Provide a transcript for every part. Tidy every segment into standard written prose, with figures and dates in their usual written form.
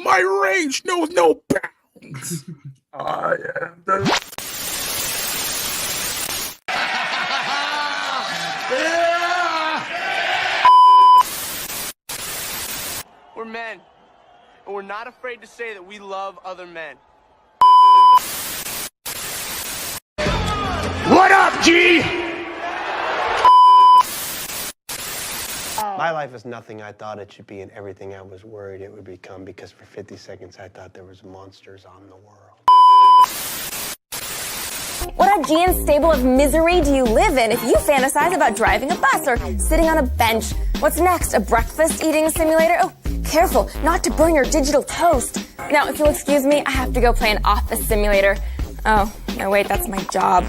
My rage knows no bounds. I am the... We're men, and we're not afraid to say that we love other men. What up, G? My life is nothing I thought it should be and everything I was worried it would become, because for 50 seconds I thought there was monsters on the world. What Augean stable of misery do you live in if you fantasize about driving a bus or sitting on a bench? What's next, a breakfast eating simulator? Oh, careful not to burn your digital toast. Now, if you'll excuse me, I have to go play an office simulator. Oh, no wait, that's my job.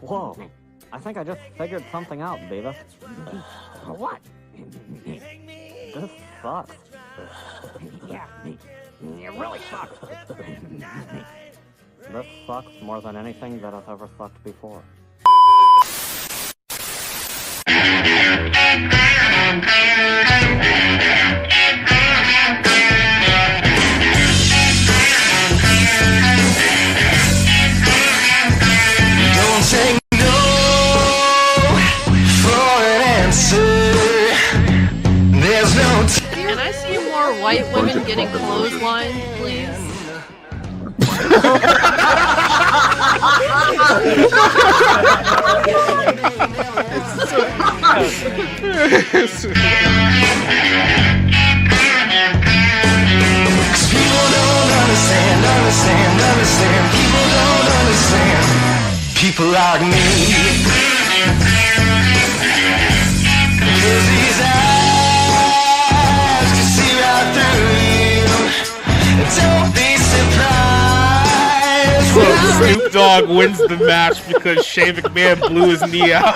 Whoa, I think I just figured something out, Beavis. What? This sucks. Yeah, it really sucks. This sucks more than anything that I've ever sucked before. Don't say no for an answer. There's no Can I see more white women getting clotheslined, please? People don't understand. People don't understand. People like me. Cause these eyes can see right through you. Don't be surprised. So Snoop Dogg wins the match because Shane McMahon blew his knee out.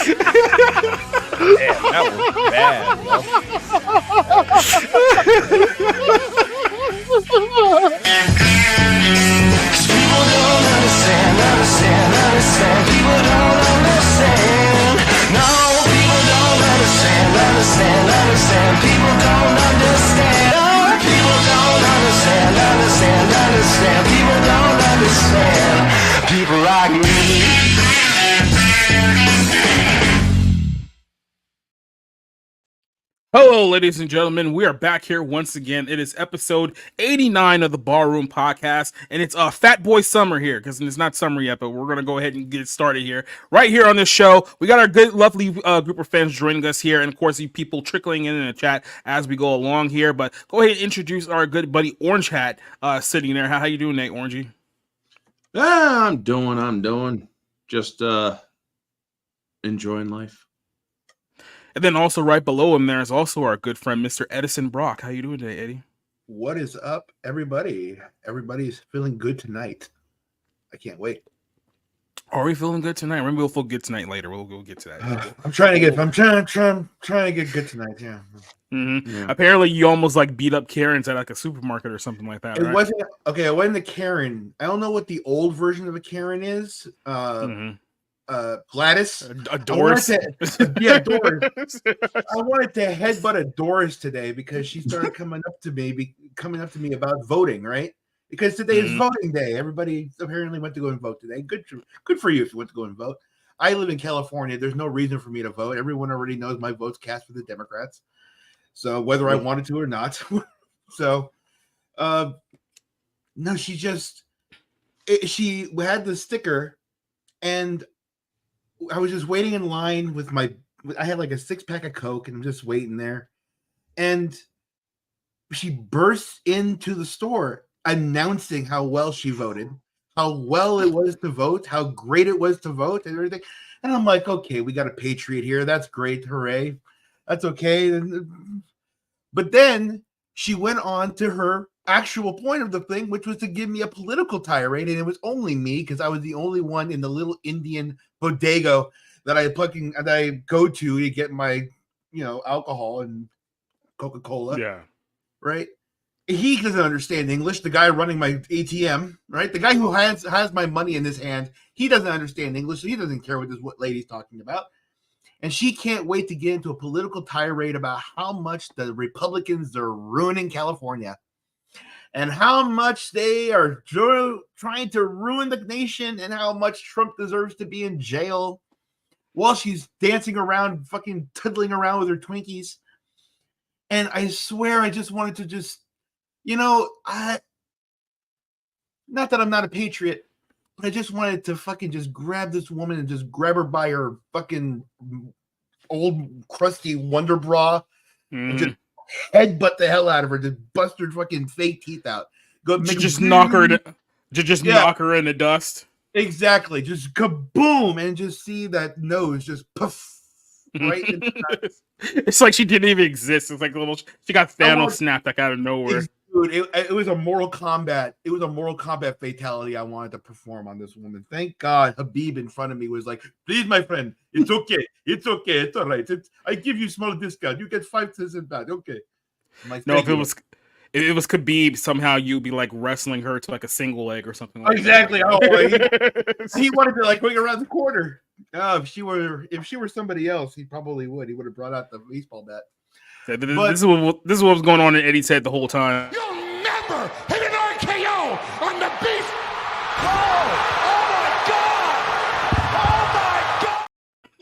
Damn, that was bad, bro. People don't understand. People don't understand. No, people don't understand. People don't understand. No, people don't understand. People don't understand. People like me. Hello, ladies and gentlemen. We are back here once again. It is episode 89 of the Ballroom Podcast, and it's Fat Boy Summer here, because it's not summer yet, but we're going to go ahead and get started here. Right here on this show, we got our good, lovely group of fans joining us here, and of course, you people trickling in the chat as we go along here, but go ahead and introduce our good buddy Orange Hat sitting there. How you doing, Nate, Orangey? I'm doing. Just enjoying life. And then also right below him, there is also our good friend, Mr. Edison Brock. How you doing today, Eddie? What is up, everybody? Everybody's feeling good tonight. I can't wait. Are we feeling good tonight? Maybe we'll feel good tonight later. We'll get to that. I'm trying to get good tonight. Yeah. Mm-hmm. Yeah. Apparently, you almost like beat up Karens at like a supermarket or something like that. It right? wasn't okay. It wasn't a Karen. I don't know what the old version of a Karen is. Gladys. A Doris. Doris. I wanted to headbutt a Doris today because she started coming up to me about voting, right? Because today is voting day. Everybody apparently went to go and vote today. Good for you if you went to go and vote. I live in California. There's no reason for me to vote. Everyone already knows my vote's cast for the Democrats. So whether I wanted to or not. So no, she had the sticker, and I was just waiting in line with I had like a 6-pack of Coke, and I'm just waiting there. And she bursts into the store announcing how well she voted, how well it was to vote, how great it was to vote, and everything. And I'm like, okay, we got a patriot here. That's great. Hooray. That's okay. But then she went on to her actual point of the thing, which was to give me a political tirade, and it was only me because I was the only one in the little Indian bodega that I go to get my, alcohol and Coca-Cola. Yeah. Right. He doesn't understand English. The guy running my ATM, right? The guy who has my money in his hand, he doesn't understand English, so he doesn't care what this lady's talking about. And she can't wait to get into a political tirade about how much the Republicans are ruining California and how much they are trying to ruin the nation and how much Trump deserves to be in jail while she's dancing around, fucking tiddling around with her Twinkies. And I swear I just wanted to just, not that I'm not a patriot, but I just wanted to fucking just grab this woman and just grab her by her fucking old crusty wonder bra and just headbutt the hell out of her, just bust her fucking fake teeth out. Knock her in the dust. Exactly. Just kaboom, and just see that nose just poof right in the It's like she didn't even exist. It's like she got Thanos snapped like out of nowhere. Dude, it was a Mortal Kombat. It was a Mortal Kombat fatality I wanted to perform on this woman. Thank God Habib in front of me was like, "Please, my friend, it's okay. It's okay. It's all right. I give you small discount. You get 5% back. Okay." Like, no, if it was Khabib, somehow you'd be like wrestling her to like a single leg or something like exactly. that. He wanted to like going around the corner. If she were somebody else, he probably would. He would have brought out the baseball bat. This is what was going on in Eddie's head the whole time. You'll never hit an RKO on the Beast. Oh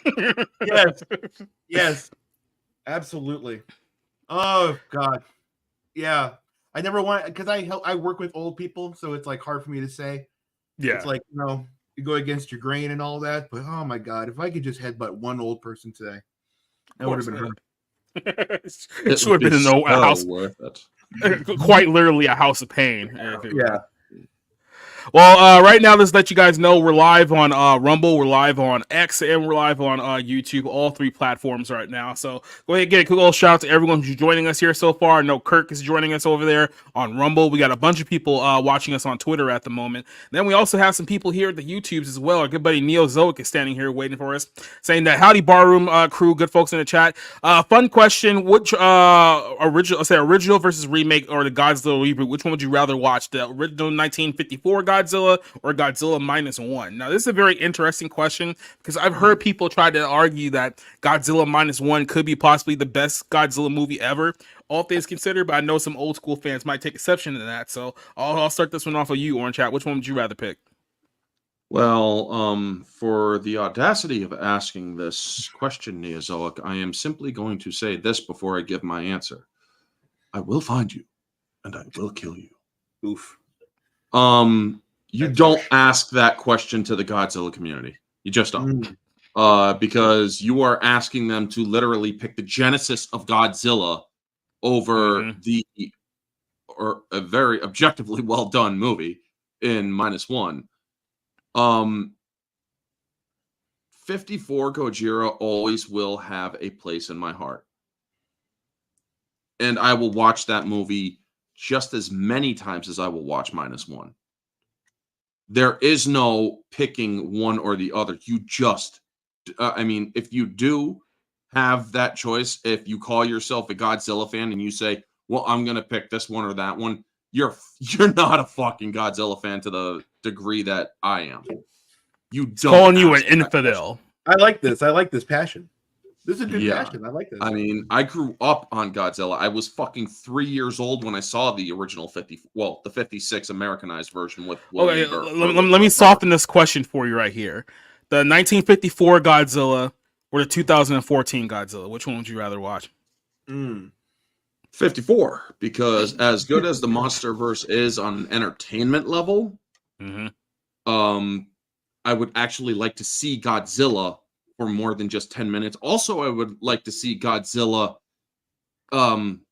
my God! Yes, absolutely. Oh God, yeah. I never want because I work with old people, so it's like hard for me to say. Yeah, it's like you go against your grain and all that. But oh my God, if I could just headbutt one old person today, that would have been hurt. It should have been a house worth it. Quite literally a house of pain. Yeah. Well, right now, let's let you guys know we're live on Rumble, we're live on X, and we're live on YouTube, all three platforms right now. So go ahead and get a quick little shout out to everyone who's joining us here so far. I know Kirk is joining us over there on Rumble. We got a bunch of people watching us on Twitter at the moment. Then we also have some people here at the YouTubes as well. Our good buddy Neozoic is standing here waiting for us, saying that howdy Barroom crew, good folks in the chat. Fun question: which original versus remake or the Godzilla reboot? Which one would you rather watch? The original 1954 Godzilla or Godzilla -1? Now, this is a very interesting question because I've heard people try to argue that Godzilla -1 could be possibly the best Godzilla movie ever, all things considered, but I know some old school fans might take exception to that. So I'll start this one off of you, Orange Chat. Which one would you rather pick? Well, for the audacity of asking this question, Neozoic, I am simply going to say this before I give my answer. I will find you, and I will kill you. Oof. You don't ask that question to the Godzilla community. You just don't. Because you are asking them to literally pick the genesis of Godzilla over a very objectively well done movie in -1. 54 Gojira always will have a place in my heart. And I will watch that movie just as many times as I will watch -1. There is no picking one or the other. You just, if you do have that choice, if you call yourself a Godzilla fan and you say, well, I'm going to pick this one or that one, you're not a fucking Godzilla fan to the degree that I am. You don't calling you an infidel. I like this. I like this passion. This is a good passion. I like this. I mean, I grew up on Godzilla. I was fucking 3 years old when I saw the original the 56 Americanized version with. Okay, let me soften this question for you right here: the 1954 Godzilla or the 2014 Godzilla? Which one would you rather watch? 54, because as good as the MonsterVerse is on an entertainment level, I would actually like to see Godzilla for more than just 10 minutes. Also, I would like to see Godzilla and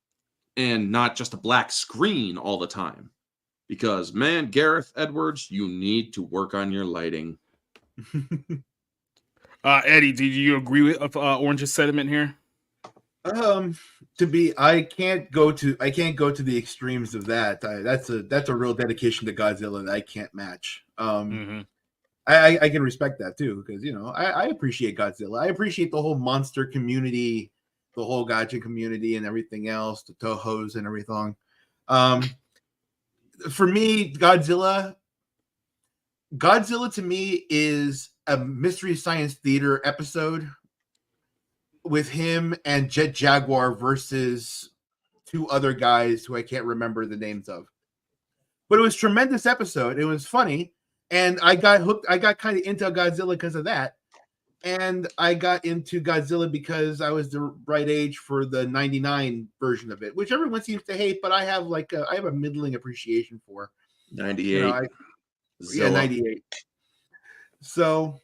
not just a black screen all the time. Because, man, Gareth Edwards, you need to work on your lighting. Eddie, did you agree with Orange's sentiment here? I can't go to the extremes of that. That's a real dedication to Godzilla that I can't match. I can respect that too, because I appreciate Godzilla. I appreciate the whole monster community, the whole gacha community, and everything else, the Tohos and everything. For me, Godzilla to me is a Mystery Science Theater episode with him and Jet Jaguar versus two other guys who I can't remember the names of. But it was a tremendous episode. It was funny. And I got hooked. I got kind of into Godzilla because of that. And I got into Godzilla because I was the right age for the 99 version of it, which everyone seems to hate, but I have a middling appreciation for. 98. 98. So,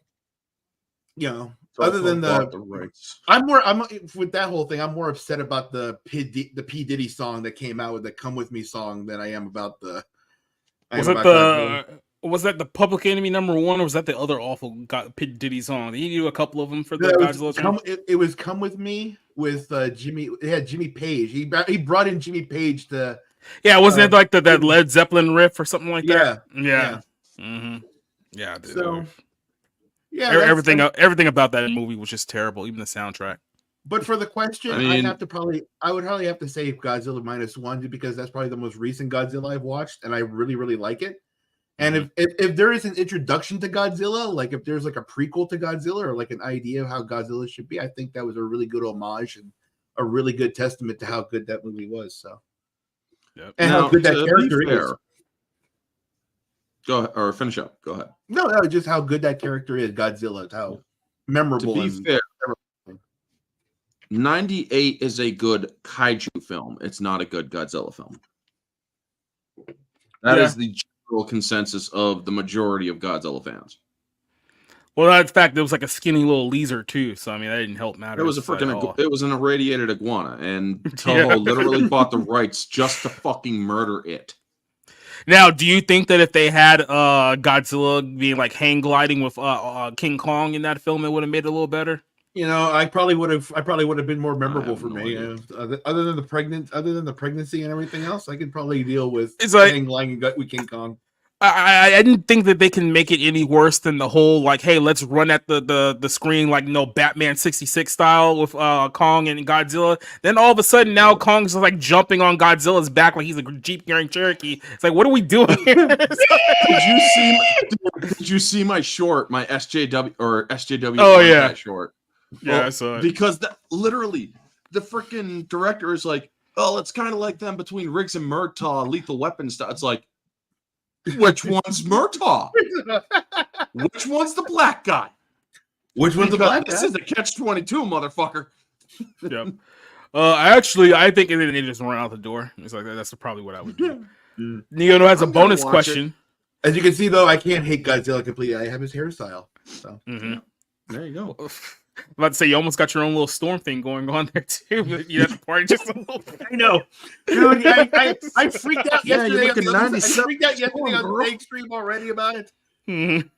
other than the rights. I'm with that whole thing. I'm more upset about the P Diddy song that came out with the "Come With Me" song than I am about the. Was that the Public Enemy #1, or was that the other awful P Diddy song? Did he do a couple of them for the Godzilla? It was "Come With Me" with Jimmy. It had Jimmy Page. He brought in Jimmy Page to. Yeah, wasn't it like that Led Zeppelin riff or something like that? Yeah. Mm-hmm. Yeah, dude. So, everything about that movie was just terrible, even the soundtrack. But for the question, I would probably have to say Godzilla -1, because that's probably the most recent Godzilla I've watched, and I really, really like it. And if there is an introduction to Godzilla, like if there's like a prequel to Godzilla or like an idea of how Godzilla should be, I think that was a really good homage and a really good testament to how good that movie was. So, and how good that character is. Go ahead, or finish up. Go ahead. No, just how good that character is, Godzilla. How memorable. To be fair, 98 is a good kaiju film. It's not a good Godzilla film. That is the general consensus of the majority of Godzilla fans. Well, in fact, there was like a skinny little lizard too, so I mean that didn't help matters. It was it was an irradiated iguana, and Toho literally bought the rights just to fucking murder it. Now, do you think that if they had Godzilla being like hang gliding with King Kong in that film, it would have made it a little better? I probably would have been more memorable for me. Other than the pregnancy and everything else, I could probably deal with hang gliding with King Kong. I didn't think that they can make it any worse than the whole like, hey, let's run at the screen like Batman 66 style with Kong and Godzilla. Then all of a sudden now Kong's like jumping on Godzilla's back like he's a Jeep carrying Cherokee. It's like, what are we doing here? Did you see my short, my SJW? Oh yeah, that short. Yeah, I saw it. Because literally the freaking director is like, oh, it's kind of like them between Riggs and Murtaugh, Lethal Weapon stuff. It's like, which one's Murtaugh? Which one's the black guy? Which one's the black guy? This is a catch-22, motherfucker. Yep. I think they just run out the door. It's like that's probably what I would do. Neo has a bonus question. As you can see, though, I can't hate Godzilla completely. I have his hairstyle. So there you go. I'm about to say you almost got your own little storm thing going on there too. But you have to party just a little bit. I know, dude. I freaked out yesterday. I freaked out yesterday on the extreme already about it. Mm-hmm.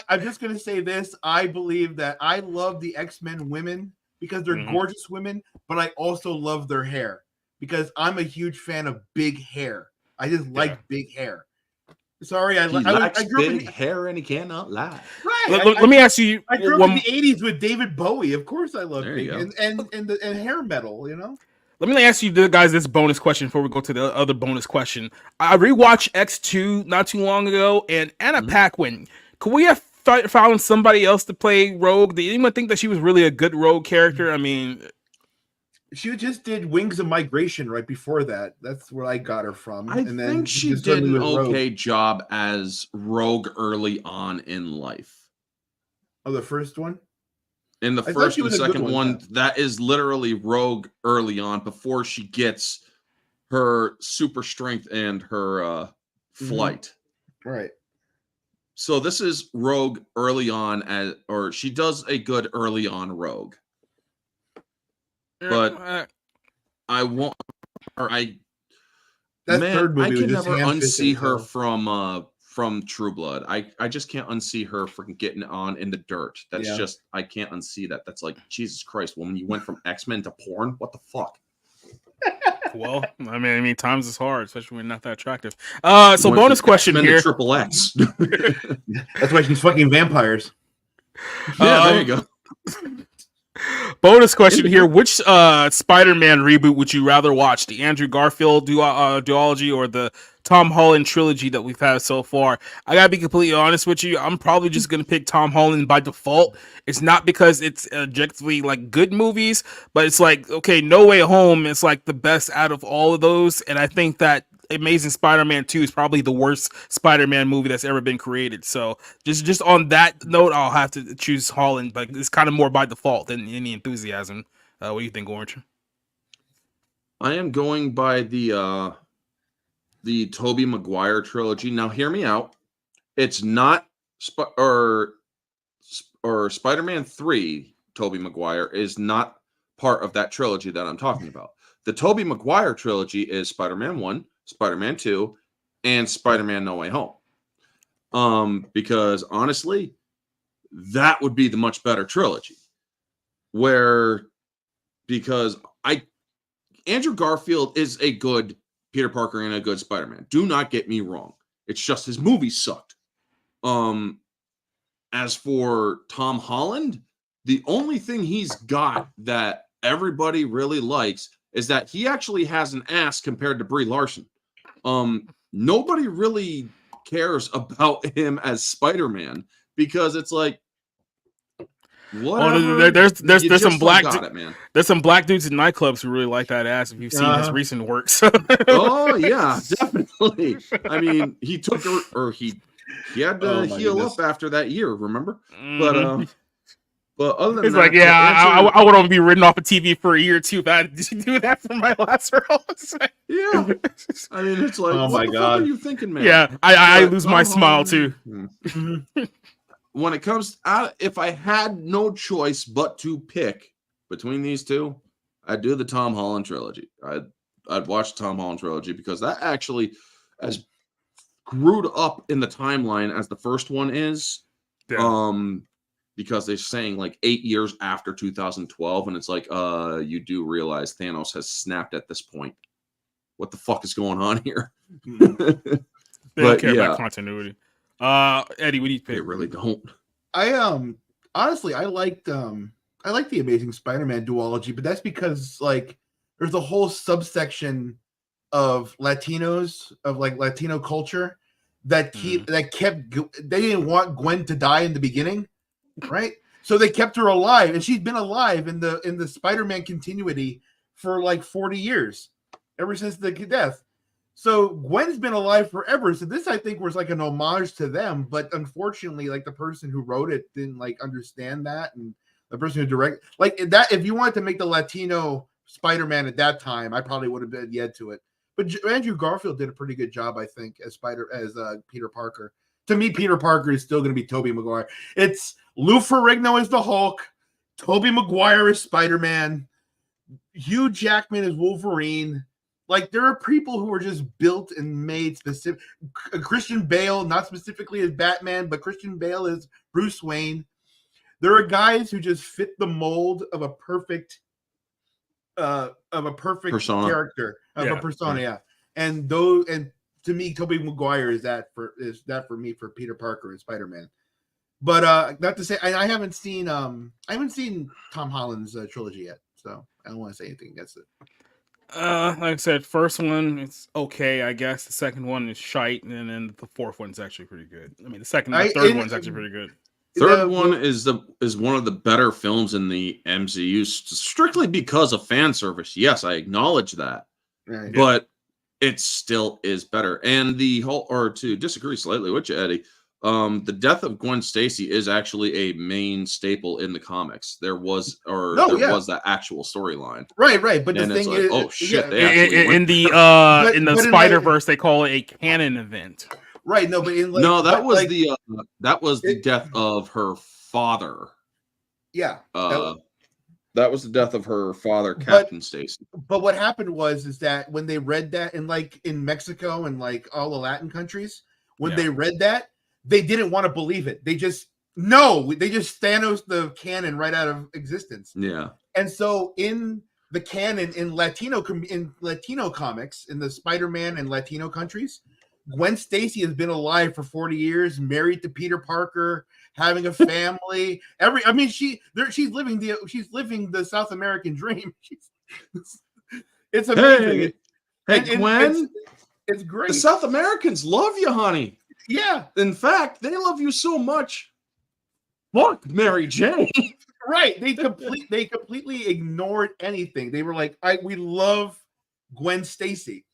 I'm just gonna say this. I believe that I love the X-Men women because they're gorgeous women, but I also love their hair because I'm a huge fan of big hair. I just like big hair. Sorry, I grew up big hair and he cannot lie. Right. Let me ask you. I grew up in the '80s with David Bowie. Of course, I love big and hair metal. Let me ask you guys this bonus question before we go to the other bonus question. I rewatched X2 not too long ago, and Anna Paquin. Could we have found somebody else to play Rogue? Did anyone think that she was really a good Rogue character? I mean, she just did Wings of Migration right before that. That's where I got her from. I think she did an okay job as Rogue early on in life. Oh, the first one? In the first and second one, that is literally Rogue early on before she gets her super strength and her flight. Right. So this is Rogue early on, or she does a good early on Rogue. But I won't. Or I. That third movie I can never unsee her from from True Blood. I just can't unsee her freaking getting on in the dirt. That's just, I can't unsee that. That's like, Jesus Christ, woman, you went from X-Men to porn? What the fuck? Well, I mean, times is hard, especially when not that attractive. So bonus question X-Men here. to Triple X. That's why she's fucking vampires. Yeah, there you go. Bonus question here: which Spider-Man reboot would you rather watch? The Andrew Garfield duology or the Tom Holland trilogy that we've had so far? I gotta be completely honest with you. I'm probably just gonna pick Tom Holland by default. It's not because it's objectively like good movies, but it's like, okay, No Way Home is like the best out of all of those, and I think that Amazing Spider-Man 2 is probably the worst Spider-Man movie that's ever been created. So just on that note, I'll have to choose Holland, but it's kind of more by default than any enthusiasm. What do you think, Orange? I am going by the Tobey Maguire trilogy. Now, hear me out. It's not Spider-Man 3. Tobey Maguire is not part of that trilogy that I'm talking about. The Tobey Maguire trilogy is Spider-Man 1, Spider-Man 2, and Spider-Man No Way Home. Because honestly, that would be the much better trilogy. Because Andrew Garfield is a good Peter Parker and a good Spider-Man. Do not get me wrong. It's just his movies sucked. As for Tom Holland, the only thing he's got that everybody really likes is that he actually has an ass compared to Brie Larson. Nobody really cares about him as Spider-Man because it's like, whatever. Oh, there's some black there's some black dudes in nightclubs who really like that ass. If you've seen his recent works. Oh yeah, definitely. I mean, he took her, or he had to heal up after that year. Remember, but other than it's that, like, yeah, I would only be written off of TV for a year or two. Did you do that for my last role? Yeah, I mean, it's like, oh what my the God, fuck are you thinking, man? Yeah, I lose my smile too. When it comes out, if I had no choice but to pick between these two, I'd do the Tom Holland trilogy. I'd watch the Tom Holland trilogy because that actually, as screwed up in the timeline as the first one is, because they're saying like 8 years after 2012, and it's like, you do realize Thanos has snapped at this point. What the fuck is going on here? They don't care about continuity. Eddie, what do you think? They really don't. I honestly, I liked the Amazing Spider-Man duology, but that's because like there's a whole subsection of Latinos, of like Latino culture that kept they didn't want Gwen to die in the beginning, right? So they kept her alive, and she's been alive in the Spider-Man continuity for like 40 years, ever since the death. So Gwen's been alive forever. So this, I think, was like an homage to them. But unfortunately, like the person who wrote it didn't like understand that, and the person who directed like that. If you wanted to make the Latino Spider-Man at that time, I probably would have been yet to it. But Andrew Garfield did a pretty good job, I think, as Peter Parker. To me, Peter Parker is still going to be Tobey Maguire. It's Lou Ferrigno as the Hulk, Tobey Maguire as Spider-Man, Hugh Jackman as Wolverine. Like, there are people who are just built and made specific. Christian Bale, not specifically as Batman, but Christian Bale as Bruce Wayne. There are guys who just fit the mold of a perfect Persona. character, of a persona. Yeah. And to me, Tobey Maguire is that for me for Peter Parker and Spider-Man. But not to say I haven't seen Tom Holland's trilogy yet, so I don't want to say anything against it. Like I said, first one it's okay, I guess. The second one is shite, and then the fourth one's actually pretty good. I mean, the third one's actually pretty good. Third one is one of the better films in the MCU, strictly because of fan service. Yes, I acknowledge that, Right. but it still is better. And to disagree slightly with you, Eddie, the death of Gwen Stacy is actually a main staple in the comics. There was that actual storyline. Right. But the thing is, oh shit, in the Spider-Verse, they call it a canon event. Right. No, but that was the death of her father. Yeah. That was the death of her father, Captain Stacy. But what happened is that when they read that in Mexico and like all the Latin countries, when they read that, they didn't want to believe it. They just Thanos the canon right out of existence. Yeah. And so in the canon in Latino comics, in the Spider-Man and Latino countries, Gwen Stacy has been alive for 40 years, married to Peter Parker, having a family. She's living the South American dream. It's amazing. Hey, Gwen, it's great. The South Americans love you, honey. Yeah. In fact, they love you so much. Fuck Mary Jane. Right. They completely ignored anything. They were like, we love Gwen Stacy.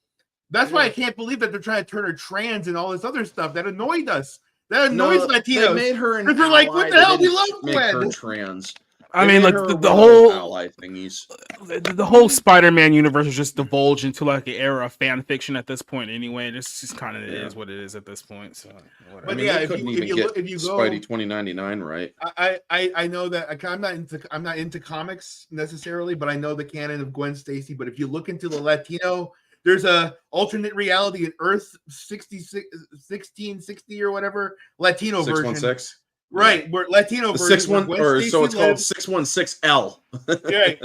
That's why I can't believe that they're trying to turn her trans and all this other stuff. That annoyed us. That annoys Latinos. They made her an they're like, what the hell? We love Gwen. Her trans. I mean, like the whole ally thingies. The whole Spider-Man universe is just divulged into like an era of fan fiction at this point. Anyway, this just kind of is what it is at this point. So, but I mean, yeah, if you go Spidey 2099, right? I know that I'm not into comics necessarily, but I know the canon of Gwen Stacy. But if you look into the Latino, there's a alternate reality in Earth 1660 or whatever Latino 616. Version. Right, we're Latino the version. So it's called 616L. Right,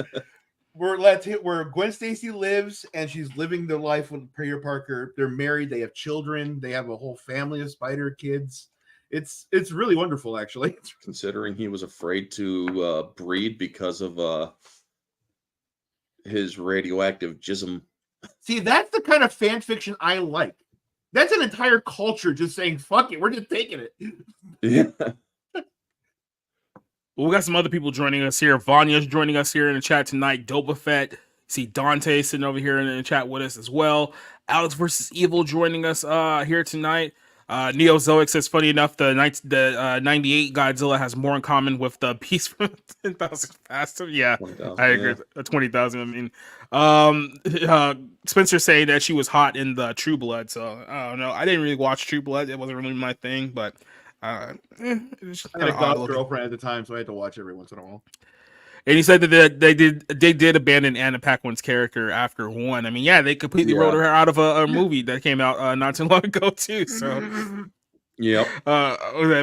where Gwen Stacy lives, and she's living their life with Peter Parker. They're married, they have children, they have a whole family of spider kids. It's really wonderful, actually. Considering he was afraid to breed because of his radioactive jism. See, that's the kind of fan fiction I like. That's an entire culture just saying, "Fuck it, we're just taking it." Yeah. Well, we got some other people joining us here. Vanya's joining us here in the chat tonight. Doba Fett. See Dante sitting over here in the chat with us as well. Alex versus Evil joining us here tonight. Neozoic says, funny enough, the 98 Godzilla has more in common with the Beast from 10,000 Faster. Yeah, 20,000, I agree. 20,000. I mean, Spencer saying that she was hot in the True Blood. So I don't know. I didn't really watch True Blood. It wasn't really my thing, but I had a goth girlfriend at the time, so I had to watch every once in a while. And he said that they did abandon Anna Paquin's character after one. I mean, yeah, they completely wrote her out of a movie that came out not too long ago too. So, yep.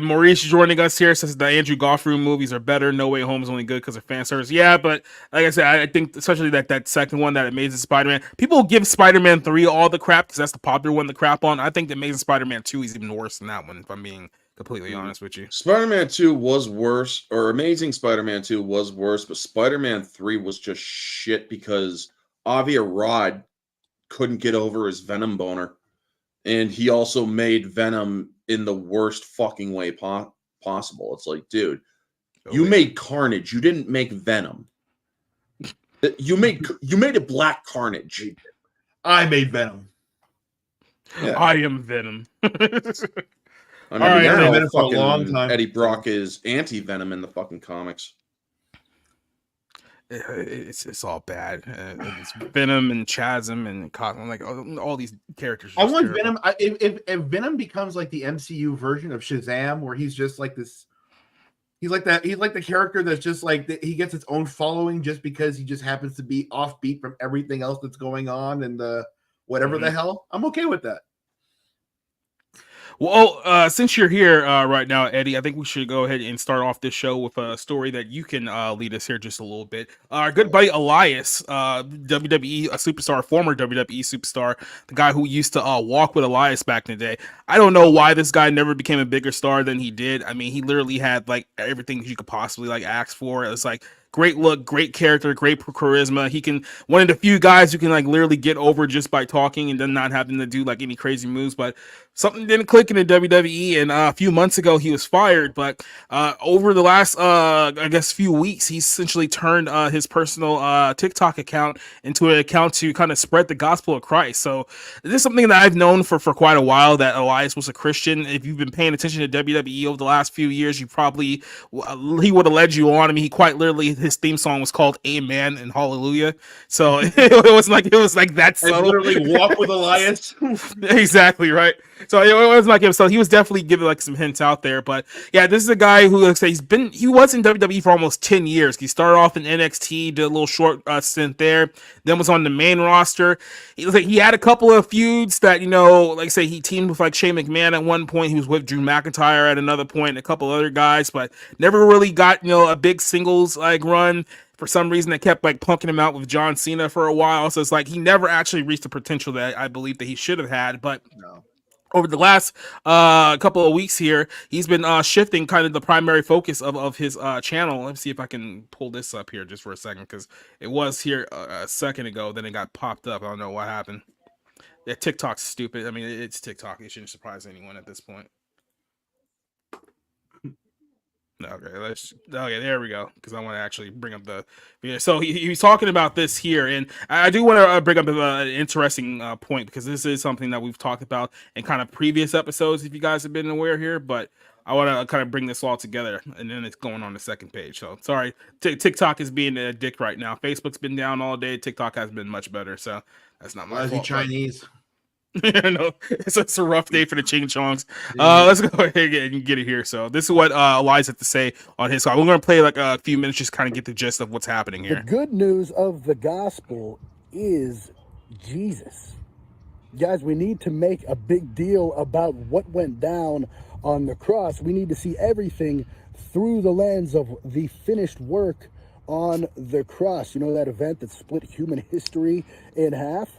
Maurice joining us here says the Andrew Garfield movies are better. No Way Home is only good because of fan service. Yeah, but like I said, I think especially that second one, that Amazing Spider-Man. People give Spider-Man 3 all the crap because that's the popular one to crap on. I think the Amazing Spider-Man 2 is even worse than that one, if I'm being completely honest with you. Spider-Man 2 was worse, or Amazing Spider-Man 2 was worse, but Spider-Man 3 was just shit because Avi Arad couldn't get over his Venom boner. And he also made Venom in the worst fucking way possible. It's like, dude, you made Carnage. You didn't make Venom. You made a black Carnage. I made Venom. Yeah. I am Venom. I mean, I've been for a long time. Eddie Brock is anti-Venom in the fucking comics. It's all bad. It's Venom and Chasm and Cosmo, like all these characters. I want Venom. If Venom becomes like the MCU version of Shazam, where he's just like this, he's like that. He's like the character that's just like he gets its own following just because he just happens to be offbeat from everything else that's going on and whatever the hell. I'm okay with that. Well, since you're here right now, Eddie, I think we should go ahead and start off this show with a story that you can lead us here just a little bit. Our good buddy Elias, WWE superstar, former WWE superstar, the guy who used to walk with Elias back in the day. I don't know why this guy never became a bigger star than he did. I mean, he literally had like everything you could possibly like ask for. It's like great look, great character, great charisma. He can one of the few guys who can like literally get over just by talking and then not having to do like any crazy moves. But something didn't click in the WWE, and a few months ago he was fired. But over the last I guess few weeks, he's essentially turned his personal TikTok account into an account to kind of spread the gospel of Christ. So this is something that I've known for quite a while, that Elias was a Christian. If you've been paying attention to WWE over the last few years, you probably he would have led you on. I mean, he quite literally, his theme song was called Amen and Hallelujah. So it was like that subtle. Literally walk with Elias. Exactly right. So it was like him. So he was definitely giving like some hints out there. But yeah, this is a guy who looks like he was in WWE for almost 10 years. He started off in NXT, did a little short stint there, then was on the main roster. He had a couple of feuds that, like I say, he teamed with like Shane McMahon at one point. He was with Drew McIntyre at another point, and a couple other guys, but never really got, a big singles like run. For some reason, they kept like punking him out with John Cena for a while. So it's like he never actually reached the potential that I believe that he should have had. But over the last couple of weeks here, he's been shifting kind of the primary focus of his channel. Let me see if I can pull this up here just for a second, because it was here a second ago, then it got popped up. I don't know what happened. Yeah, TikTok's stupid. I mean, it's TikTok. It shouldn't surprise anyone at this point. Okay, there we go. Because I want to actually bring up the video. So he's talking about this here, and I do want to bring up an interesting point, because this is something that we've talked about in kind of previous episodes, if you guys have been aware here. But I want to kind of bring this all together, and then it's going on the second page. So sorry, TikTok is being a dick right now. Facebook's been down all day. TikTok has been much better. So that's not my fault. Chinese. No, it's a rough day for the Ching Chongs. Let's go ahead and get it here. So this is what Elias had to say on his call. We're going to play like a few minutes, just kind of get the gist of what's happening here. The good news of the gospel is Jesus. Guys, we need to make a big deal about what went down on the cross. We need to see everything through the lens of the finished work on the cross. You know, that event that split human history in half?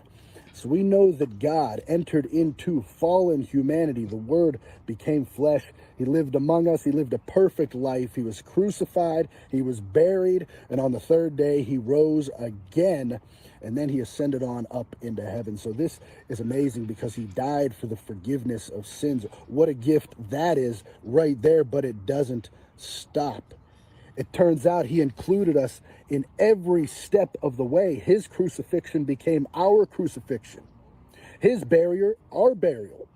So we know that God entered into fallen humanity. The Word became flesh. He lived among us. He lived a perfect life. He was crucified. He was buried. And on the third day, he rose again. And then he ascended on up into heaven. So this is amazing, because he died for the forgiveness of sins. What a gift that is right there, but it doesn't stop. It turns out he included us in every step of the way. His crucifixion became our crucifixion. His burial, our burial.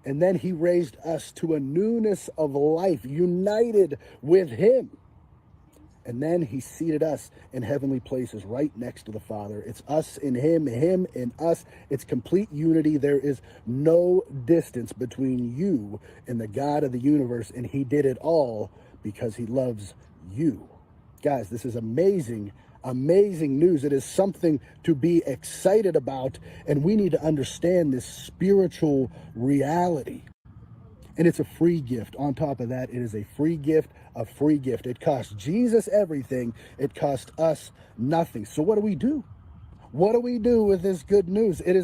And then he raised us to a newness of life, united with him. And then he seated us in heavenly places right next to the Father. It's us in him in us. It's complete unity. There is no distance between you and the God of the universe. And he did it all because he loves you. Guys, this is amazing news. It is something to be excited about, and we need to understand this spiritual reality. And it's a free gift. On top of that, it is a free gift. It cost Jesus everything. It cost us nothing. So what do we do? What do we do with this good news? It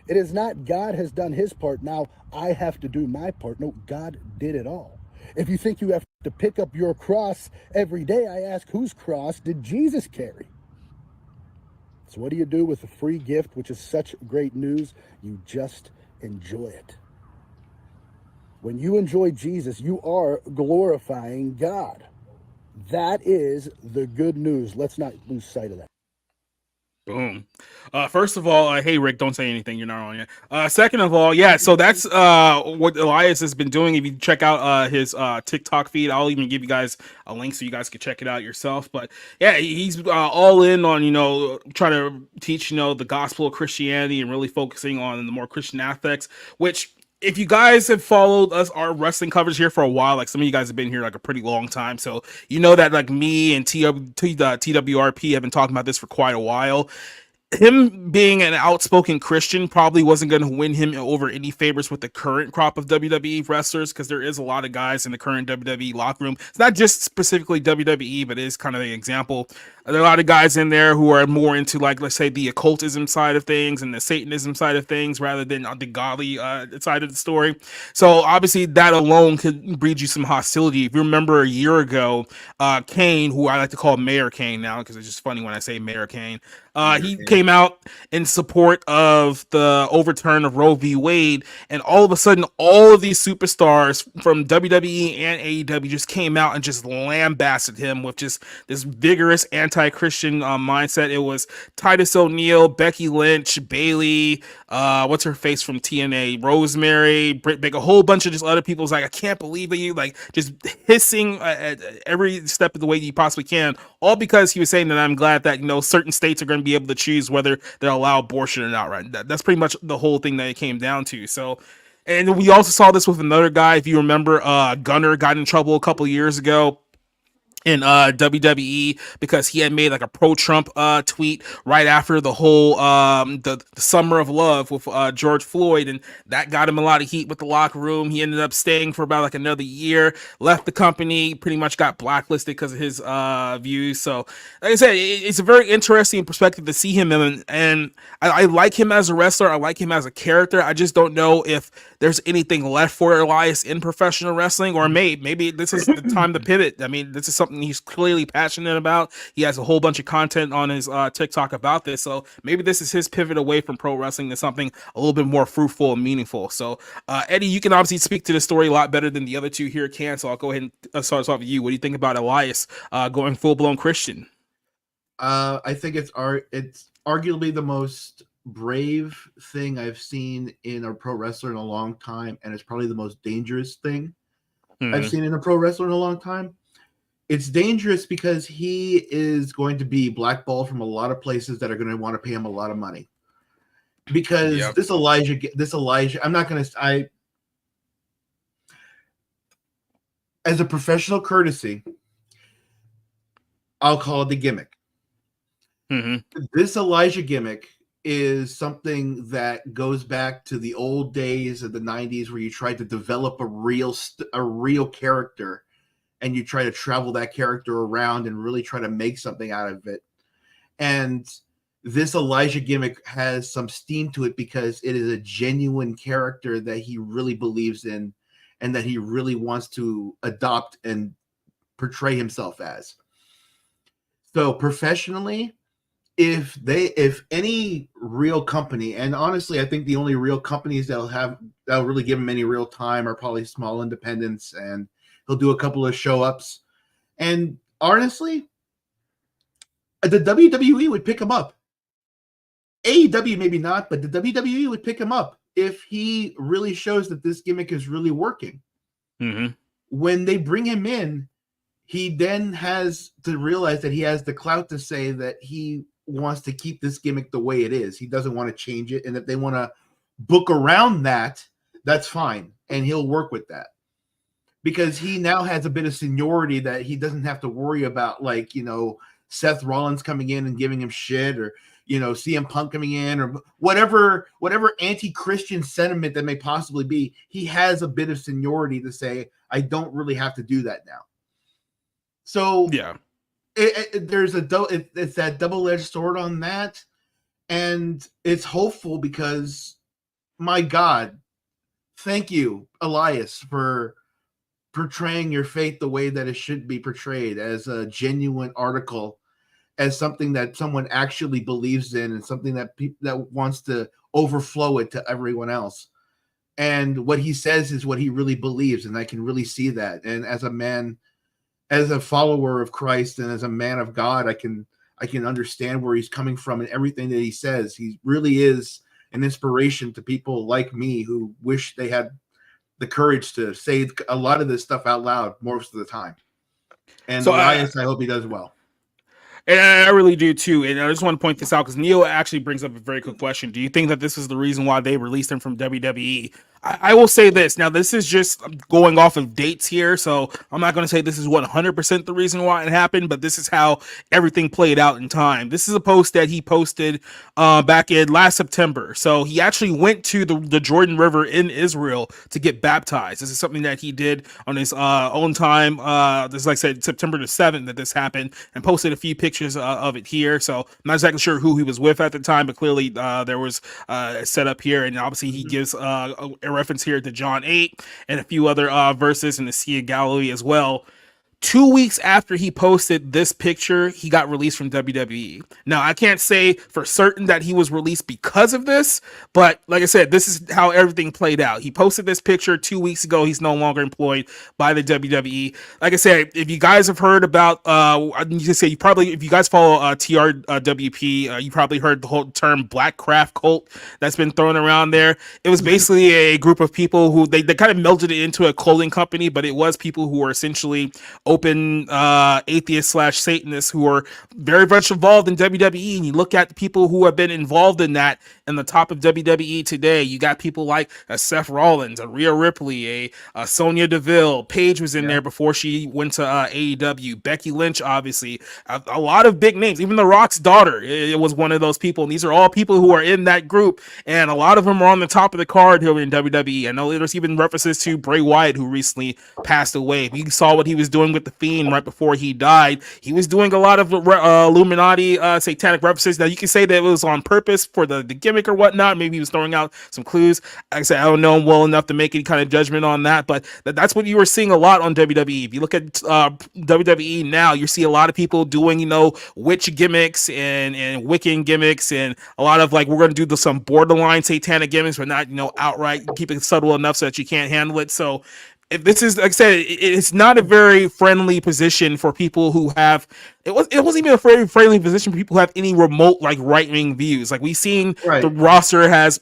is not God has done his part, now I have to do my part. No, God did it all. If you think you have to pick up your cross every day, I ask, whose cross did Jesus carry? So what do you do with a free gift, which is such great news? You just enjoy it. When you enjoy Jesus, you are glorifying God. That is the good news. Let's not lose sight of that. Boom. First of all, hey Rick, don't say anything. You're not on yet. Second of all, yeah. So that's what Elias has been doing. If you check out his TikTok feed, I'll even give you guys a link so you guys can check it out yourself. But yeah, he's all in on trying to teach the gospel of Christianity and really focusing on the more Christian aspects, which, if you guys have followed our wrestling coverage here for a while, like some of you guys have been here like a pretty long time, so you know that like me and TWRP have been talking about this for quite a while. Him being an outspoken Christian probably wasn't going to win him over any favors with the current crop of WWE wrestlers, because there is a lot of guys in the current WWE locker room. It's not just specifically WWE, but it is kind of an example. There are a lot of guys in there who are more into, like, let's say, the occultism side of things and the Satanism side of things rather than the godly side of the story. So obviously that alone could breed you some hostility. If you remember a year ago, Kane, who I like to call Mayor Kane now because it's just funny when I say Mayor Kane, he came out in support of the overturn of Roe v. Wade, and all of a sudden, all of these superstars from WWE and AEW just came out and just lambasted him with just this vigorous anti-Christian mindset. It was Titus O'Neil, Becky Lynch, Bayley, what's her face from TNA, Rosemary, Britt Baker, a whole bunch of just other people. It's like, I can't believe you, like just hissing at every step of the way you possibly can, all because he was saying that I'm glad that certain states are going to be able to choose whether they'll allow abortion or not. Right? That's pretty much the whole thing that it came down to. So And we also saw this with another guy. If you remember, Gunner got in trouble a couple years ago in WWE because he had made like a pro-Trump tweet right after the whole the summer of love with George Floyd, and that got him a lot of heat with the locker room. He ended up staying for about like another year, left the company, pretty much got blacklisted because of his views. So like I said, it's a very interesting perspective to see him in, and I like him as a wrestler. I like him as a character. I just don't know if there's anything left for Elias in professional wrestling, or maybe this is the time to pivot. I mean, this is something he's clearly passionate about. He has a whole bunch of content on his TikTok about this, so maybe this is his pivot away from pro wrestling to something a little bit more fruitful and meaningful. So Eddie, you can obviously speak to the story a lot better than the other two here can, so I'll go ahead and start us off with you. What do you think about Elias going full-blown Christian? I think it's arguably the most brave thing I've seen in a pro wrestler in a long time, and it's probably the most dangerous thing I've seen in a pro wrestler in a long time. It's dangerous because he is going to be blackballed from a lot of places that are going to want to pay him a lot of money. Because this Elijah, I'm not going to, as a professional courtesy, I'll call it the gimmick. This Elijah gimmick is something that goes back to the old days of the 90s where you tried to develop a real character, and you try to travel that character around and really try to make something out of it. And this Elijah gimmick has some steam to it because it is a genuine character that he really believes in and that he really wants to adopt and portray himself as. So professionally, if any real company, and honestly, I think the only real companies that'll really give him any real time are probably small independents, and he'll do a couple of show ups. And honestly, the WWE would pick him up. AEW maybe not, but the WWE would pick him up if he really shows that this gimmick is really working. When they bring him in, he then has to realize that he has the clout to say that he wants to keep this gimmick the way it is. He doesn't want to change it. And if they want to book around that, that's fine. And he'll work with that. Because he now has a bit of seniority that he doesn't have to worry about, like, Seth Rollins coming in and giving him shit, or, CM Punk coming in, or whatever anti-Christian sentiment that may possibly be. He has a bit of seniority to say, I don't really have to do that now. So yeah, it's that double-edged sword on that, and it's hopeful because, my God, thank you, Elias, for portraying your faith the way that it should be portrayed, as a genuine article, as something that someone actually believes in, and something that that wants to overflow it to everyone else. And what he says is what he really believes, and I can really see that. And as a man, as a follower of Christ, and as a man of God, I can understand where he's coming from, and everything that he says. He really is an inspiration to people like me who wish they had the courage to say a lot of this stuff out loud most of the time. And so Elias, I hope he does well. And I really do too. And I just want to point this out because Neil actually brings up a very good question. Do you think that this is the reason why they released him from WWE? I will say this. Now, this is just going off of dates here, so I'm not going to say this is 100% the reason why it happened, but this is how everything played out in time. This is a post that he posted back in last September. So he actually went to the Jordan River in Israel to get baptized. This is something that he did on his own time. This is, like I said, September the 7th that this happened, and posted a few pictures of it here. So I'm not exactly sure who he was with at the time, but clearly there was a setup here, and obviously he gives a reference here to John 8 and a few other verses in the Sea of Galilee as well. 2 weeks after he posted this picture, he got released from WWE. Now, I can't say for certain that he was released because of this, but like I said, this is how everything played out. He posted this picture 2 weeks ago. He's no longer employed by the WWE. Like I said, if you guys have heard about, if you guys follow TRWP, you probably heard the whole term Black Craft Cult that's been thrown around there. It was basically a group of people who they kind of melded it into a clothing company, but it was people who were essentially open atheists / Satanists who are very much involved in WWE. And you look at the people who have been involved in that in the top of WWE today. You got people like Seth Rollins, a Rhea Ripley, a Sonya Deville. Paige was in there before she went to AEW. Becky Lynch, obviously, a lot of big names. Even The Rock's daughter, it was one of those people. And these are all people who are in that group, and a lot of them are on the top of the card here in WWE. I know there's even references to Bray Wyatt, who recently passed away. If you saw what he was doing with The Fiend right before he died, he was doing a lot of Illuminati satanic references. Now, you can say that it was on purpose for the gimmick or whatnot. Maybe he was throwing out some clues. Like I said, I don't know him well enough to make any kind of judgment on that, but that's what you were seeing a lot on WWE. If you look at WWE now, you see a lot of people doing, witch gimmicks and Wiccan gimmicks, and a lot of, like, we're going to do some borderline satanic gimmicks, but not, outright, keep it subtle enough so that you can't handle it. So if this is, like I said, it's not a very friendly position for people who have, it wasn't even a very friendly position for people who have any remote, like, right-wing views. Like, we've seen the roster has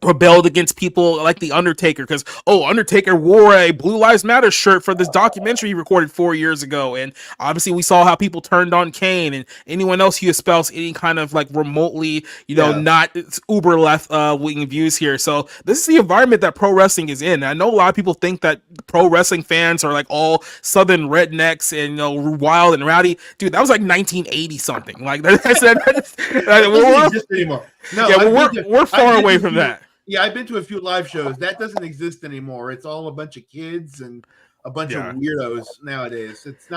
rebelled against people like The Undertaker, because Undertaker wore a Blue Lives Matter shirt for this documentary he recorded 4 years ago, and obviously we saw how people turned on Kane and anyone else who espoused any kind of, like, remotely not uber left wing views here. So this is the environment that pro wrestling is in. I know a lot of people think that pro wrestling fans are like all southern rednecks and wild and rowdy. Dude, that was like 1980 something. Like that doesn't exist anymore. No, we're far away from that. Yeah, I've been to a few live shows. That doesn't exist anymore. It's all a bunch of kids and a bunch of weirdos nowadays. It's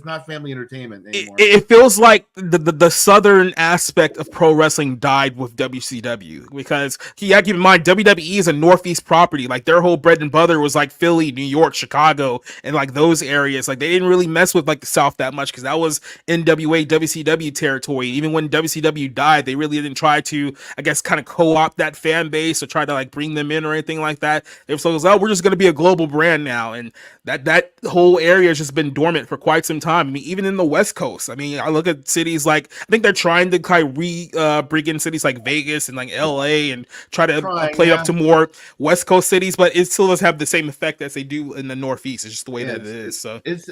not family entertainment anymore. It feels like the southern aspect of pro wrestling died with WCW, because keep in mind, WWE is a Northeast property. Like, their whole bread and butter was like Philly, New York, Chicago, and like those areas. Like, they didn't really mess with like the South that much, because that was NWA, WCW territory. Even when WCW died, they really didn't try to, I guess, kind of co-opt that fan base or try to like bring them in or anything like that. They were so, we're just going to be a global brand now, and that whole area has just been dormant for quite some time. I mean, even in the West Coast, I mean, I look at cities like, I think they're trying to kind of bring in cities like Vegas and like LA and try to play up to more West Coast cities, but it still does have the same effect as they do in the Northeast. It's just the way that it is. So it's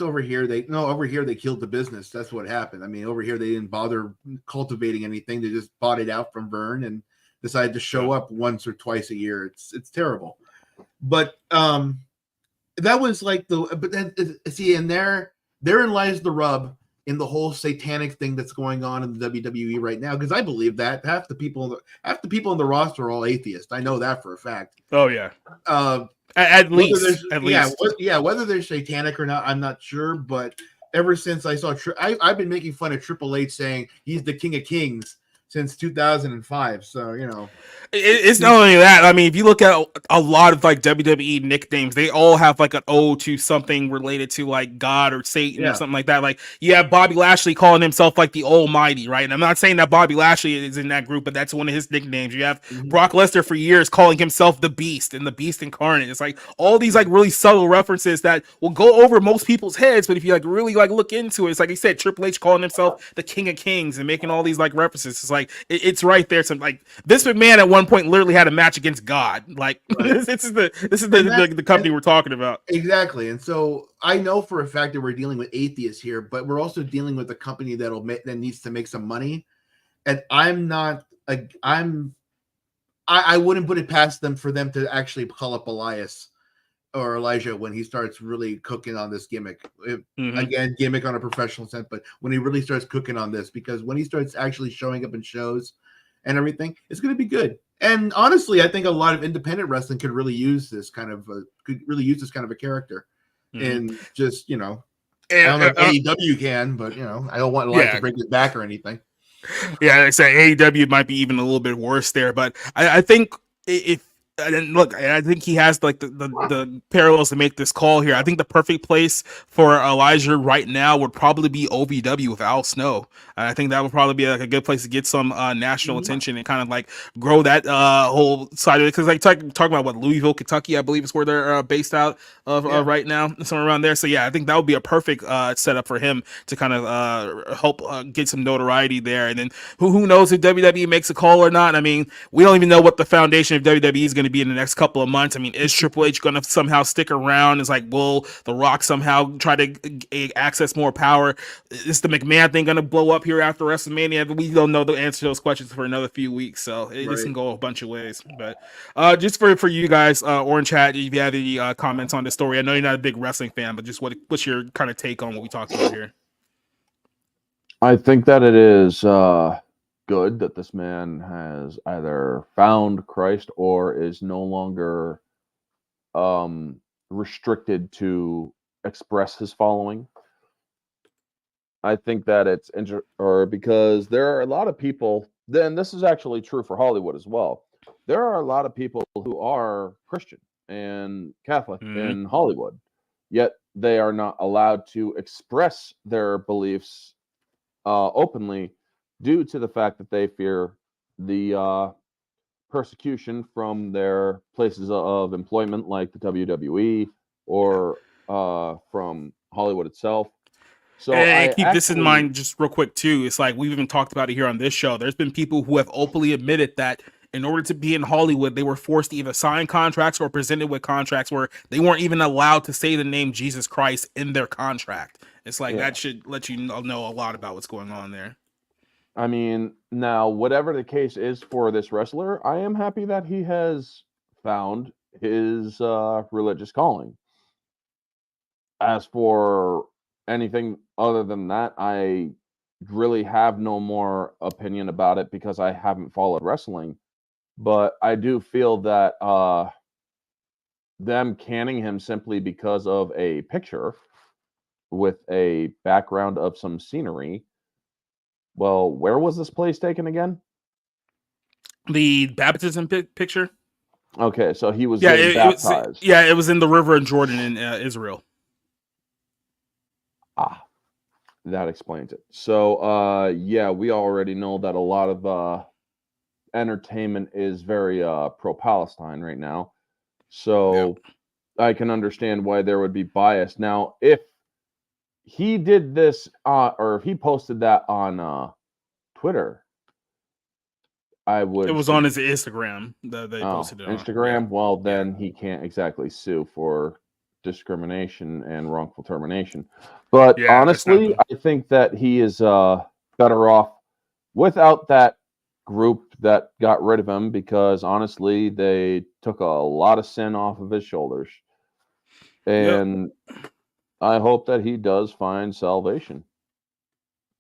over here. Over here they killed the business. That's what happened. I mean, over here they didn't bother cultivating anything. They just bought it out from Vern and decided to show up once or twice a year. It's terrible. But that was like therein lies the rub in the whole satanic thing that's going on in the WWE right now. Because I believe that half the people in the roster are all atheists. I know that for a fact. Oh yeah. At least. Whether they're satanic or not, I'm not sure. But ever since I saw, I've been making fun of Triple H saying he's the King of Kings since 2005. So it's not only that. I mean, if you look at a lot of like WWE nicknames, they all have like an O to something related to like God or Satan or something like that. Like, you have Bobby Lashley calling himself like the Almighty, right? And I'm not saying that Bobby Lashley is in that group, but that's one of his nicknames. You have Brock Lesnar for years calling himself the Beast and the Beast Incarnate. It's like all these like really subtle references that will go over most people's heads, but if you like really like look into it, it's like he said, Triple H calling himself the King of Kings and making all these like references. It's like it's right there. So like, Vince McMahon at one point literally had a match against God. Like, this is the company we're talking about. Exactly. And so I know for a fact that we're dealing with atheists here, but we're also dealing with a company that needs to make some money. And I wouldn't put it past them for them to actually call up Elias or Elijah when he starts really cooking on this gimmick. Again, gimmick on a professional sense, but when he really starts cooking on this, because when he starts actually showing up in shows and everything, it's going to be good. And honestly, I think a lot of independent wrestling could really use this kind of a character. And just, I don't know if AEW can, but I don't want to bring it back or anything. Yeah, like I say, AEW might be even a little bit worse there, but I think I think he has like the parallels to make this call here. I think the perfect place for Elijah right now would probably be OVW with Al Snow. I think that would probably be like a good place to get some national attention and kind of like grow that whole side of it. Because like talking about what, Louisville, Kentucky, I believe is where they're based out of right now, somewhere around there. So yeah, I think that would be a perfect setup for him to kind of help get some notoriety there. And then who knows if WWE makes a call or not? I mean, we don't even know what the foundation of WWE is going to be in the next couple of months. I mean, is Triple H going to somehow stick around? It's like, will The Rock somehow try to access more power? Is the McMahon thing going to blow up here after WrestleMania? But we don't know the answer to those questions for another few weeks, so this can go a bunch of ways. But just for you guys, Orange Hat, if you have any comments on this story, I know you're not a big wrestling fan, but just what's your kind of take on what we talked about here? I think that it is good that this man has either found Christ or is no longer restricted to express his following. I think that it's because there are a lot of people, then this is actually true for Hollywood as well. There are a lot of people who are Christian and Catholic in Hollywood, yet they are not allowed to express their beliefs openly due to the fact that they fear the persecution from their places of employment, like the WWE or from Hollywood itself. So and keep this in mind just real quick too. It's like we've even talked about it here on this show. There's been people who have openly admitted that in order to be in Hollywood, they were forced to either sign contracts or presented with contracts where they weren't even allowed to say the name Jesus Christ in their contract. It's like that should let you know a lot about what's going on there. I mean, now, whatever the case is for this wrestler, I am happy that he has found his religious calling. As for anything other than that, I really have no more opinion about it because I haven't followed wrestling. But I do feel that them canning him simply because of a picture with a background of some scenery. Well, where was this place taken again? The baptism picture. Okay, so he was getting baptized. It was in the river in Jordan in Israel. That explains it. So, we already know that a lot of entertainment is very pro-Palestine right now. So I can understand why there would be bias. Now, if he did this or if he posted that on Twitter, I would. It was on his Instagram that they posted it on. Instagram. Well, then he can't exactly sue for discrimination and wrongful termination. But honestly, I think that he is better off without that group that got rid of him, because honestly, they took a lot of sin off of his shoulders. And I hope that he does find salvation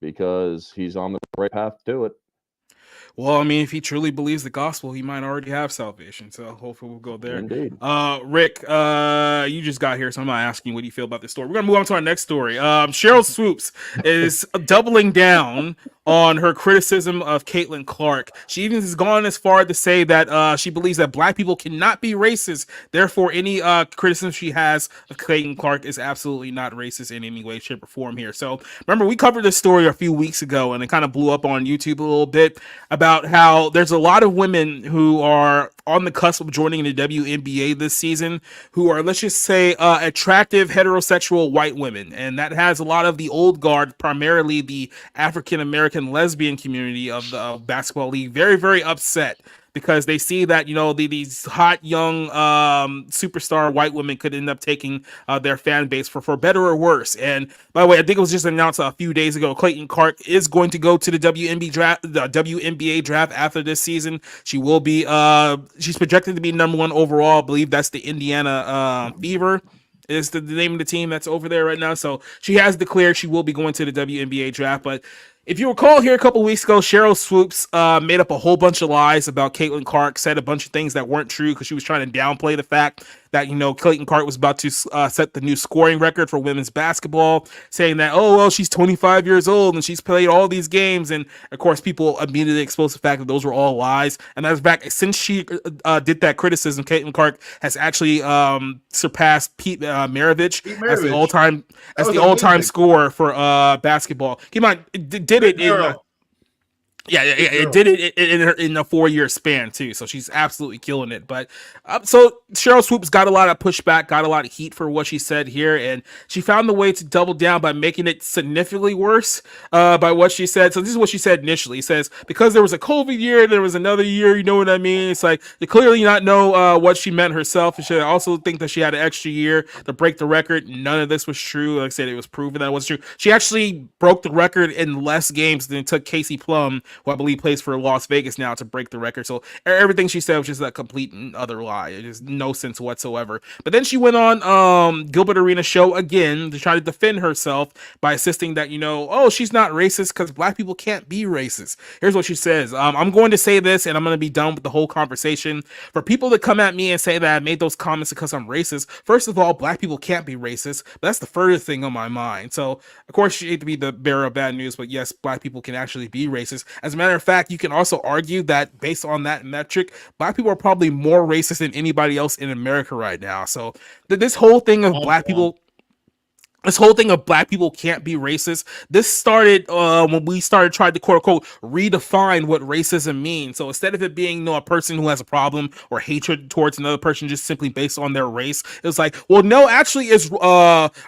because he's on the right path to it. Well, I mean, if he truly believes the gospel, he might already have salvation. So hopefully we'll go there. Indeed. Rick, you just got here, so I'm not asking what do you feel about this story. We're going to move on to our next story. Sheryl Swoopes is doubling down on her criticism of Caitlin Clark. She even has gone as far to say that she believes that black people cannot be racist. Therefore, any criticism she has of Caitlin Clark is absolutely not racist in any way, shape, or form here. So remember, we covered this story a few weeks ago, and it kind of blew up on YouTube a little bit about how there's a lot of women who are on the cusp of joining the WNBA this season who are, let's just say, attractive heterosexual white women. And that has a lot of the old guard, primarily the African-American lesbian community of the basketball league, very, very upset because they see that, you know, these hot young superstar white women could end up taking their fan base for better or worse. And by the way, I think it was just announced a few days ago, Caitlin Clark is going to go to the WNBA draft after this season. She will be she's projected to be number 1 overall. I believe that's the Indiana Fever is the name of the team that's over there right now. So she has declared she will be going to the WNBA draft. But if you recall here a couple weeks ago, Sheryl Swoopes made up a whole bunch of lies about Caitlin Clark, said a bunch of things that weren't true because she was trying to downplay the fact that, you know, Caitlin Clark was about to set the new scoring record for women's basketball, saying that, oh, well, she's 25 years old and she's played all these games. And of course, people immediately exposed the fact that those were all lies. And that's back since she did that criticism, Caitlin Clark has actually surpassed Pete Maravich as the all-time scorer for basketball. Keep in mind, did it in Yeah, it did it in a 4-year span too. So she's absolutely killing it. But so Sheryl Swoopes got a lot of pushback, got a lot of heat for what she said here, and she found the way to double down by making it significantly worse by what she said. So this is what she said initially. It says, because there was a COVID year, there was another year, you know what I mean? It's like, you clearly not know what she meant herself. And she also think that she had an extra year to break the record. None of this was true. Like I said, it was proven that it was true. She actually broke the record in less games than it took Casey Plum, who I believe plays for Las Vegas now, to break the record. So everything she said was just a complete and utter lie. It just no sense whatsoever. But then she went on Gilbert Arenas' show again to try to defend herself by insisting that, oh, she's not racist because black people can't be racist. Here's what she says. I'm going to say this and I'm going to be done with the whole conversation. For people to come at me and say that I made those comments because I'm racist, first of all, black people can't be racist. But that's the furthest thing on my mind. So, of course, she hate to be the bearer of bad news, but yes, black people can actually be racist. As a matter of fact, you can also argue that based on that metric, black people are probably more racist than anybody else in America right now. So this whole thing of black people can't be racist. This started when we tried to quote unquote redefine what racism means. So instead of it being a person who has a problem or hatred towards another person just simply based on their race, it was like, well, no, actually it's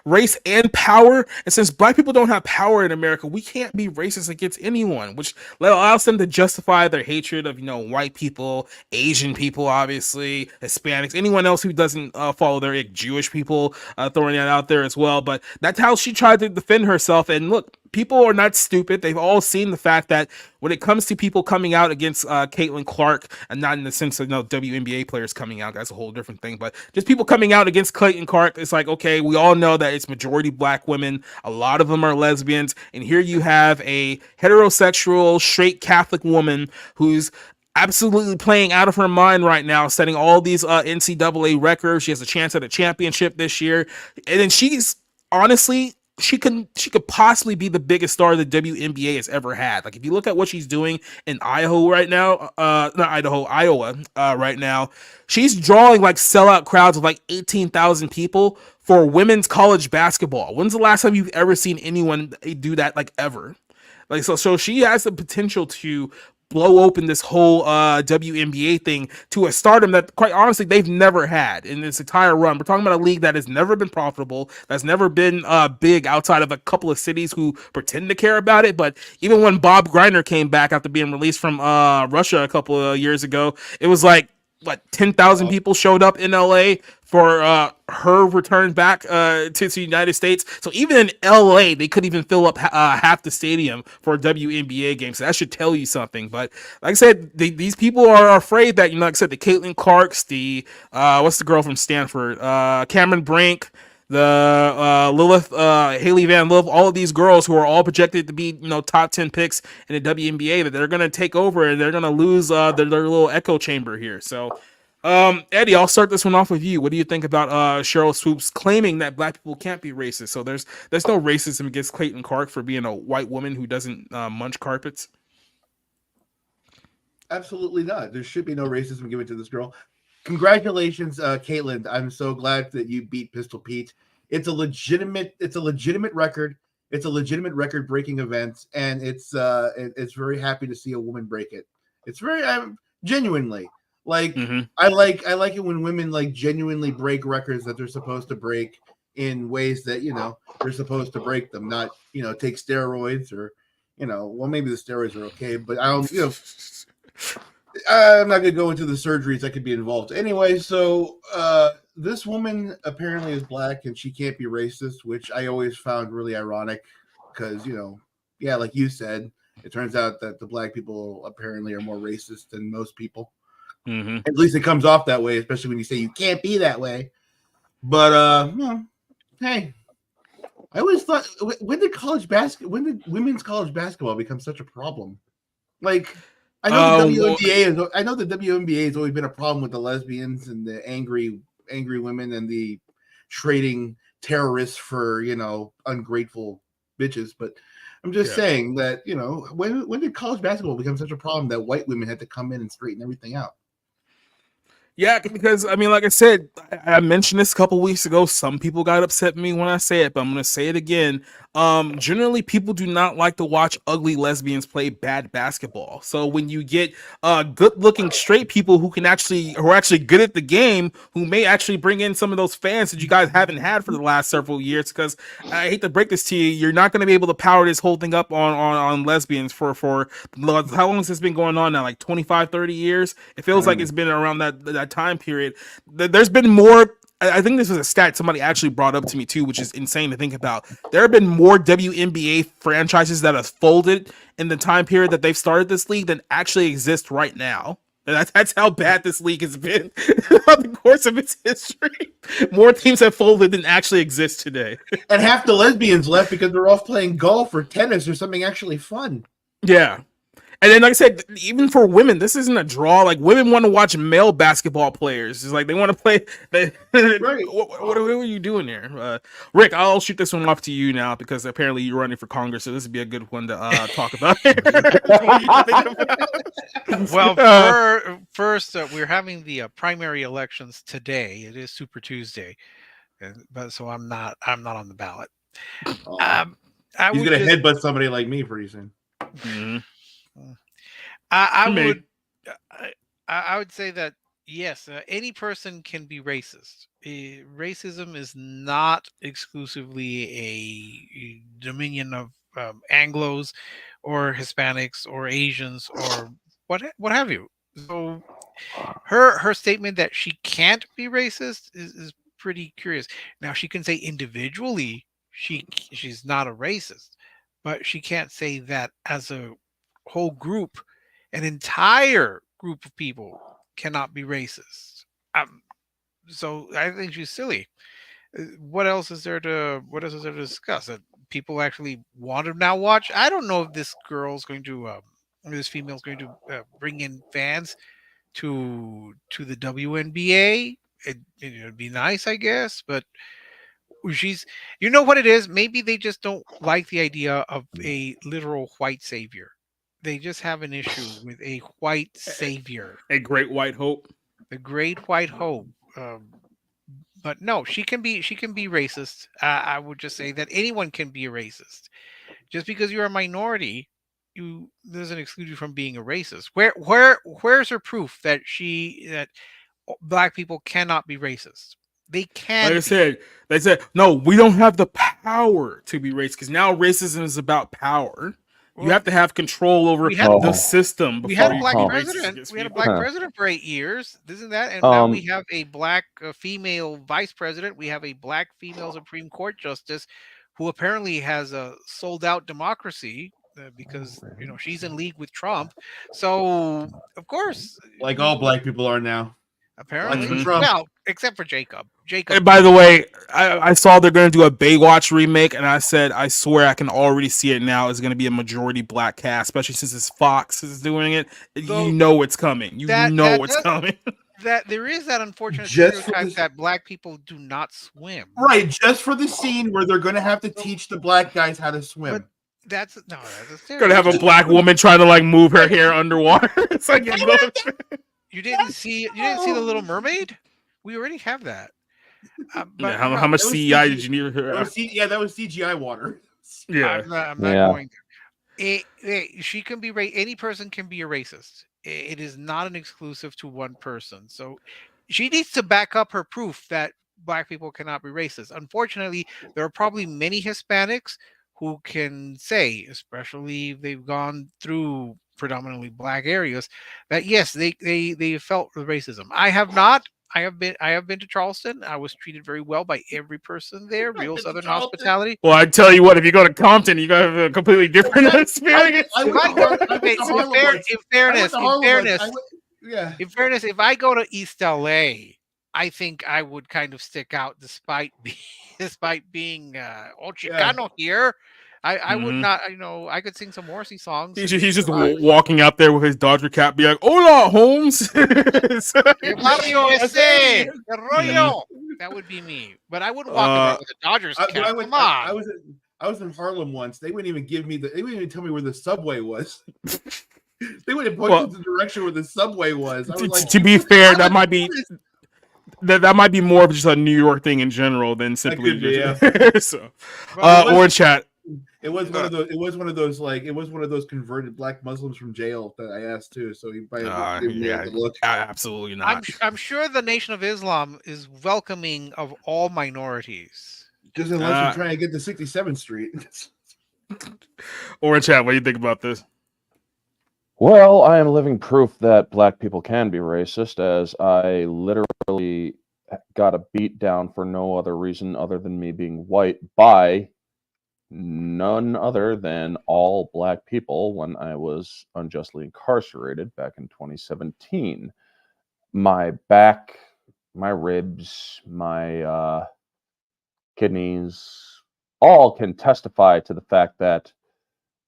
race and power. And since black people don't have power in America, we can't be racist against anyone, which allows them to justify their hatred of white people, Asian people, obviously Hispanics, anyone else who doesn't follow their Jewish people, throwing that out there as well. But that's how she tried to defend herself. And look, people are not stupid. They've all seen the fact that when it comes to people coming out against Caitlin Clark, and not in the sense of WNBA players coming out, that's a whole different thing, but just people coming out against Caitlin Clark, it's like, okay, we all know that it's majority black women. A lot of them are lesbians. And here you have a heterosexual, straight Catholic woman who's absolutely playing out of her mind right now, setting all these NCAA records. She has a chance at a championship this year. And then she's honestly, she could possibly be the biggest star the WNBA has ever had. Like, if you look at what she's doing in Iowa right now, Iowa right now, she's drawing like sellout crowds of like 18,000 people for women's college basketball. When's the last time you've ever seen anyone do that, like, ever? Like, so she has the potential to blow open this whole WNBA thing to a stardom that, quite honestly, they've never had in this entire run. We're talking about a league that has never been profitable, that's never been big outside of a couple of cities who pretend to care about it. But even when Bob Griner came back after being released from Russia a couple of years ago, it was like, what, 10,000 people showed up in LA for her return back to the United States. So even in LA, they couldn't even fill up half the stadium for a WNBA game. So that should tell you something. But like I said, these people are afraid that, like I said, the Caitlin Clarks, the what's the girl from Stanford, Cameron Brink, the Lilith, Haley Van Lith, all of these girls who are all projected to be, top 10 picks in the WNBA, that they're going to take over and they're going to lose their little echo chamber here. So, Eddie, I'll start this one off with you. What do you think about Sheryl Swoopes claiming that black people can't be racist? So there's no racism against Caitlin Clark for being a white woman who doesn't munch carpets? Absolutely not. There should be no racism given to this girl. Congratulations, Caitlin. I'm so glad that you beat Pistol Pete. It's a legitimate record. It's a legitimate record-breaking event, and it's very happy to see a woman break it. It's very genuinely like I like it when women like genuinely break records that they're supposed to break in ways that they're supposed to break them, not take steroids or well, maybe the steroids are okay, but I don't I'm not going to go into the surgeries that could be involved. Anyway, so this woman apparently is black and she can't be racist, which I always found really ironic because, like you said, it turns out that the black people apparently are more racist than most people. Mm-hmm. At least it comes off that way, especially when you say you can't be that way. But, hey, I always thought, when did women's college basketball become such a problem? Like, I know the WNBA has always been a problem with the lesbians and the angry women and the trading terrorists for ungrateful bitches. But I'm just saying that when did college basketball become such a problem that white women had to come in and straighten everything out? Yeah, because I mean, like I said, I mentioned this a couple weeks ago. Some people got upset with me when I say it, but I'm gonna say it again. Generally, people do not like to watch ugly lesbians play bad basketball. So when you get good-looking straight people who are actually good at the game, who may actually bring in some of those fans that you guys haven't had for the last several years, because I hate to break this to you, you're not going to be able to power this whole thing up on lesbians for how long has this been going on now? Like 25, 30 years? It feels like it's been around that time period. There's been more. I think this was a stat somebody actually brought up to me too, which is insane to think about. There have been more WNBA franchises that have folded in the time period that they've started this league than actually exist right now. And that's how bad this league has been throughout the course of its history. More teams have folded than actually exist today. And half the lesbians left because they're off playing golf or tennis or something actually fun. Yeah. And then, like I said, even for women, this isn't a draw. Like, women want to watch male basketball players. It's like they want to play. Right. What are you doing here? Rick, I'll shoot this one off to you now because apparently you're running for Congress, so this would be a good one to talk about. Well, first, we're having the primary elections today. It is Super Tuesday, but so I'm not on the ballot. He's gonna headbutt somebody like me pretty soon. Mm-hmm. I would say that yes, any person can be racist. Racism is not exclusively a dominion of Anglos or Hispanics or Asians or what have you. So her statement that she can't be racist is pretty curious. Now she can say individually she's not a racist, but she can't say that as a whole group, an entire group of people cannot be racist. So I think she's silly. What else is there to discuss? That people actually want to now watch. I don't know if this female's going to bring in fans to the WNBA. It'd be nice, I guess, but you know what it is? Maybe they just don't like the idea of a literal white savior. They just have an issue with a white savior. A great white hope. The great white hope. But no, she can be racist. I would just say that anyone can be a racist. Just because you're a minority, doesn't exclude you from being a racist. Where's her proof that black people cannot be racist? They can. Like they said, no, we don't have the power to be racist because now racism is about power. You have to have control over the system. We had a black president. We had a black president for 8 years, isn't that? And now we have a black female vice president. We have a black female Supreme Court justice, who apparently has a sold-out democracy because she's in league with Trump. So of course, like all black people are now. Apparently, well, except for Jacob. And by the way, I saw they're going to do a Baywatch remake, and I said, I swear I can already see it now. It's going to be a majority black cast, especially since it's Fox is doing it. So you know it's coming. You know it's coming. That there is that unfortunate stereotype that black people do not swim. Right, just for the scene where they're going to have to teach the black guys how to swim. But that's a stereotype. Going to have a black woman trying to like move her hair underwater. It's like You didn't see the Little Mermaid? We already have that. But how much CGI did you need? That was CGI water. Yeah, I'm not going there. She can be any person can be a racist. It is not an exclusive to one person. So she needs to back up her proof that black people cannot be racist. Unfortunately, there are probably many Hispanics who can say, especially if they've gone through predominantly black areas, that yes, they felt the racism. I have not. I have been to Charleston. I was treated very well by every person there. Real Southern hospitality. Well, I tell you what, if you go to Compton, you got a completely different experience. In fairness, if I go to East LA, I think I would kind of stick out despite being Chicano here. I would not, I could sing some Morrissey songs. He's just walking out there with his Dodger cap, be like, "Hola, Holmes." That would be me, but I wouldn't walk around with a Dodgers cap. Come on. I was in Harlem once. They wouldn't even give me they wouldn't even tell me where the subway was. They when it pointed the direction where the subway was. I was like, to be fair, that might be that might be more of just a New York thing in general than simply could be, just, so. Orange chat. It was one of those. It was one of those like it was one of those converted black Muslims from jail that I asked too. So he probably look. Absolutely not. I'm sure the Nation of Islam is welcoming of all minorities. Just unless you're trying to get to 67th Street. Orange chat, what do you think about this? Well, I am living proof that black people can be racist, as I literally got a beat down for no other reason other than me being white by none other than all black people when I was unjustly incarcerated back in 2017. My back, my ribs, my kidneys, all can testify to the fact that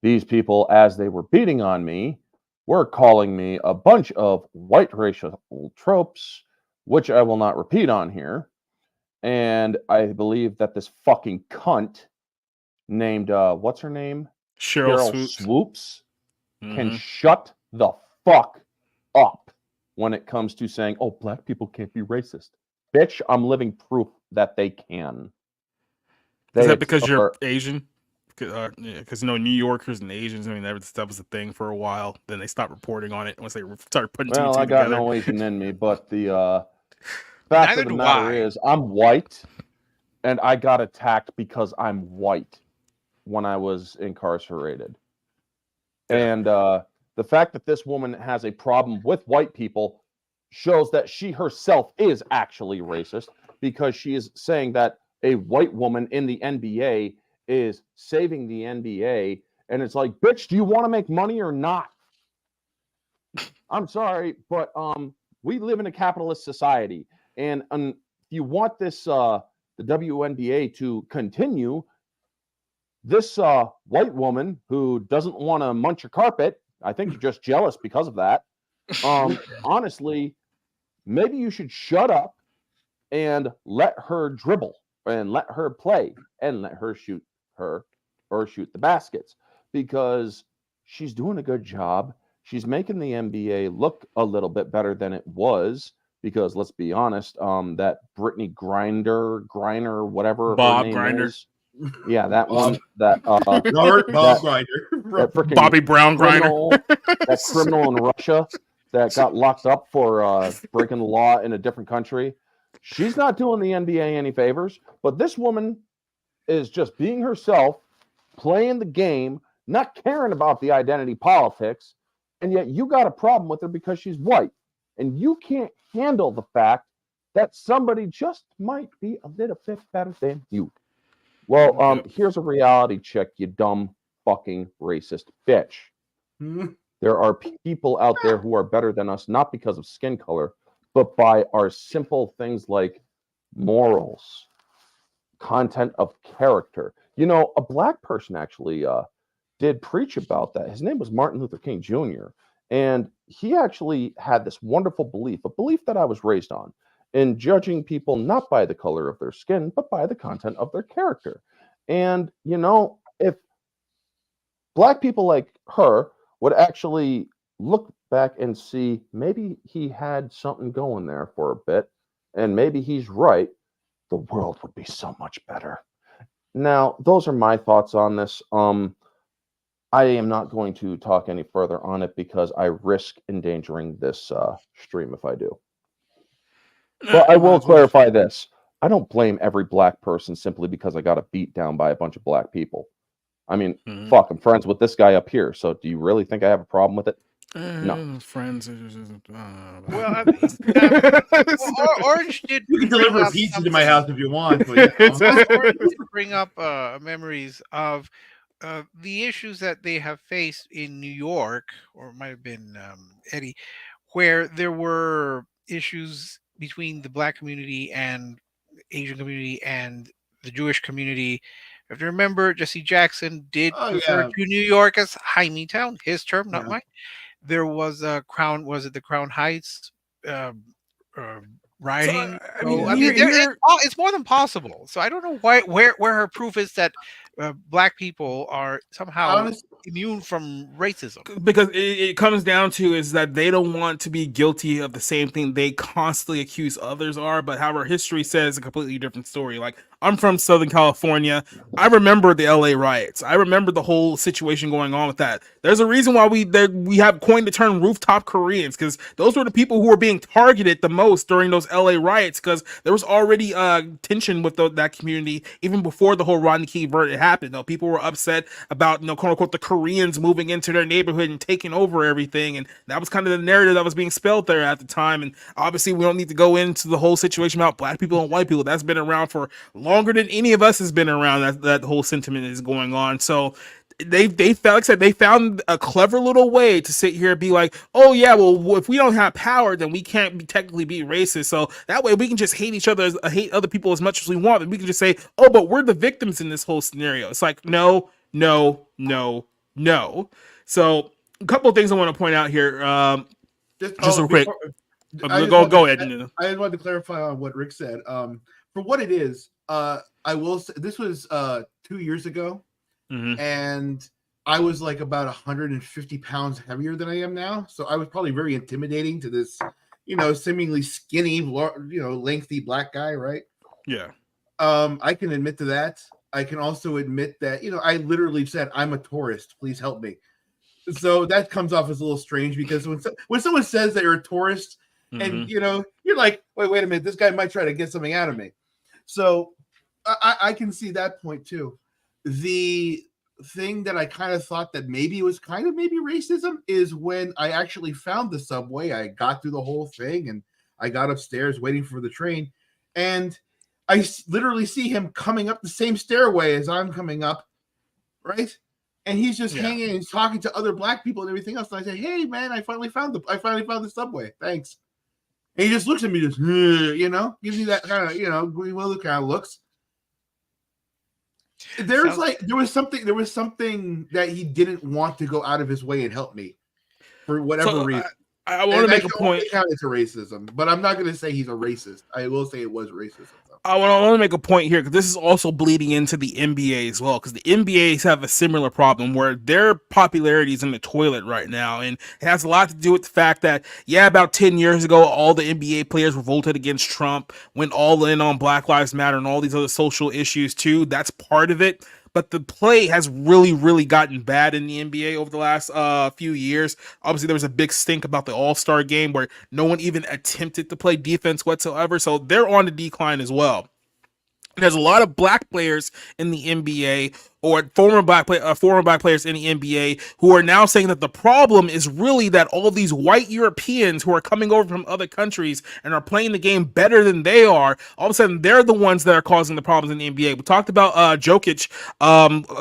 these people, as they were beating on me, were calling me a bunch of white racial tropes, which I will not repeat on here. And I believe that this fucking cunt named, what's her name? Sheryl Swoopes can shut the fuck up when it comes to saying, oh, black people can't be racist. Bitch, I'm living proof that they can. Is that because you're Asian? Because New Yorkers and Asians, I mean, that was a thing for a while. Then they stopped reporting on it once they started putting two and two I got together. no Asian in me, but the fact of the matter is, I'm white, and I got attacked because I'm white when I was incarcerated. And the fact that this woman has a problem with white people shows that she herself is actually racist, because she is saying that a white woman in the NBA is saving the NBA, and it's like, bitch, do you want to make money or not? I'm sorry, but we live in a capitalist society, and if you want this the WNBA to continue, this white woman who doesn't want to munch your carpet, I think you're just jealous because of that. Honestly, maybe you should shut up and let her dribble and let her play and let her shoot the baskets, because she's doing a good job. She's making the NBA look a little bit better than it was, because let's be honest, that Brittany Griner, whatever Bob her name Griner. is. Yeah, that one. That Bob Griner. Bobby Brown Griner. That criminal in Russia that got locked up for breaking the law in a different country. She's not doing the NBA any favors, but this woman is just being herself, playing the game, not caring about the identity politics, and yet you got a problem with her because she's white, and you can't handle the fact that somebody just might be a little bit better than you. Well, here's a reality check, you dumb fucking racist bitch. There are people out there who are better than us, not because of skin color, but by our simple things like morals, content of character. You know, a black person actually did preach about that. His name was Martin Luther King Jr. And he actually had this wonderful belief, a belief that I was raised on, in judging people not by the color of their skin, but by the content of their character. And, you know, if black people like her would actually look back and see maybe he had something going there for a bit, and maybe he's right, the world would be so much better. Now, those are my thoughts on this. I am not going to talk any further on it because I risk endangering this stream if I do. But I will clarify this. I don't blame every black person simply because I got a beat down by a bunch of black people. I mean, fuck, I'm friends with this guy up here. So do you really think I have a problem with it? No. Friends. Well, Orange did. You can deliver pizza to my house if you want. But Orange did bring up memories of the issues that they have faced in New York, or it might have been Eddie, where there were issues between the black community and Asian community and the Jewish community. If you remember, Jesse Jackson did refer to New York as Jaime Town, his term, not mine. There was a the Crown Heights rioting? So, I mean, it's more than possible. So I don't know where her proof is that black people are somehow Honest, immune from racism. Because it comes down to is that they don't want to be guilty of the same thing they constantly accuse others are, but however history says a completely different story. Like, I'm from Southern California. I remember the LA riots. I remember the whole situation going on with that. There's a reason why we have coined the term rooftop Koreans, because those were the people who were being targeted the most during those LA riots, because there was already tension with that community even before the whole Rodney King verdict happened. Though people were upset about, quote unquote, the Koreans moving into their neighborhood and taking over everything, and that was kind of the narrative that was being spelled there at the time. And obviously we don't need to go into the whole situation about black people and white people. That's been around for longer than any of us has been around. That whole sentiment is going on. So they felt, like I said, they found a clever little way to sit here and be like, oh yeah, well, if we don't have power, then we can't technically be racist. So that way we can just hate each other, hate other people as much as we want, and we can just say, oh, but we're the victims in this whole scenario. It's like, no. So a couple of things I want to point out here. Just real quick. Go ahead. I just wanted to clarify on what Rick said. For what it is, I will say this was 2 years ago, and I was like about 150 pounds heavier than I am now. So I was probably very intimidating to this, seemingly skinny, lengthy black guy, right? Yeah. I can admit to that. I can also admit that, I literally said, I'm a tourist. Please help me. So that comes off as a little strange, because when someone says that you're a tourist and, you're like, wait a minute, this guy might try to get something out of me. So I can see that point too. The thing that I kind of thought that maybe was maybe racism is when I actually found the subway. I got through the whole thing and I got upstairs waiting for the train, and I literally see him coming up the same stairway as I'm coming up, right? And he's just hanging and he's talking to other black people and everything else. And I say, "Hey, man, I finally found the subway. Thanks." And he just looks at me, just gives me that kind of well, kind of looks. There was something that he didn't want to go out of his way and help me for whatever reason. I want to make a point. It's a racism, but I'm not going to say he's a racist. I will say it was racism. I want to make a point here, because this is also bleeding into the NBA as well, because the NBAs have a similar problem where their popularity is in the toilet right now, and it has a lot to do with the fact that, about 10 years ago, all the NBA players revolted against Trump, went all in on Black Lives Matter and all these other social issues too. That's part of it. But the play has really, really gotten bad in the NBA over the last few years. Obviously, there was a big stink about the All-Star game where no one even attempted to play defense whatsoever. So they're on the decline as well. There's a lot of black players in the NBA, or former black players in the NBA, who are now saying that the problem is really that all of these white Europeans who are coming over from other countries and are playing the game better than they are, all of a sudden they're the ones that are causing the problems in the NBA. We talked about Jokic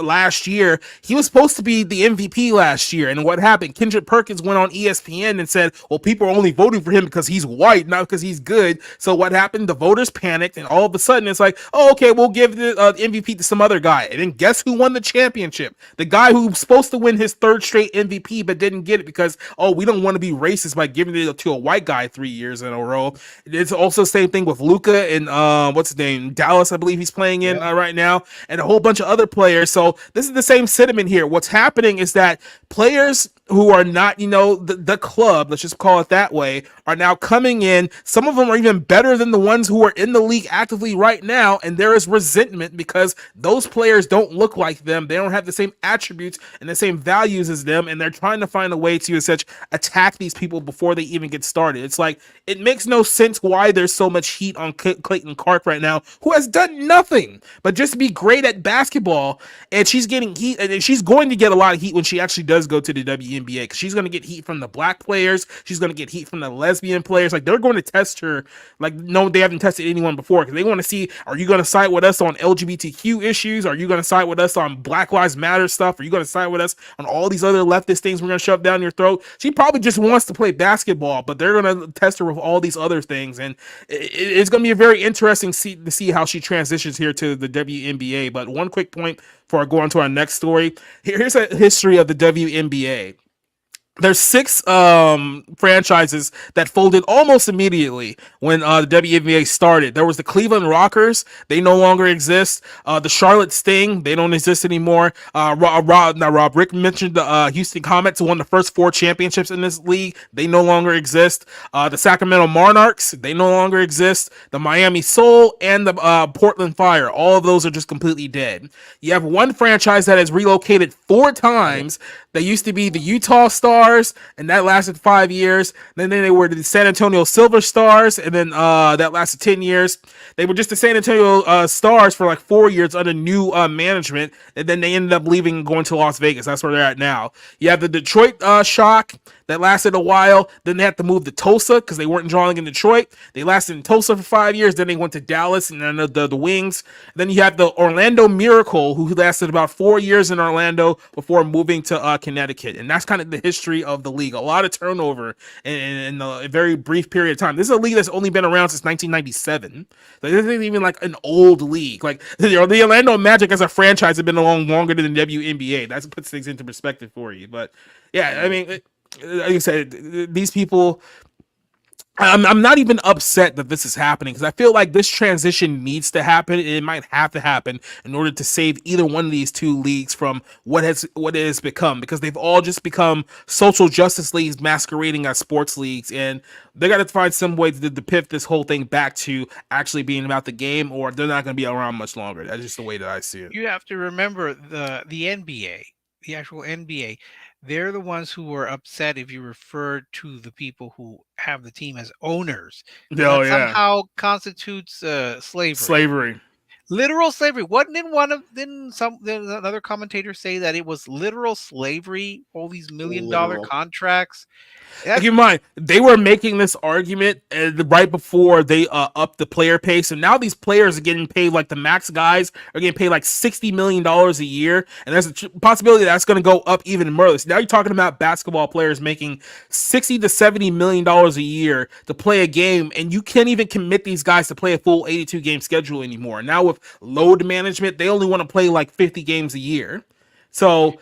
last year. He was supposed to be the MVP last year, and what happened? Kendrick Perkins went on ESPN and said, well, people are only voting for him because he's white, not because he's good. So what happened? The voters panicked, and all of a sudden it's like, oh, okay, we'll give the MVP to some other guy. And then guess who won the championship? The guy who's supposed to win his third straight MVP but didn't get it because, we don't want to be racist by giving it to a white guy 3 years in a row. It's also the same thing with Luka and what's his name, Dallas, I believe he's playing in right now, and a whole bunch of other players. So this is the same sentiment here. What's happening is that players who are not, the club, let's just call it that way, are now coming in. Some of them are even better than the ones who are in the league actively right now, and there is resentment because those players don't look like them. They don't have the same attributes and the same values as them, and they're trying to find a way to attack these people before they even get started. It's like, it makes no sense why there's so much heat on Clayton Clark right now, who has done nothing but just be great at basketball, and she's getting heat, and she's going to get a lot of heat when she actually does go to the WNBA, because she's going to get heat from the black players, she's going to get heat from the lesbian players. Like, they're going to test her like no, they haven't tested anyone before, because they want to see, are you going to side with us on LGBTQ issues? Are you going to side with us on Black Lives Matter stuff? Are you going to side with us on all these other leftist things we're going to shove down your throat? She probably just wants to play basketball, but they're going to test her with all these other things, and it's going to be a very interesting to see how she transitions here to the WNBA. But one quick point before I go on to our next story. Here's a history of the WNBA. there's 6 franchises that folded almost immediately when the WNBA started. There was the Cleveland Rockers. They no longer exist. The Charlotte Sting. They don't exist anymore. Rick mentioned the Houston Comets, who won the first 4 championships in this league. They no longer exist. The Sacramento Monarchs. They no longer exist. The Miami Soul and the Portland Fire. All of those are just completely dead. You have one franchise that has relocated 4 times. They used to be the Utah Stars, and that lasted 5 years. Then they were the San Antonio Silver Stars, and then that lasted 10 years. They were just the San Antonio Stars for like 4 years under new management, and then they ended up leaving and going to Las Vegas. That's where they're at now. You have the Detroit Shock that lasted a while. Then they had to move to Tulsa because they weren't drawing in Detroit. They lasted in Tulsa for 5 years. Then they went to Dallas and then the Wings. Then you have the Orlando Miracle, who lasted about 4 years in Orlando before moving to Connecticut. And that's kind of the history of the league. A lot of turnover in a very brief period of time. This is a league that's only been around since 1997. So this isn't even like an old league. Like the Orlando Magic as a franchise have been along longer than the WNBA. That puts things into perspective for you. But yeah, I mean, like I said, these people, I'm not even upset that this is happening because I feel like this transition needs to happen. It might have to happen in order to save either one of these 2 leagues from what it has become, because they've all just become social justice leagues masquerading as sports leagues, and they got to find some way to pivot this whole thing back to actually being about the game, or they're not going to be around much longer. That's just the way that I see it. You have to remember the NBA, the actual NBA. They're the ones who were upset if you refer to the people who have the team as owners. Oh, that yeah. somehow constitutes slavery. Slavery. Literal slavery. Didn't another commentator say that it was literal slavery? All these $1 million contracts. Keep in mind, they were making this argument right before they upped the player pay. So now these players are getting paid, like the max guys are getting paid like $60 million a year. And there's a possibility that's going to go up even more. So now you're talking about basketball players making $60 to $70 million a year to play a game. And you can't even commit these guys to play a full 82 game schedule anymore. Now with load management, they only want to play like 50 games a year. So,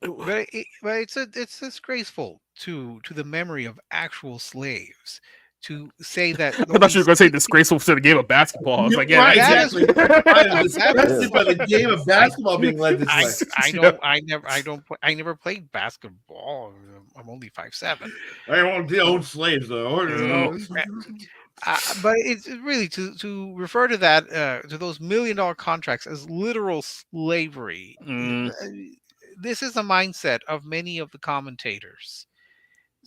but it's disgraceful to the memory of actual slaves to say that. I thought you were going to say disgraceful to the game of basketball. I was like, yeah, right, exactly. I was disgusted by the game of basketball being led this way. I never played basketball. I'm only 5'7". I won't own slaves though. But it's really to refer to that to those $1 million contracts as literal slavery. This is the mindset of many of the commentators.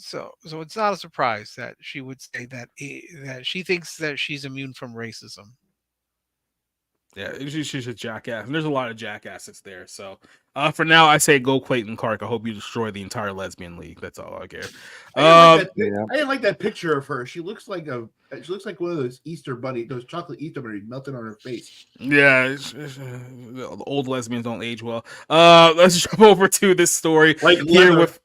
So it's not a surprise that she would say that she thinks that she's immune from racism. Yeah, she's a jackass, and there's a lot of jackasses there. So for now, I say go Clayton Clark. I hope you destroy the entire lesbian league. That's all I care. I didn't like that picture of her. She looks like one of those Easter bunny, those chocolate Easter bunnies melting on her face. Yeah, the old lesbians don't age well. Let's jump over to this story here with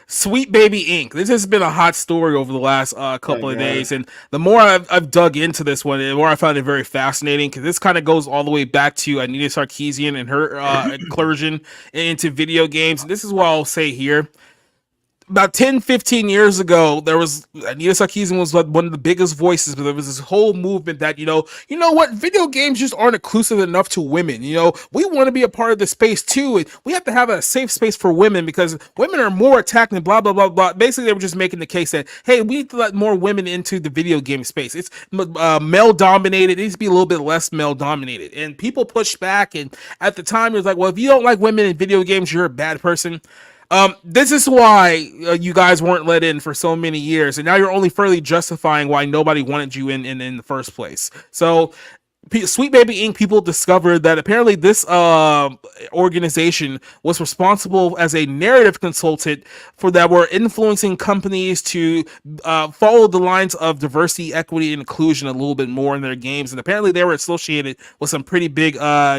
Sweet Baby Inc. This has been a hot story over the last couple of days, and the more I've dug into this one, the more I found it very fascinating, because this kind of goes all the way back to Anita Sarkeesian and her incursion into video games. And this is what I'll say here. About 10, 15 years ago, Anita Sarkeesian was like one of the biggest voices, but there was this whole movement that, you know what, video games just aren't inclusive enough to women. We want to be a part of the space too. And we have to have a safe space for women because women are more attacked and blah, blah, blah, blah. Basically, they were just making the case that, hey, we need to let more women into the video game space. It's male dominated. It needs to be a little bit less male dominated. And people pushed back. And at the time, it was like, well, if you don't like women in video games, you're a bad person. This is why you guys weren't let in for so many years, and now you're only further justifying why nobody wanted you in the first place. So Sweet Baby Inc. people discovered that apparently this organization was responsible as a narrative consultant that were influencing companies to follow the lines of diversity, equity, and inclusion a little bit more in their games. And apparently they were associated with some pretty big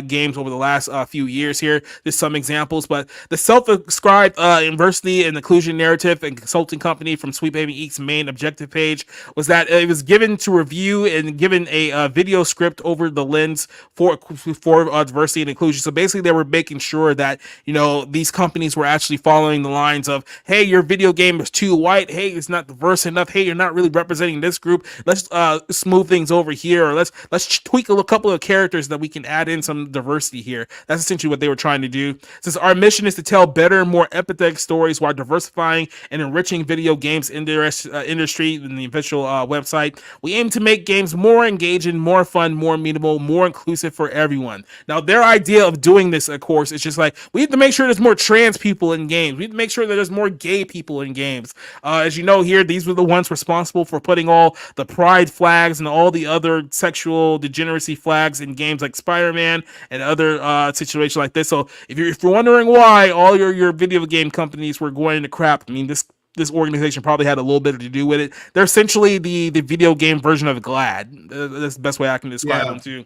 games over the last few years here. There's some examples, but the self-described diversity and inclusion narrative and consulting company from Sweet Baby Inc.'s main objective page was that it was given to review and given a video script over over the lens for diversity and inclusion. So basically, they were making sure that, you know, these companies were actually following the lines of, hey, your video game is too white. Hey, it's not diverse enough. Hey, you're not really representing this group. Let's smooth things over here, or let's tweak a couple of characters that we can add in some diversity here. That's essentially what they were trying to do. Since our mission is to tell better, more empathetic stories while diversifying and enriching video games industry in the official website, we aim to make games more engaging, more fun, more meaningful, more inclusive for everyone. Now, their idea of doing this, of course, is just like, we have to make sure there's more trans people in games. We have to make sure that there's more gay people in games. As you know here, these were the ones responsible for putting all the pride flags and all the other sexual degeneracy flags in games like Spider-Man and other situations like this. So if you're wondering why all your video game companies were going to crap, I mean, this organization probably had a little bit to do with it. They're essentially the video game version of GLAAD. That's the best way I can describe them too.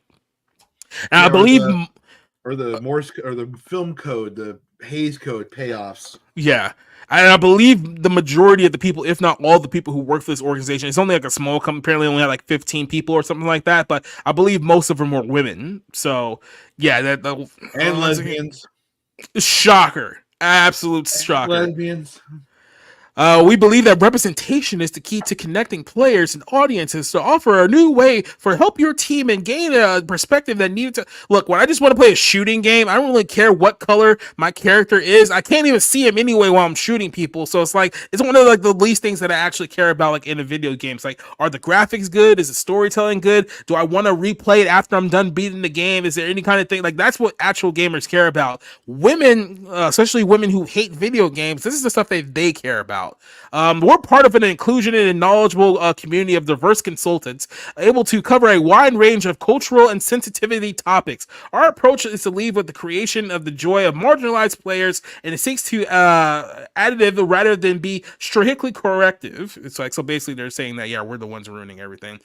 And I believe, or the Morse or the film code, the Hays Code payoffs. Yeah. And I believe the majority of the people, if not all the people who work for this organization, it's only like a small company, apparently only had like 15 people or something like that, but I believe most of them were women. So, yeah. And lesbians. Shocker. Absolute shocker. Lesbians. We believe that representation is the key to connecting players and audiences to offer a new way for help your team and gain a perspective that needed to look. When I just want to play a shooting game, I don't really care what color my character is. I can't even see him anyway while I'm shooting people. So it's like, it's one of like the least things that I actually care about, like in a video games. Like, are the graphics good? Is the storytelling good? Do I want to replay it after I'm done beating the game? Is there any kind of thing? Like, that's what actual gamers care about. Women, especially women who hate video games, this is the stuff that they care about. We're part of an inclusion and knowledgeable community of diverse consultants able to cover a wide range of cultural and sensitivity topics. Our approach is to lead with the creation of the joy of marginalized players, and it seeks to additive rather than be strictly corrective. It's like, so basically they're saying that, yeah, we're the ones ruining everything.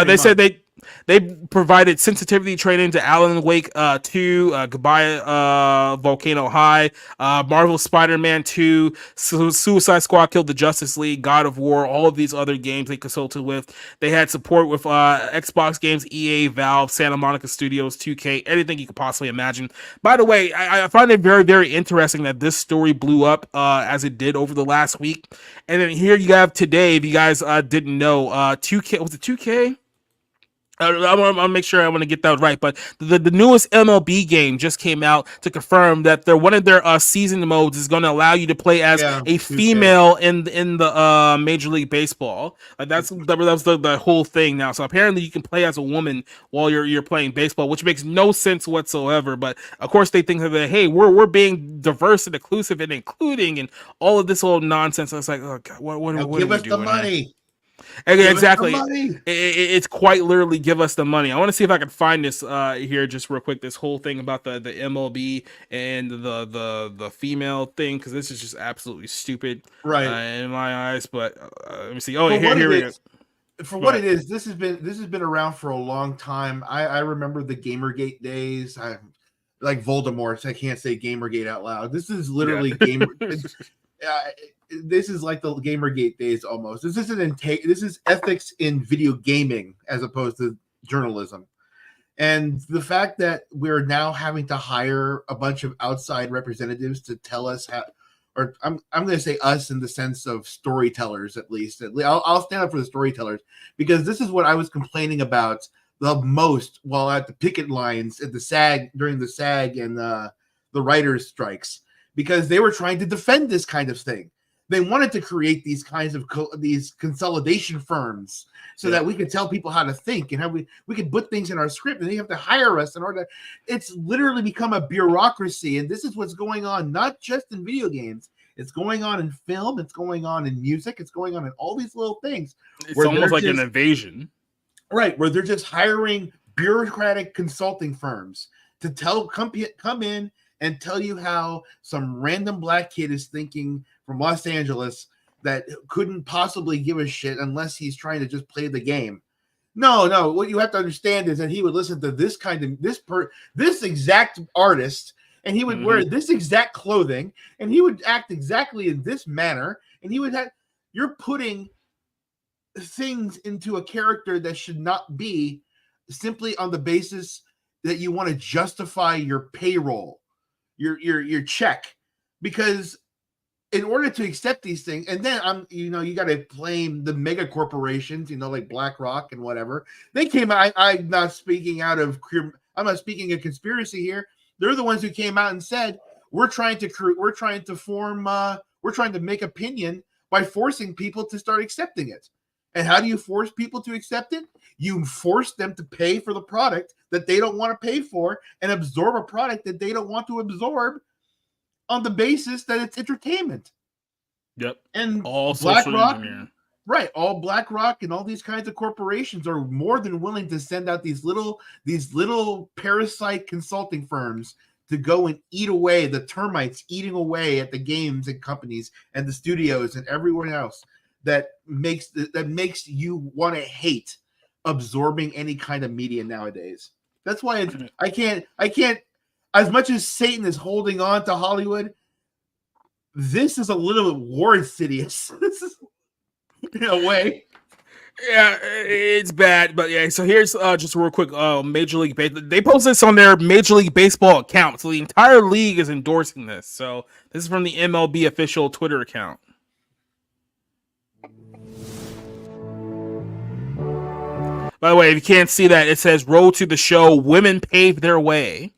They said they provided sensitivity training to Alan Wake 2, Goodbye Volcano High, Marvel Spider-Man 2, Suicide Squad Killed the Justice League, God of War, all of these other games they consulted with. They had support with Xbox games, EA, Valve, Santa Monica Studios, 2K, anything you could possibly imagine. By the way, I find it very, very interesting that this story blew up as it did over the last week. And then here you have today, if you guys didn't know, 2K, was it 2K? I'll make sure I want to get that right, but the newest MLB game just came out to confirm that one of their season modes is going to allow you to play as a female in the Major League Baseball. That's the whole thing now. So apparently you can play as a woman while you're playing baseball, which makes no sense whatsoever. But of course they think that, hey, we're being diverse and inclusive and including and all of this old nonsense. It's like, oh God, what are we doing? Give us the money. Exactly. It's quite literally give us the money. I want to see if I can find this here just real quick. This whole thing about the MLB and the female thing, because this is just absolutely stupid, right, in my eyes. But let me see. Oh, here we go. For what it is, this has been around for a long time. I remember the Gamergate days. Like Voldemort. I can't say Gamergate out loud. This is literally Gamer. This is like the Gamergate days almost. This is ethics in video gaming as opposed to journalism. And the fact that we're now having to hire a bunch of outside representatives to tell us how, or I'm going to say us in the sense of storytellers, at least. I'll stand up for the storytellers, because this is what I was complaining about the most while at the picket lines at the SAG, during the SAG and the writers' strikes, because they were trying to defend this kind of thing. They wanted to create these kinds of these consolidation firms so that we could tell people how to think and how we could put things in our script, and they have to hire us in order. It's literally become a bureaucracy, and this is what's going on, not just in video games. It's going on in film. It's going on in music. It's going on in all these little things. It's almost like an invasion. Right, where they're just hiring bureaucratic consulting firms to come in and tell you how some random black kid is thinking from Los Angeles that couldn't possibly give a shit unless he's trying to just play the game. No. What you have to understand is that he would listen to this exact artist, and he would wear this exact clothing, and he would act exactly in this manner, and you're putting things into a character that should not be simply on the basis that you want to justify your payroll, your check, because in order to accept these things, and then you got to blame the mega corporations, like BlackRock and whatever. They came out. I'm not speaking of conspiracy here. They're the ones who came out and said we're trying to make opinion by forcing people to start accepting it. And how do you force people to accept it? You force them to pay for the product that they don't want to pay for and absorb a product that they don't want to absorb on the basis that it's entertainment. Yep. And all BlackRock, right? All BlackRock and all these kinds of corporations are more than willing to send out these little parasite consulting firms to go and eat away the termites, eating away at the games and companies and the studios and everyone else that makes you want to hate absorbing any kind of media nowadays. That's why I can't. As much as Satan is holding on to Hollywood, this is a little bit more insidious. This is, in a way. Yeah, it's bad, but yeah. So here's just real quick. Major League Baseball. They post this on their Major League Baseball account, so the entire league is endorsing this. So this is from the MLB official Twitter account. By the way, if you can't see that, it says "Road to the show. Women pave their way."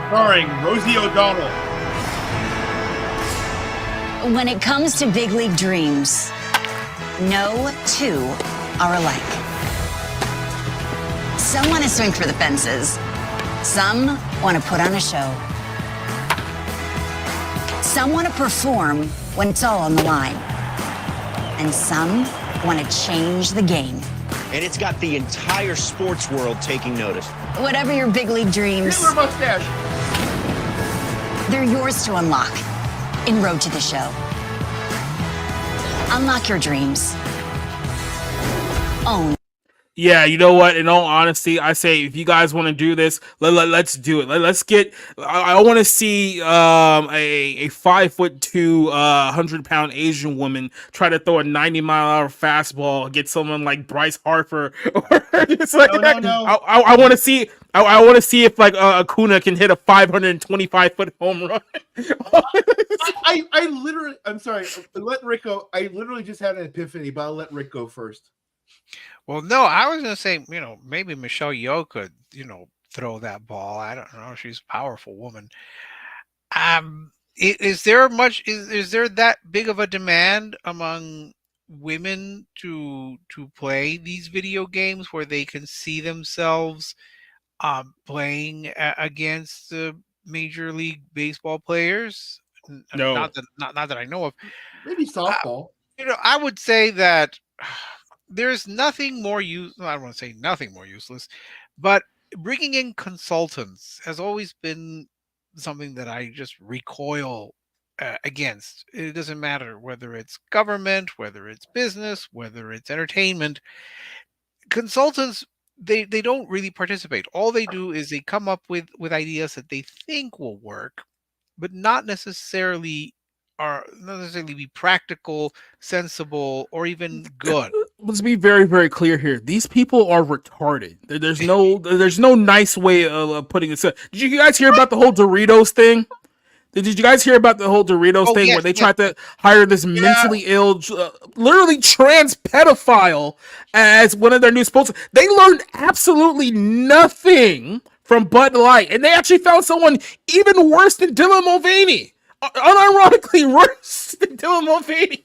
Starring Rosie O'Donnell. When it comes to big league dreams, no two are alike. Some want to swing for the fences. Some want to put on a show. Some want to perform when it's all on the line. And some want to change the game. And it's got the entire sports world taking notice. Whatever your big league dreams, Hitler mustache. They're yours to unlock in Road to the Show. Unlock your dreams. Own. Yeah, you know what? In all honesty, I say if you guys want to do this, let's do it. Let's get. I want to see a 5'2", 100-pound Asian woman try to throw a 90-mile-an-hour fastball, get someone like Bryce Harper. It's like, no. I want to see. I want to see if like Acuna can hit a 525-foot home run. I literally. I'm sorry. Let Rick go. I literally just had an epiphany, but I'll let Rick go first. Well, no, I was going to say, maybe Michelle Yeoh could, throw that ball. I don't know. She's a powerful woman. Is there that big of a demand among women to play these video games where they can see themselves playing against Major League Baseball players? No, not that I know of. Maybe softball. I would say that there's nothing more I don't want to say nothing more useless, but bringing in consultants has always been something that I just recoil against. It doesn't matter whether it's government, whether it's business, whether it's entertainment. Consultants, they don't really participate. All they do is they come up with ideas that they think will work, but not necessarily be practical, sensible, or even good. Let's be very, very clear here. These people are retarded. There's no nice way of putting it. Did you guys hear about the whole Doritos thing? Did you guys hear about the whole Doritos thing where they tried to hire this mentally ill, literally trans pedophile as one of their new sponsors? They learned absolutely nothing from Bud Light, and they actually found someone even worse than Dylan Mulvaney. Unironically worse than Dylan Mulvaney.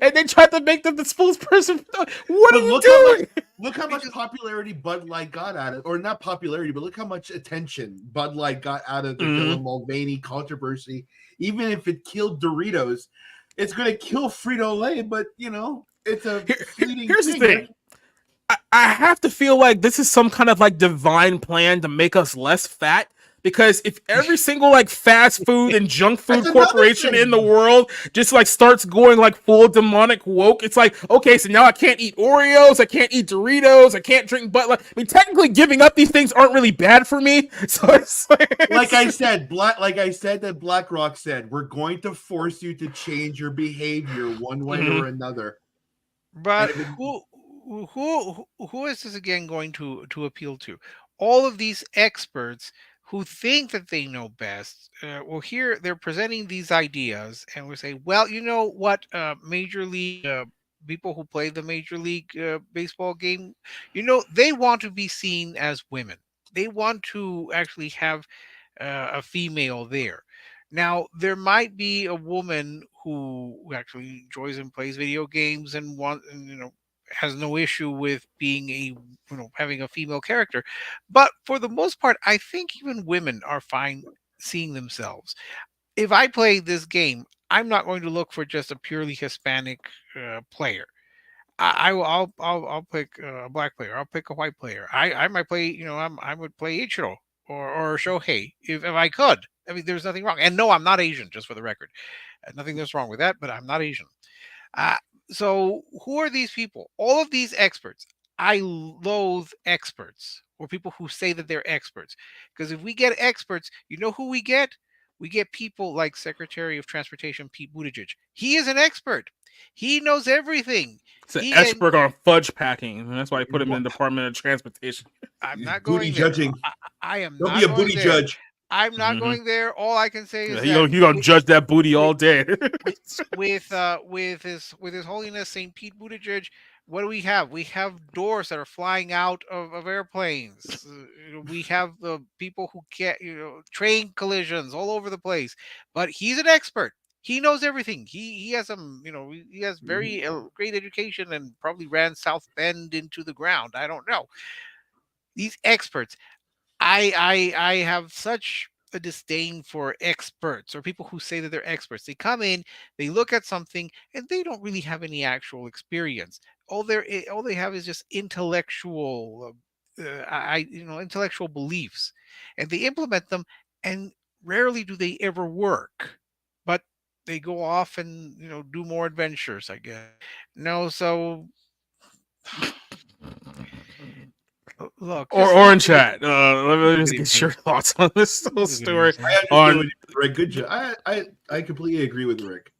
And they tried to make them the spokesperson. What are you doing? Look how much popularity Bud Light got out of, or not popularity, but look how much attention Bud Light got out of the Dylan Mulvaney controversy. Even if it killed Doritos, it's going to kill Frito-Lay, but, it's a fleeting Here's the thing. I have to feel like this is some kind of like divine plan to make us less fat. Because if every single like fast food and junk food corporation in the world just like starts going like full demonic woke, it's like, okay, so now I can't eat Oreos, I can't eat Doritos, I can't drink Bud Light. I mean, technically giving up these things aren't really bad for me. So it's like I said that BlackRock said, we're going to force you to change your behavior one way or another. But who is this again going to appeal to? All of these experts who think that they know best. Well, here they're presenting these ideas, and we say, well, you know what, major league people who play the major league baseball game, they want to be seen as women. They want to actually have a female there. Now, there might be a woman who actually enjoys and plays video games and has no issue with being having a female character, but for the most part, I think even women are fine seeing themselves. If I play this game, I'm not going to look for just a purely Hispanic player. I'll pick a black player. I'll pick a white player. I might play. I would play Ichiro or Shohei if I could. I mean, there's nothing wrong. And no, I'm not Asian, just for the record. Nothing that's wrong with that, but I'm not Asian. So who are these people? All of these experts. I loathe experts or people who say that they're experts. Because if we get experts, you know who we get? We get people like Secretary of Transportation Pete Buttigieg. He is an expert. He knows everything. He's an expert on fudge packing, and that's why he put him in the Department of Transportation. I'm not booty going there. judging. I am Don't not be a going booty there. judge. I'm not going there. All I can say is He gonna judge that booty all day. with his Holiness Saint Pete Buttigieg. What do we have? We have doors that are flying out of airplanes. We have the people who get train collisions all over the place. But he's an expert. He knows everything. He has he has very great education and probably ran South Bend into the ground. I don't know. These experts, I have such a disdain for experts or people who say that they're experts. They come in, they look at something, and they don't really have any actual experience. All they have is just intellectual, intellectual beliefs, and they implement them, and rarely do they ever work. But they go off and do more adventures, I guess. So look, or in chat. Let me just get your thoughts on this whole story. I understand Rick. Good job. I completely agree with Rick.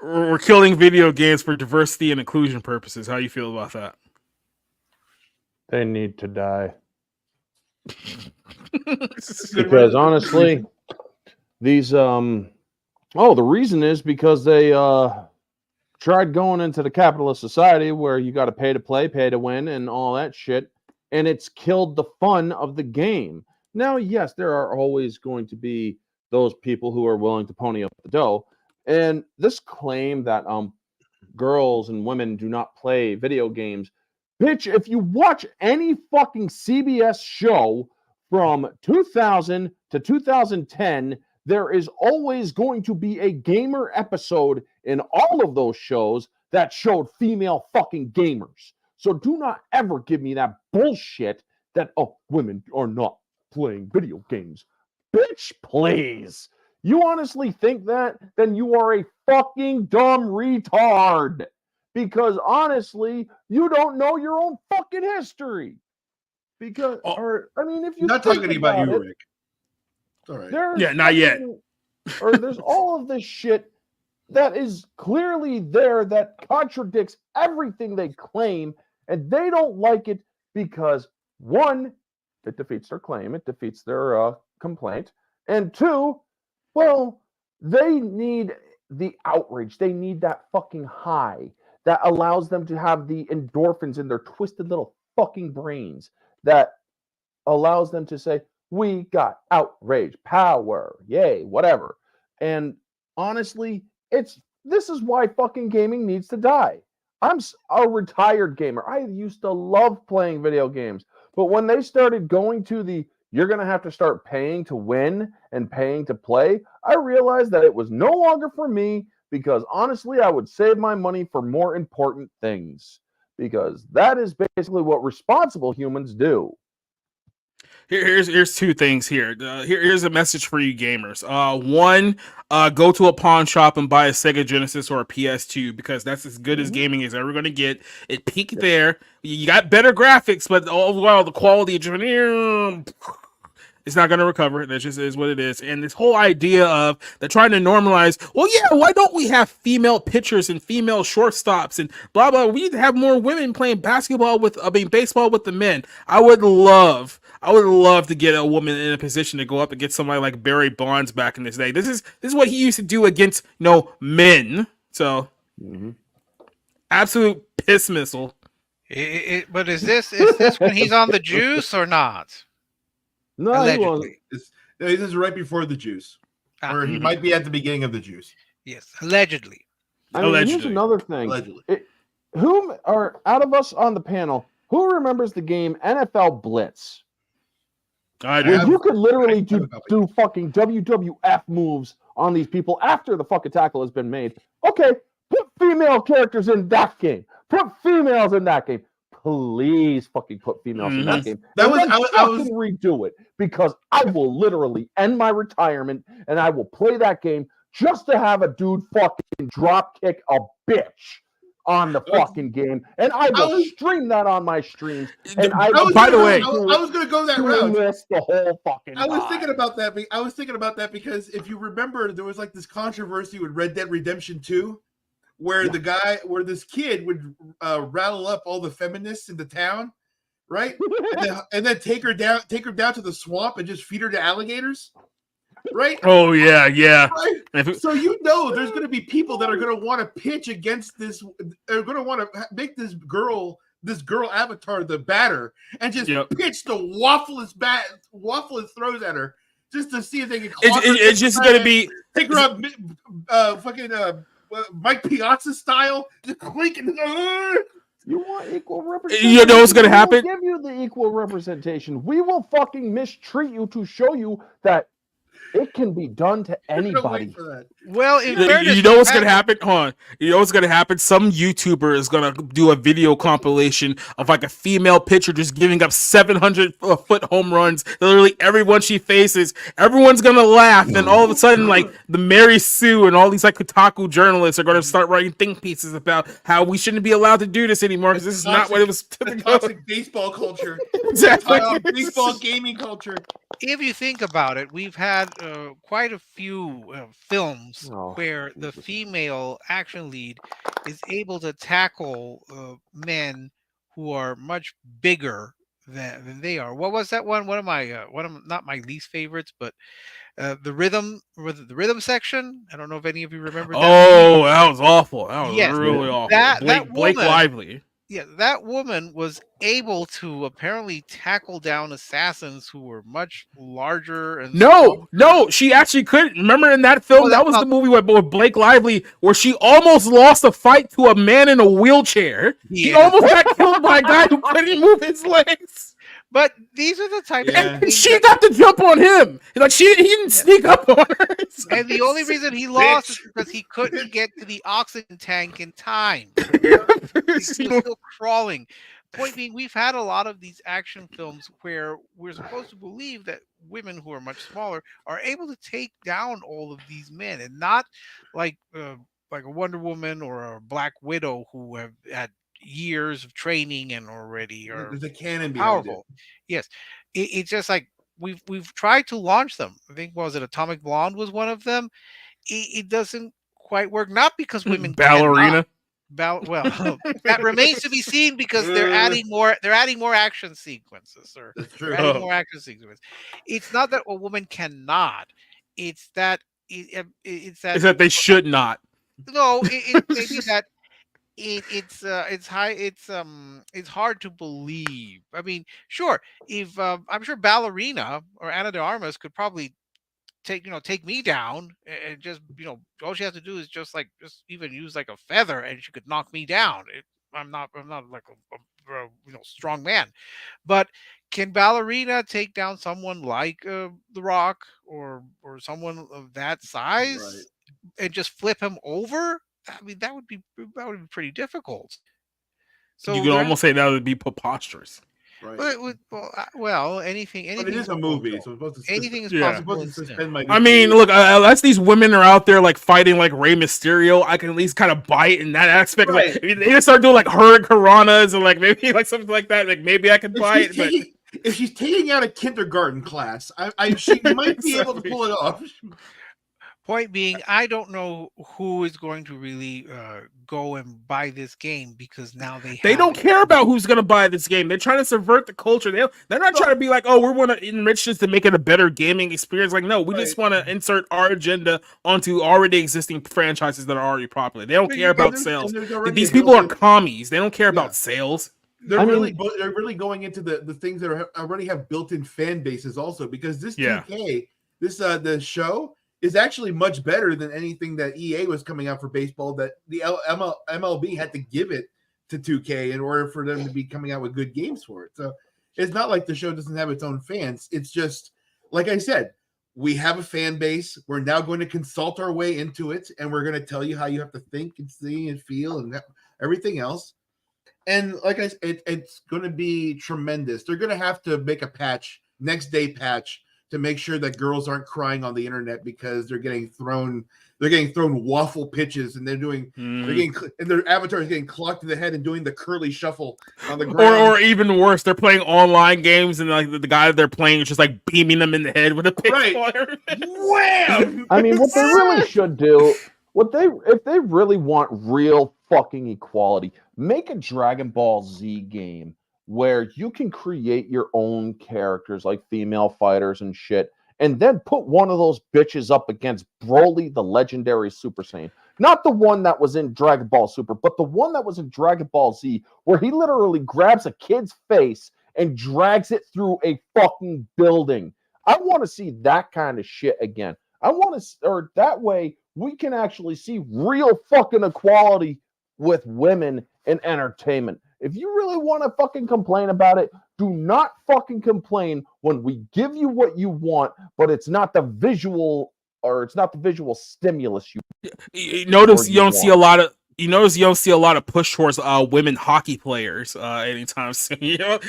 We're killing video games for diversity and inclusion purposes. How you feel about that? They need to die. Because honestly, these the reason is because they tried going into the capitalist society where you got to pay to play, pay to win, and all that shit, and it's killed the fun of the game. Now, yes, there are always going to be those people who are willing to pony up the dough, and this claim that girls and women do not play video games, bitch, if you watch any fucking CBS show from 2000 to 2010, there is always going to be a gamer episode in all of those shows that showed female fucking gamers. So do not ever give me that bullshit that, women are not playing video games. Bitch, please. You honestly think that? Then you are a fucking dumb retard. Because honestly, you don't know your own fucking history. Because, if you not talking about you, Rick. All right. Not yet. Or there's all of this shit that is clearly there that contradicts everything they claim, and they don't like it because, one, it defeats their claim, it defeats their complaint, and two, well, they need the outrage. They need that fucking high that allows them to have the endorphins in their twisted little fucking brains that allows them to say, we got outrage, power, yay, whatever. And honestly, this is why fucking gaming needs to die. I'm a retired gamer. I used to love playing video games. But when they started going to you're going to have to start paying to win and paying to play, I realized that it was no longer for me because honestly, I would save my money for more important things because that is basically what responsible humans do. Here's two things here. Here's a message for you gamers. One, go to a pawn shop and buy a Sega Genesis or a PS2 because that's as good as gaming is ever going to get. It peaked there. You got better graphics, but overall the quality of It's not going to recover. That just is what it is. And this whole idea of they're trying to normalize, well, yeah, why don't we have female pitchers and female shortstops and blah, blah. We need to have more women playing baseball with the men. I would love to get a woman in a position to go up and get somebody like Barry Bonds back in this day. This is what he used to do against, men. So, absolute piss missile. But is this when he's on the juice or not? No, Allegedly. This is right before the juice, or he might be at the beginning of the juice. Yes, allegedly. I mean, here's another thing. Allegedly. Who are out of us on the panel? Who remembers the game NFL Blitz? I Where you could literally do fucking WWF moves on these people after the fucking tackle has been made. Okay, put female characters in that game. Put females in that game. Please fucking put females in that game. I was redo it because I will literally end my retirement and I will play that game just to have a dude fucking drop kick a bitch on the fucking game, and I will stream that on my streams. And I was going to go that route. The whole fucking. I was thinking about that. I was thinking about that because if you remember, there was like this controversy with Red Dead Redemption 2. Where this kid would rattle up all the feminists in the town, right? and then take her down to the swamp and just feed her to alligators, right? Oh yeah. Right? So there's going to be people that are going to want to pitch against this. They're going to want to make this girl avatar the batter and just pitch the waffless throws at her just to see if they can. It's just going to be take her up, Mike Piazza style, just clinking. You want equal representation? You know what's gonna happen? We'll give you the equal representation. We will fucking mistreat you to show you that it can be done to anybody. Well, you know what's gonna happen? Hold on. You know what's gonna happen? Some YouTuber is gonna do a video compilation of like a female pitcher just giving up 700-foot home runs. Literally everyone she faces, everyone's gonna laugh, and all of a sudden, like the Mary Sue and all these like Kotaku journalists are gonna start writing think pieces about how we shouldn't be allowed to do this anymore because this is not what it was. The toxic baseball culture, exactly. Baseball gaming culture. If you think about it, we've had quite a few films where the female action lead is able to tackle men who are much bigger than they are. What was that one? Not my least favorites, but the rhythm section. I don't know if any of you remember that. Oh, that was awful. That was really awful. Blake Lively. Yeah, that woman was able to apparently tackle down assassins who were much larger and No, she actually couldn't. Remember in that film, that was the movie with Blake Lively where she almost lost a fight to a man in a wheelchair. Yeah. He almost got killed by a guy who couldn't move his legs. But these are the type of and she got to jump on him. Like he didn't sneak up on her. And the only reason he lost is because he couldn't get to the oxygen tank in time. He was still crawling. Point being, we've had a lot of these action films where we're supposed to believe that women who are much smaller are able to take down all of these men, and not like a Wonder Woman or a Black Widow who have had years of training and already are there's a cannon powerful. Yes, it's just like we've tried to launch them. I think was it Atomic Blonde was one of them. It doesn't quite work. Not because women ballerina. Well, that remains to be seen because they're adding more. They're adding more action sequences, sir. That's true. Adding more action sequences. It's not that a woman cannot. It's that it's that they should not. No, it may be that. It's hard to believe. I mean, sure, if I'm sure Ballerina or Ana de Armas could probably take me down and just all she has to do is just even use like a feather and she could knock me down. I'm not like a strong man, but can Ballerina take down someone like The Rock or someone of that size and just flip him over? I mean, that would be pretty difficult. So you could almost say that would be preposterous. Right. Well, anything. But it is a movie, so anything is possible. I mean, look, unless these women are out there like fighting like Rey Mysterio, I can at least kind of bite in that aspect. Right. Like, they just start doing like hurricanranas and like maybe like something like that. Like maybe I can bite. if she's taking out a kindergarten class, she might be able to pull it off. Point being, I don't know who is going to really go and buy this game because now they don't care about who's going to buy this game. They're trying to subvert the culture. They're not trying to be like, oh, we want to enrich this to make it a better gaming experience. Like, no, we just want to insert our agenda onto already existing franchises that are already popular. They don't care about sales. These people are commies. They don't care about sales. They're really going into the things that already have built-in fan bases also, because this 2K, the show is actually much better than anything that EA was coming out for baseball, that the MLB had to give it to 2K in order for them to be coming out with good games for it. So it's not like the show doesn't have its own fans. It's just, like I said, we have a fan base. We're now going to consult our way into it, and we're going to tell you how you have to think and see and feel and everything else. And like I said, it's going to be tremendous. They're going to have to make a patch, next day patch, to make sure that girls aren't crying on the internet because they're getting thrown waffle pitches, and and their avatar is getting clocked in the head and doing the curly shuffle on the ground. Or even worse, they're playing online games and like the guy they're playing is just like beaming them in the head with a pitch. Right. Wham! I mean, what they really should do, if they really want real fucking equality, make a Dragon Ball Z game where you can create your own characters like female fighters and shit, and then put one of those bitches up against Broly, the legendary Super Saiyan. Not the one that was in Dragon Ball Super, but the one that was in Dragon Ball Z, where he literally grabs a kid's face and drags it through a fucking building. I want to see that kind of shit again. Or that way we can actually see real fucking equality with women in entertainment. If you really want to fucking complain about it, do not fucking complain when we give you what you want, but it's not the visual stimulus you notice you don't see a lot of push towards women hockey players anytime soon. You don't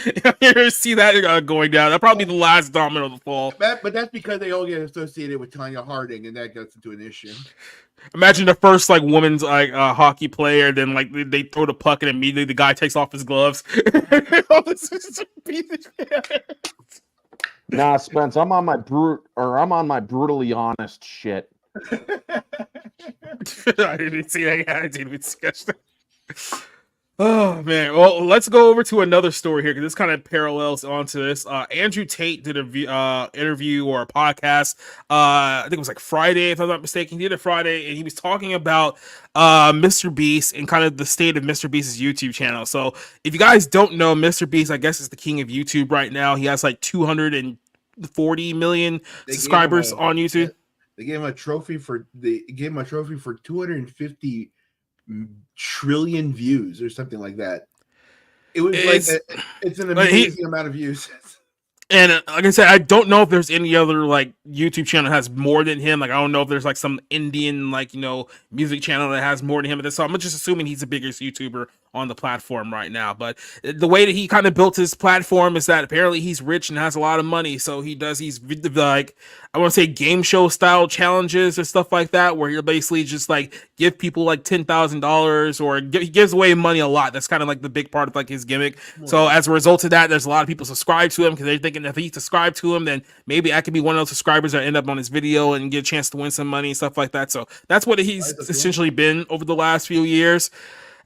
see that going down. That'll probably be the last domino to fall. But that's because they all get associated with Tanya Harding, and that gets into an issue. Imagine the first like women's hockey player, then like they throw the puck and immediately the guy takes off his gloves. Nah, Spence, I'm on my brutally honest shit. I didn't see that. I didn't even sketch that. Oh man, well, let's go over to another story here because this kind of parallels onto this. Andrew Tate did a interview or a podcast. I think it was like Friday, if I'm not mistaken. He did it Friday, and he was talking about MrBeast and kind of the state of MrBeast's YouTube channel. So, if you guys don't know, MrBeast, I guess, is the king of YouTube right now. He has like 240 million subscribers on YouTube. They gave him a trophy for 250 trillion views or something like that. It's an amazing amount of views. And like I said, I don't know if there's any other like YouTube channel that has more than him. Like I don't know if there's like some Indian music channel that has more than him. So I'm just assuming he's the biggest YouTuber on the platform right now. But the way that he kind of built his platform is that apparently he's rich and has a lot of money. So he does these like, I want to say game show style challenges or stuff like that, where you're basically just like give people like $10,000 or he gives away money a lot. That's kind of like the big part of like his gimmick. So as a result of that, there's a lot of people subscribe to him because they're thinking if he subscribe to him, then maybe I could be one of those subscribers that end up on his video and get a chance to win some money and stuff like that. So that's what he's essentially been over the last few years.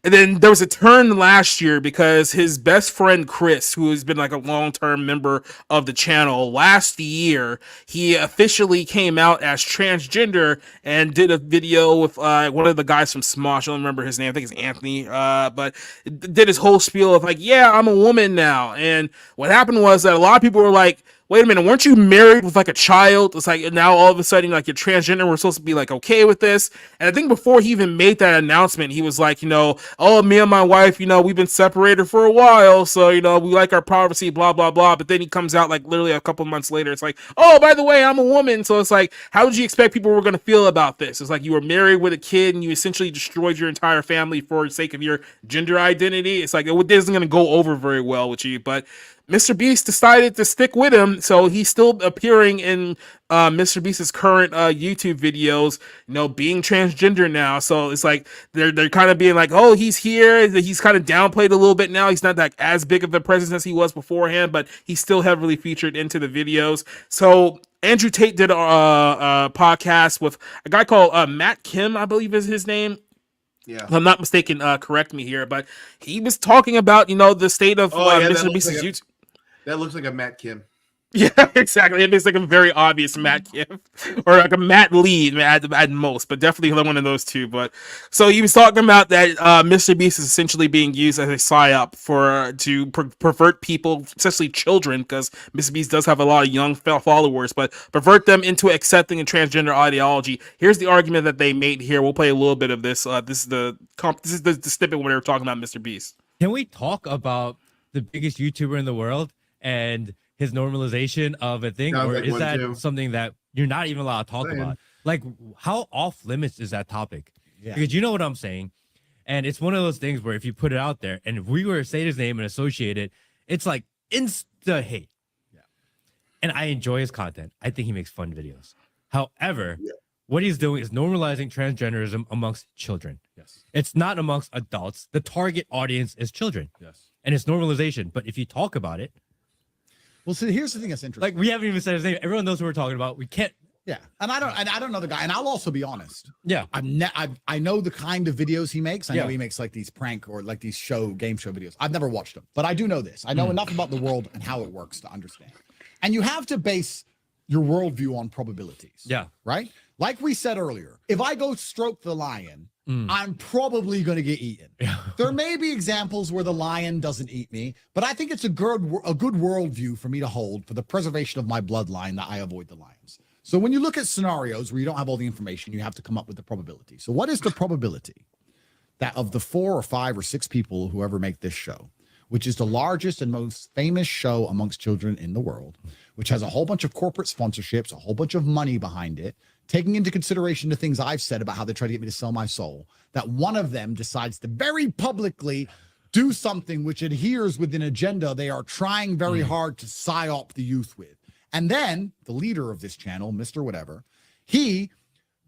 And then there was a turn last year because his best friend Chris, who has been like a long-term member of the channel, last year he officially came out as transgender and did a video with one of the guys from Smosh. I don't remember his name. I think it's Anthony. But did his whole spiel of like, yeah, I'm a woman now. And what happened was that a lot of people were like, wait a minute, weren't you married with like a child? It's like now all of a sudden like you're transgender. We're supposed to be like okay with this. And I think before he even made that announcement, he was like, oh, me and my wife, we've been separated for a while, so we like our privacy, blah blah blah. But then he comes out like literally a couple months later. It's like, oh, by the way, I'm a woman. So it's like, how did you expect people were going to feel about this? It's like you were married with a kid and you essentially destroyed your entire family for the sake of your gender identity. It's like it isn't going to go over very well with you, but. MrBeast decided to stick with him, so he's still appearing in MrBeast's current YouTube videos, you know, being transgender now. So it's like they're kind of being like, oh, he's here. He's kind of downplayed a little bit now. He's not like as big of a presence as he was beforehand, but he's still heavily featured into the videos. So Andrew Tate did a podcast with a guy called Matt Kim, I believe is his name. Yeah. If I'm not mistaken, correct me here, but he was talking about, you know, the state of MrBeast's YouTube. That looks like a Matt Kim. Yeah, exactly. It makes like a very obvious Matt Kim or like a Matt Lee at most, but definitely one of those two. But so he was talking about that MrBeast is essentially being used as a psyop to pervert people, especially children, because MrBeast does have a lot of young followers, but pervert them into accepting a transgender ideology. Here's the argument that they made here. We'll play a little bit of this. This is the snippet when they were talking about MrBeast. Can we talk about the biggest YouTuber in the world and his normalization of a thing, or is that something that you're not even allowed to talk about? Like, how off limits is that topic? Yeah. Because you know what I'm saying, and it's one of those things where if you put it out there, and if we were to say his name and associate it, it's like insta hate. Yeah. And I enjoy his content. I think he makes fun videos. However, what he's doing is normalizing transgenderism amongst children. Yes. It's not amongst adults. The target audience is children. Yes. And it's normalization. But if you talk about it, well, see, here's the thing that's interesting. Like, we haven't even said his name. Everyone knows who we're talking about. We can't. Yeah, and I don't know the guy. And I'll also be honest. Yeah, I know the kind of videos he makes. I know he makes like these prank or like these game show videos. I've never watched them, but I do know this. I know enough about the world and how it works to understand. And you have to base your worldview on probabilities. Yeah, right. Like we said earlier, if I go stroke the lion, I'm probably going to get eaten. There may be examples where the lion doesn't eat me, but I think it's a good worldview for me to hold for the preservation of my bloodline that I avoid the lions. So when you look at scenarios where you don't have all the information, you have to come up with the probability. So what is the probability that of the 4 or 5 or 6 people who ever make this show, which is the largest and most famous show amongst children in the world, which has a whole bunch of corporate sponsorships, a whole bunch of money behind it, taking into consideration the things I've said about how they try to get me to sell my soul, that one of them decides to very publicly do something which adheres with an agenda they are trying very hard to psyop the youth with. And then the leader of this channel, Mr. Whatever, he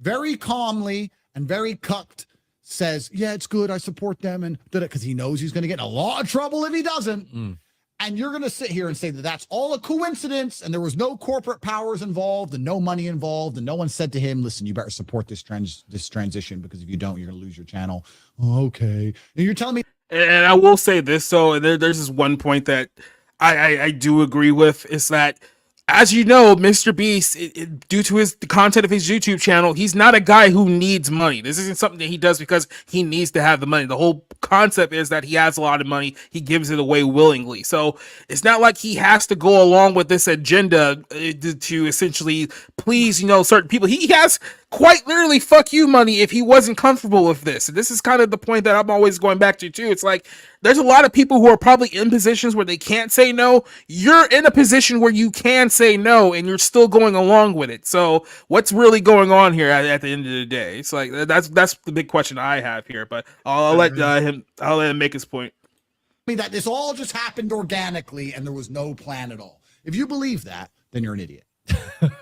very calmly and very cucked says, yeah, it's good, I support them, and because he knows he's going to get in a lot of trouble if he doesn't. And you're going to sit here and say that that's all a coincidence and there was no corporate powers involved and no money involved and no one said to him, listen, you better support this transition because if you don't, you're going to lose your channel. Oh, okay. And you're telling me. And I will say this, so there's this one point that I do agree with, is that, as you know, MrBeast, due to the content of his YouTube channel, he's not a guy who needs money. This isn't something that he does because he needs to have the money. The whole concept is that he has a lot of money. He gives it away willingly. So it's not like he has to go along with this agenda to essentially please, you know, certain people. He has quite literally fuck you money if he wasn't comfortable with this. And this is kind of the point that I'm always going back to too. It's like, there's a lot of people who are probably in positions where they can't say no. You're in a position where you can say no and you're still going along with it. So what's really going on here at the end of the day? It's like, that's the big question I have here, but I'll let him make his point. That this all just happened organically and there was no plan at all. If you believe that, then you're an idiot.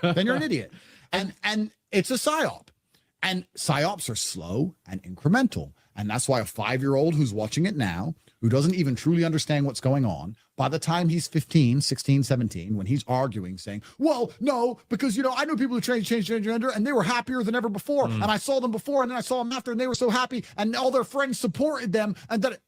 Then you're an idiot. And it's a psyop. And psyops are slow and incremental. And that's why a 5-year-old who's watching it now, who doesn't even truly understand what's going on, by the time he's 15, 16, 17, when he's arguing, saying, well, no, because, you know, I know people who changed gender and they were happier than ever before. And I saw them before and then I saw them after and they were so happy and all their friends supported them. And that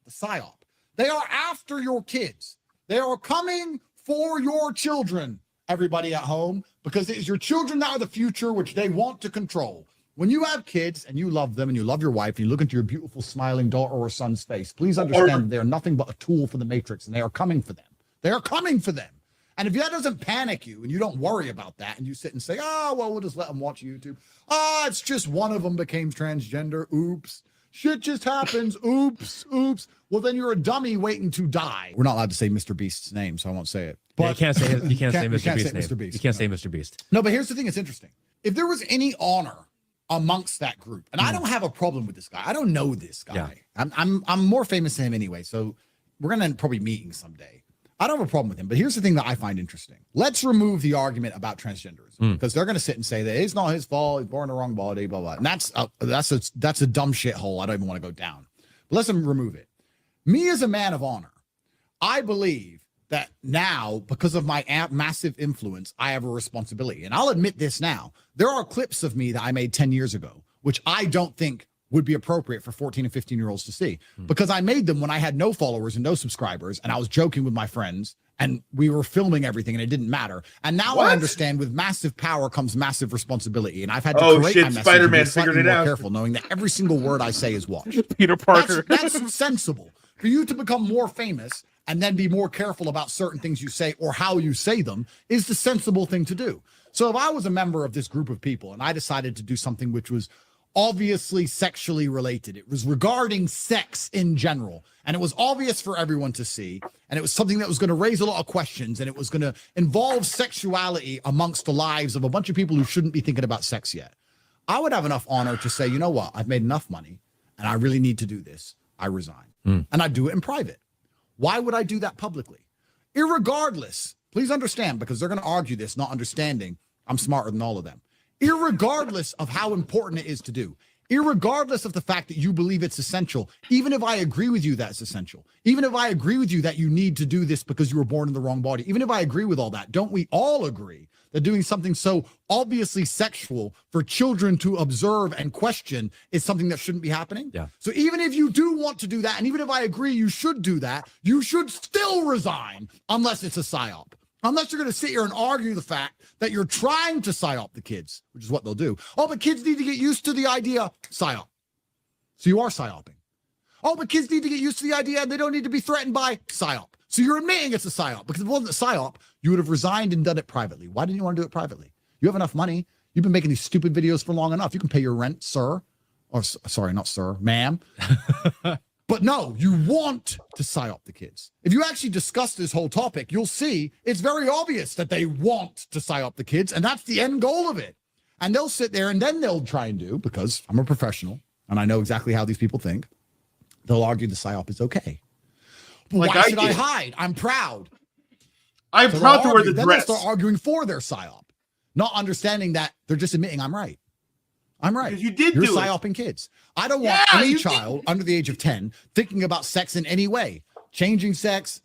the psyop, they are after your kids. They are coming for your children, everybody at home, because it is your children that are the future, which they want to control. When you have kids and you love them and you love your wife and you look into your beautiful smiling daughter or son's face, please understand they are nothing but a tool for the Matrix and they are coming for them. They are coming for them. And if that doesn't panic you and you don't worry about that and you sit and say, oh, well, we'll just let them watch YouTube. Ah, it's just one of them became transgender. Oops. Shit just happens. Oops. Oops. Well, then you're a dummy waiting to die. We're not allowed to say MrBeast's name, so I won't say it. But yeah, you can't say MrBeast's name. You can't say MrBeast. No, but here's the thing that's interesting. If there was any honor amongst that group, and I don't have a problem with this guy. I don't know this guy. Yeah. I'm more famous than him anyway, so we're gonna end probably meeting someday. I don't have a problem with him, but here's the thing that I find interesting. Let's remove the argument about transgenderism because they're going to sit and say that it's not his fault, he's born the wrong body, blah blah. And that's a dumb shithole. I don't even want to go down. But let's remove it. Me as a man of honor, I believe that now, because of my massive influence, I have a responsibility. And I'll admit this now. There are clips of me that I made 10 years ago, which I don't think would be appropriate for 14 and 15-year-olds to see because I made them when I had no followers and no subscribers and I was joking with my friends and we were filming everything and it didn't matter. And now I understand with massive power comes massive responsibility. And I've had to correct my message. Spider-Man figured it out. Careful, knowing that every single word I say is watched. Peter Parker. That's sensible. For you to become more famous and then be more careful about certain things you say or how you say them is the sensible thing to do. So if I was a member of this group of people and I decided to do something which was obviously sexually related, it was regarding sex in general, and it was obvious for everyone to see, and it was something that was going to raise a lot of questions, and it was going to involve sexuality amongst the lives of a bunch of people who shouldn't be thinking about sex yet, I would have enough honor to say, you know what, I've made enough money and I really need to do this. I resign. And I do it in private. Why would I do that publicly? Irregardless, please understand, because they're going to argue this, not understanding I'm smarter than all of them. Irregardless of how important it is to do, irregardless of the fact that you believe it's essential, even if I agree with you that it's essential, even if I agree with you that you need to do this because you were born in the wrong body, even if I agree with all that, don't we all agree that doing something so obviously sexual for children to observe and question is something that shouldn't be happening? Yeah. So even if you do want to do that, and even if I agree you should do that, you should still resign unless it's a psyop. Unless you're going to sit here and argue the fact that you're trying to psyop the kids, which is what they'll do. Oh, but kids need to get used to the idea, psyop. So you are psyoping. Oh, but kids need to get used to the idea and they don't need to be threatened by psyop. So you're admitting it's a psyop. Because if it wasn't a psyop, you would have resigned and done it privately. Why didn't you want to do it privately? You have enough money. You've been making these stupid videos for long enough. You can pay your rent, sir. Or sorry, not sir, ma'am. But no, you want to psyop the kids. If you actually discuss this whole topic, you'll see it's very obvious that they want to psyop the kids, and that's the end goal of it. And they'll sit there and then they'll try and do, because I'm a professional and I know exactly how these people think, they'll argue the psyop is okay. Like, why should I hide? I'm proud. I'm proud to wear the then dress. They'll start arguing for their psyop, not understanding that they're just admitting I'm right. I'm right. You did You're do it. psyoping kids. I don't want any child under the age of 10 thinking about sex in any way. Changing sex.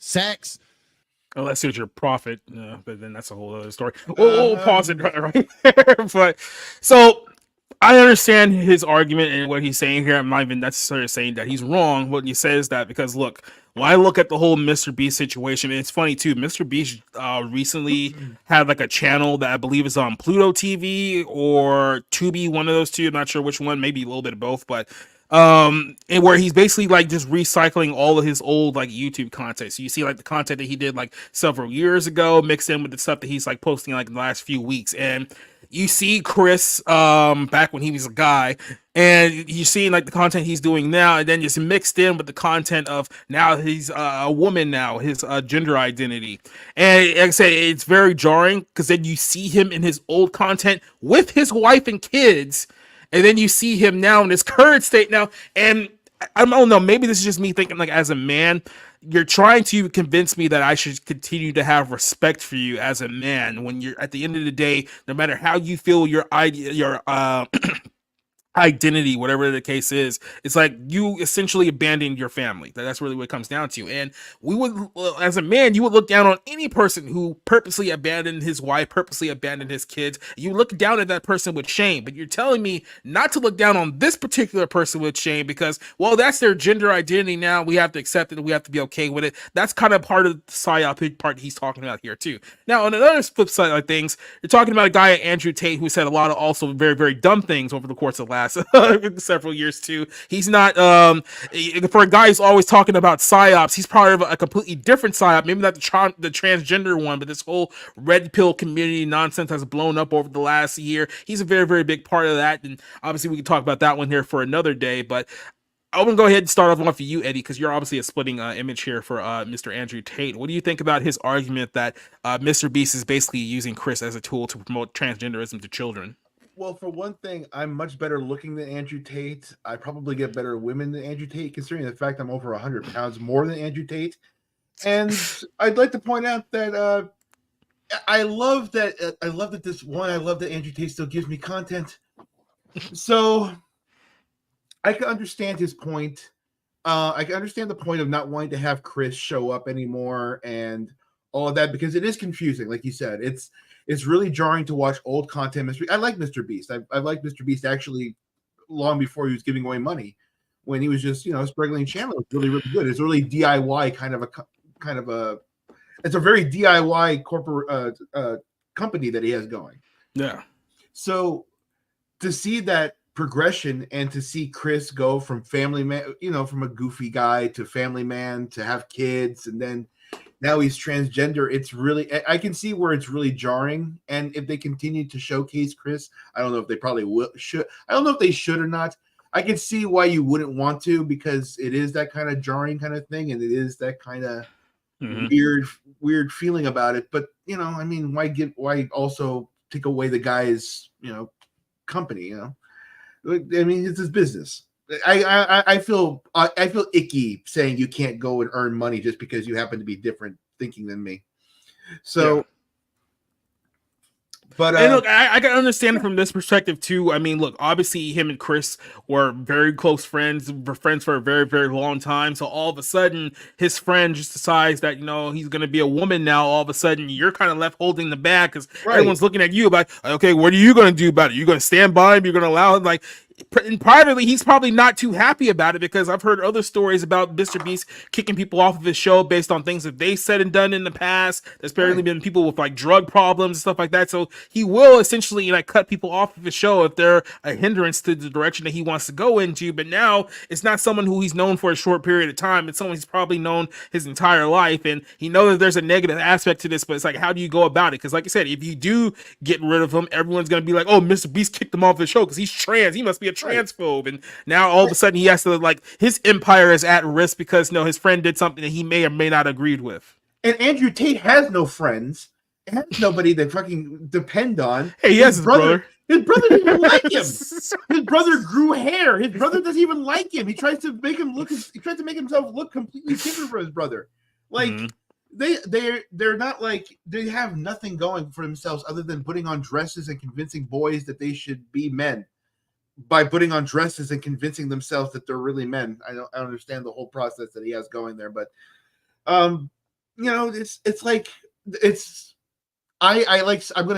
Unless it's your prophet, but then that's a whole other story. We'll pause it right there. But so I understand his argument and what he's saying here. I'm not even necessarily saying that he's wrong when he says that, because look, when I look at the whole MrBeast situation, it's funny too. MrBeast recently had like a channel that I believe is on Pluto TV or Tubi, one of those two. I'm not sure which one, maybe a little bit of both, but and where he's basically like just recycling all of his old like YouTube content. So you see like the content that he did like several years ago mixed in with the stuff that he's like posting like in the last few weeks. And you see Chris back when he was a guy, and you see like the content he's doing now, and then just mixed in with the content of now he's a woman now, his gender identity. And like I said, it's very jarring because then you see him in his old content with his wife and kids, and then you see him now in his current state now. And I don't know, maybe this is just me thinking like as a man, you're trying to convince me that I should continue to have respect for you as a man when you're at the end of the day, no matter how you feel your idea, your identity, whatever the case is, it's like you essentially abandoned your family. That's really what it comes down to. And we would, as a man, you would look down on any person who purposely abandoned his wife, purposely abandoned his kids. You look down at that person with shame, but you're telling me not to look down on this particular person with shame because, well, that's their gender identity now. We have to accept it and we have to be okay with it. That's kind of part of the psyop part he's talking about here too. Now, on another flip side of things, you're talking about a guy, Andrew Tate, who said a lot of also very, very dumb things over the course of the last several years too. He's not for a guy who's always talking about psyops, he's part of a completely different psyop, maybe not the transgender one, but this whole red pill community nonsense has blown up over the last year. He's a very, very big part of that, and obviously we can talk about that one here for another day. But I'm gonna go ahead and start off with you, Eddie, because you're obviously a splitting image here for Mr. Andrew Tate. What do you think about his argument that MrBeast is basically using Chris as a tool to promote transgenderism to children? Well, for one thing, I'm much better looking than Andrew Tate. I probably get better women than Andrew Tate, considering the fact I'm over 100 pounds more than Andrew Tate. And I'd like to point out that I love that Andrew Tate still gives me content. So I can understand his point. I can understand the point of not wanting to have Chris show up anymore and all of that, because it is confusing. Like you said, it's really jarring to watch old content. I like MrBeast. I liked MrBeast actually long before he was giving away money. When he was just, a struggling channel, it was really, really good. It's really DIY it's a very DIY corporate company that he has going. Yeah. So to see that progression and to see Chris go from family man, from a goofy guy to family man to have kids, and then now he's transgender. It's really, I can see where it's really jarring. And if they continue to showcase Chris, I don't know if they probably should. I don't know if they should or not. I can see why you wouldn't want to, because it is that kind of jarring kind of thing, and it is that kind of weird feeling about it. But why also take away the guy's company? I mean, it's his business. I feel icky saying you can't go and earn money just because you happen to be different thinking than me. So. Yeah. But and look, I can understand it from this perspective too. I mean, look, obviously him and Chris were very close friends, were friends for a very, very long time. So all of a sudden, his friend just decides that he's going to be a woman now. All of a sudden, you're kind of left holding the bag because everyone's looking at you about, okay, what are you going to do about it? You're going to stand by him? You're going to allow him? Like, and privately, he's probably not too happy about it, because I've heard other stories about MrBeast kicking people off of his show based on things that they said and done in the past. There's apparently been people with like drug problems and stuff like that. So he will essentially cut people off of his show if they're a hindrance to the direction that he wants to go into. But now it's not someone who he's known for a short period of time. It's someone he's probably known his entire life. And he knows that there's a negative aspect to this, but it's like, how do you go about it? Because like I said, if you do get rid of him, everyone's going to be like, oh, MrBeast kicked him off the show because he's trans. He must be a transphobe. And now all of a sudden he has to, his empire is at risk because his friend did something that he may or may not agreed with. And Andrew Tate has no friends. He has nobody to fucking depend on. Hey, he has his brother. His brother didn't even like him. His brother grew hair. His brother doesn't even like him. He tries to make himself look completely different from his brother. They're not they have nothing going for themselves other than putting on dresses and convincing boys that they should be men by putting on dresses and convincing themselves that they're really men. I don't understand the whole process that he has going there, but I'm going to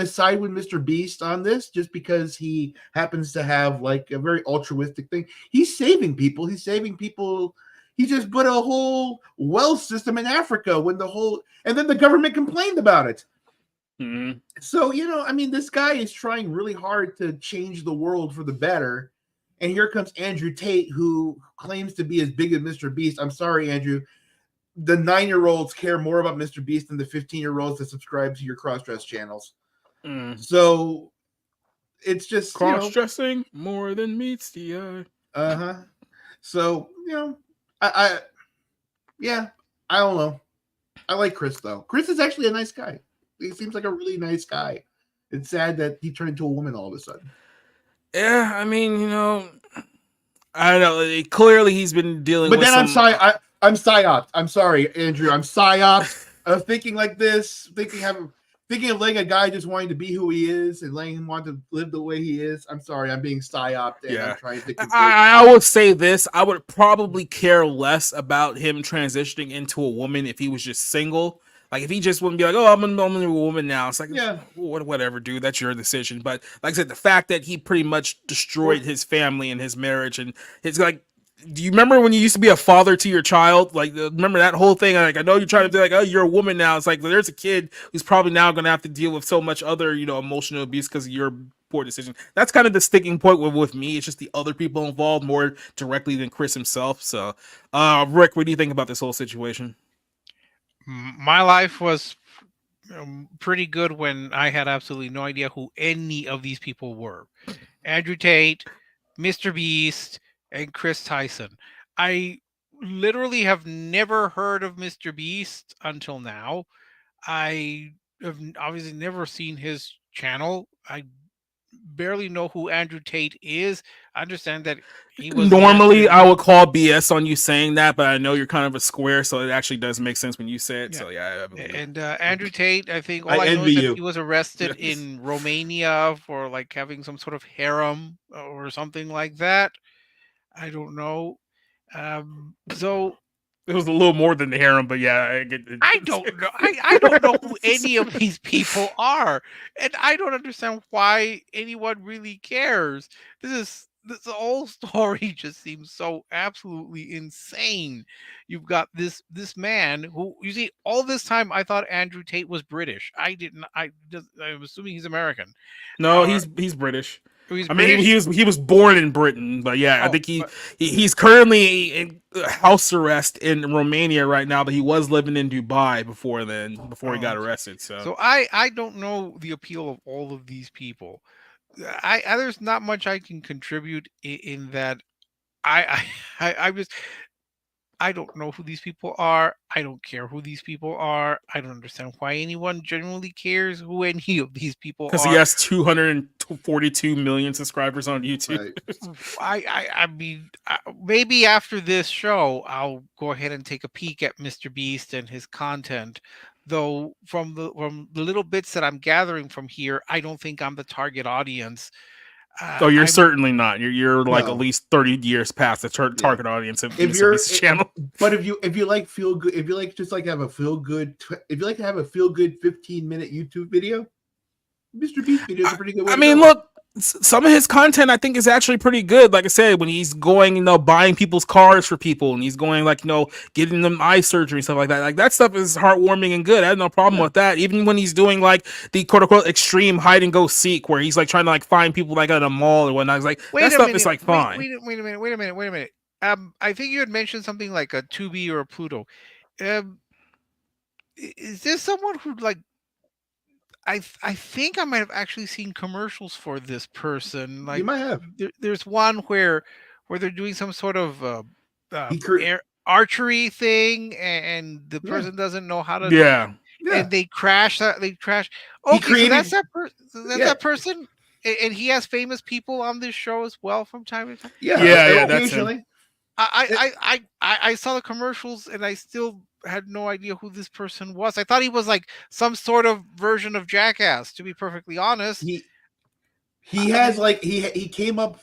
side with MrBeast on this just because he happens to have a very altruistic thing. He's saving people. He just put a whole wealth system in Africa and then the government complained about it. Mm-hmm. So, this guy is trying really hard to change the world for the better. And here comes Andrew Tate, who claims to be as big as MrBeast. I'm sorry, Andrew. The 9-year-olds care more about MrBeast than the 15-year-olds that subscribe to your cross-dress channels. So it's just cross-dressing more than meets the eye. Uh-huh. So, I don't know. I like Chris, though. Chris is actually a nice guy. He seems like a really nice guy. It's sad that he turned into a woman all of a sudden. Yeah, I mean, I don't know. Clearly, he's been dealing with I'm sorry. I'm psyoped. I'm sorry, Andrew. I'm psyoped of thinking like this, thinking of letting a guy just wanting to be who he is and letting him want to live the way he is. I'm sorry. I'm being psyoped. And I'm trying to I would say this. I would probably care less about him transitioning into a woman if he was just single. If he just wouldn't be like, oh, I'm a woman now. It's like, whatever, dude. That's your decision. But like I said, the fact that he pretty much destroyed his family and his marriage, and it's like, do you remember when you used to be a father to your child? Remember that whole thing? I know you're trying to be like, oh, you're a woman now. It's like, there's a kid who's probably now going to have to deal with so much other, emotional abuse because of your poor decision. That's kind of the sticking point with me. It's just the other people involved more directly than Chris himself. So, Rick, what do you think about this whole situation? My life was pretty good when I had absolutely no idea who any of these people were. Andrew Tate, MrBeast, and Chris Tyson. I literally have never heard of MrBeast until now. I have obviously never seen his channel. I barely know who Andrew Tate is. I understand that he was normally I would call BS on you saying that, but I know you're kind of a square, so it actually does make sense when you say it. Yeah. So yeah, I believe it. And Andrew Tate, I think all I I know envy is that you. he was arrested in Romania for like having some sort of harem or something like that. I don't know. So It was a little more than the harem, but yeah, I get it. I don't know. I don't know who any of these people are, and I don't understand why anyone really cares. This whole story just seems so absolutely insane. You've got this man who, you see, all this time I thought Andrew Tate was British. I'm assuming he's American. No, he's British. He's I mean, British? he was born in Britain, but yeah, I think but- he's currently in house arrest in Romania right now, but he was living in Dubai before he got arrested. So I don't know the appeal of all of these people. I there's not much I can contribute in that. I'm just, I don't know who these people are. I don't care who these people are. I don't understand why anyone genuinely cares who any of these people are. Because he has 242 million subscribers on YouTube. I mean, maybe after this show, I'll go ahead and take a peek at MrBeast and his content. Though from the little bits that I'm gathering from here, I don't think I'm the target audience. So you're certainly not. You're like at least 30 years past the target audience of this channel. But if you like feel good, if you like just like have a feel good, if you like to have a feel good 15-minute YouTube video, MrBeast video is a pretty good way. I mean, look, some of his content I think is actually pretty good. Like I said, when he's going, buying people's cars for people, and he's going like, getting them eye surgery and stuff like that. Like that stuff is heartwarming and good. I have no problem with that. Even when he's doing like the quote unquote extreme hide and go seek, where he's like trying to like find people like at a mall or whatnot. It's like that stuff is like fine. Wait a minute. I think you had mentioned something like a Tubi or a Pluto. Is this someone who like? I think I might have actually seen commercials for this person. Like you might have. There's one where they're doing some sort of archery thing, and the person doesn't know how to. Yeah. And they crash. Okay, so that's that person. That person, and he has famous people on this show as well from time to time. Yeah, that's him. I saw the commercials and I still had no idea who this person was. I thought he was like some sort of version of Jackass, to be perfectly honest. He has like he came up.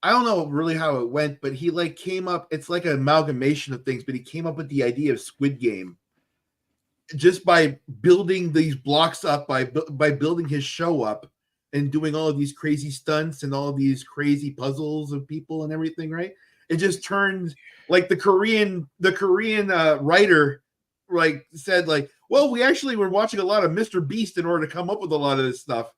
I don't know really how it went, but he like came up. It's like an amalgamation of things, but he came up with the idea of Squid Game just by building these blocks up, by building his show up and doing all of these crazy stunts and all of these crazy puzzles of people and everything, right? It just turned like the Korean writer like said like, well, we actually were watching a lot of MrBeast in order to come up with a lot of this stuff.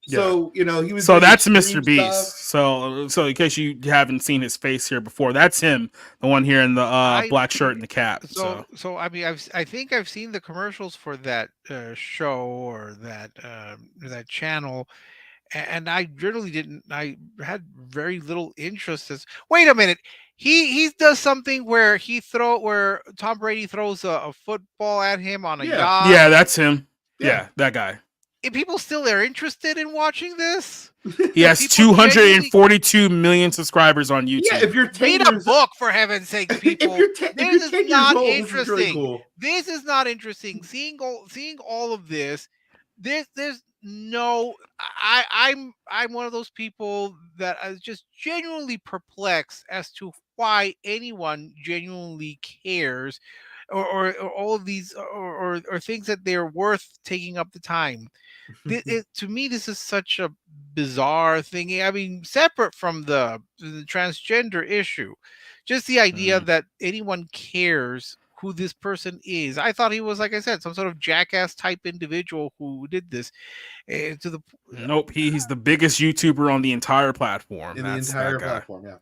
Yeah. So he was. So that's MrBeast. So in case you haven't seen his face here before, that's him, the one here in the black shirt and the cap. So I mean, I think I've seen the commercials for that show or that channel. And I really didn't. I had very little interest. Wait a minute, he does something where Tom Brady throws a football at him on a yacht. Yeah, that's him. Yeah, that guy. If people still are interested in watching this, he has 242 million subscribers on YouTube. Yeah, if you're read a book for heaven's sake, people. This is not interesting. This is really cool. This is not interesting. Seeing all of this, there's no. I'm one of those people that is just genuinely perplexed as to why anyone genuinely cares, or all of these, or things that they're worth taking up the time. To me, this is such a bizarre thing. I mean, separate from the transgender issue, just the idea that anyone cares who this person is. I thought he was, like I said, some sort of Jackass type individual who did this. Nope, he's the biggest YouTuber on the entire platform. In the entire platform, yeah.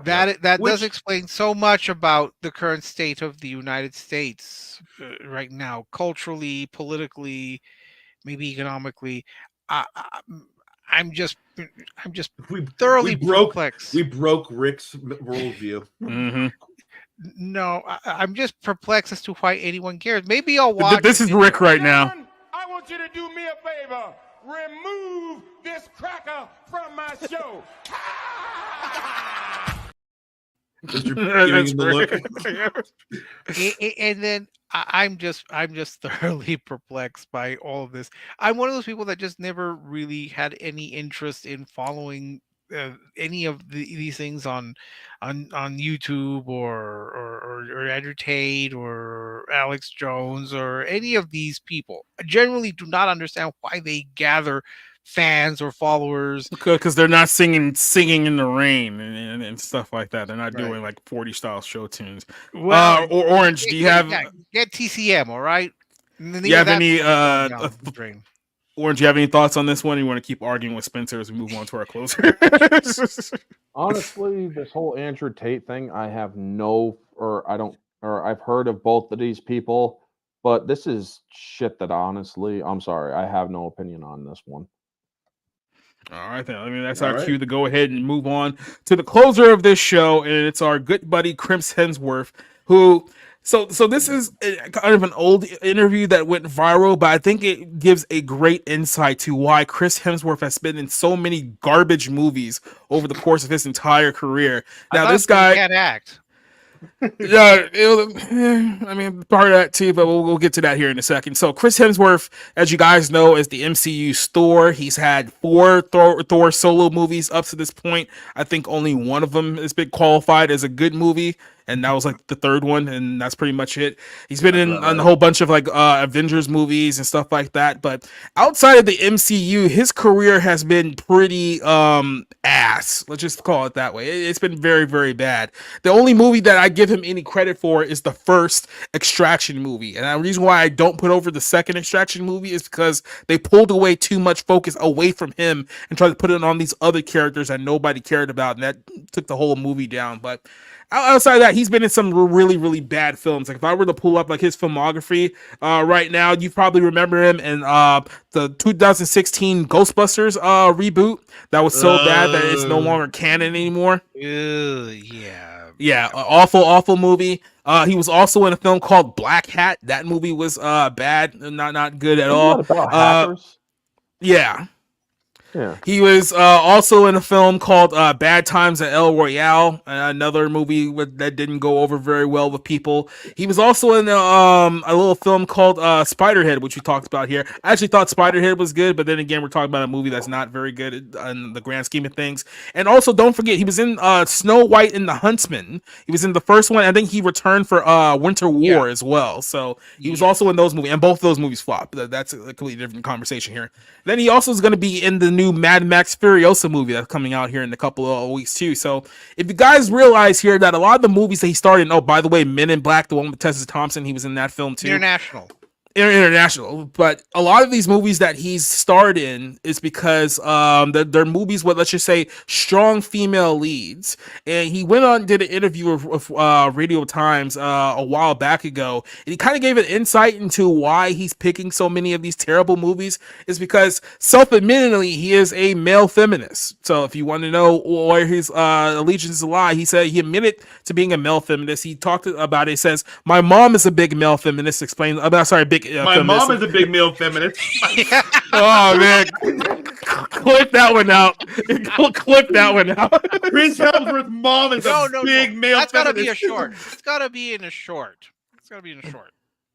That does explain so much about the current state of the United States right now, culturally, politically, maybe economically. I'm just thoroughly perplexed. We broke Rick's worldview. No, I'm just perplexed as to why anyone cares. Maybe I'll watch. This is Rick right now. I want you to do me a favor. remove this cracker from my show. And then I'm just thoroughly perplexed by all of this. I'm one of those people that just never really had any interest in following any of these things on YouTube or Andrew Tate or Alex Jones or any of these people. I generally do not understand why they gather fans or followers, because they're not singing in the rain and stuff like that. They're not doing like 40 style show tunes. Well, or Orange, do you have get TCM? All right. Do you have any Orange, do you have any thoughts on this one? You want to keep arguing with Spencer as we move on to our closer? Honestly, this whole Andrew Tate thing, I've heard of both of these people, but this is shit that honestly, I'm sorry, I have no opinion on this one. All right, then. I mean, that's our cue to go ahead and move on to the closer of this show, and it's our good buddy Chris Hemsworth, who. So this is kind of an old interview that went viral, but I think it gives a great insight to why Chris Hemsworth has been in so many garbage movies over the course of his entire career. Now, this guy can't act. Yeah, I mean, part of that too, but we'll get to that here in a second. So Chris Hemsworth, as you guys know, is the MCU's Thor. He's had 4 Thor solo movies up to this point. I think only one of them has been qualified as a good movie, and that was like the 3rd one, and that's pretty much it. He's been in a whole bunch of like Avengers movies and stuff like that, but outside of the MCU, his career has been pretty ass. Let's just call it that way. It's been very, very bad. The only movie that I give him any credit for is the first Extraction movie, and the reason why I don't put over the second Extraction movie is because they pulled away too much focus away from him and tried to put it on these other characters that nobody cared about, and that took the whole movie down. But outside of that, he's been in some really, really bad films. Like if I were to pull up like his filmography right now, you probably remember him in the 2016 Ghostbusters reboot. That was so bad that it's no longer canon anymore. Yeah, awful movie. He was also in a film called Black Hat. That movie was bad, not good at all. Yeah. He was also in a film called Bad Times at El Royale, another movie that didn't go over very well with people. He was also in a little film called Spiderhead, which we talked about here. I actually thought Spiderhead was good, but then again, we're talking about a movie that's not very good in the grand scheme of things. And also, don't forget, he was in Snow White and the Huntsman. He was in the first one. I think he returned for Winter War as well. So he was also in those movies, and both of those movies flopped. That's a completely different conversation here. Then he also is going to be in the new Mad Max Furiosa movie that's coming out here in a couple of weeks too. So if you guys realize here that a lot of the movies that he starred in, oh, by the way, Men in Black, the one with Tessa Thompson, he was in that film too. International, but a lot of these movies that he's starred in is because they're movies with, let's just say, strong female leads. And he went on and did an interview with Radio Times a while back ago, and he kind of gave an insight into why he's picking so many of these terrible movies. Is because self-admittedly he is a male feminist. So if you want to know where his allegiances lie, he said he admitted to being a male feminist. He talked about it. He says, "My mom is a big male feminist." Explain. Sorry, big. My feminist. mom is a big male feminist. Oh man, clip that one out. Clip that one out. Chris Hemsworth's mom is a big male That's feminist. gotta be a short. It's gotta be in a short.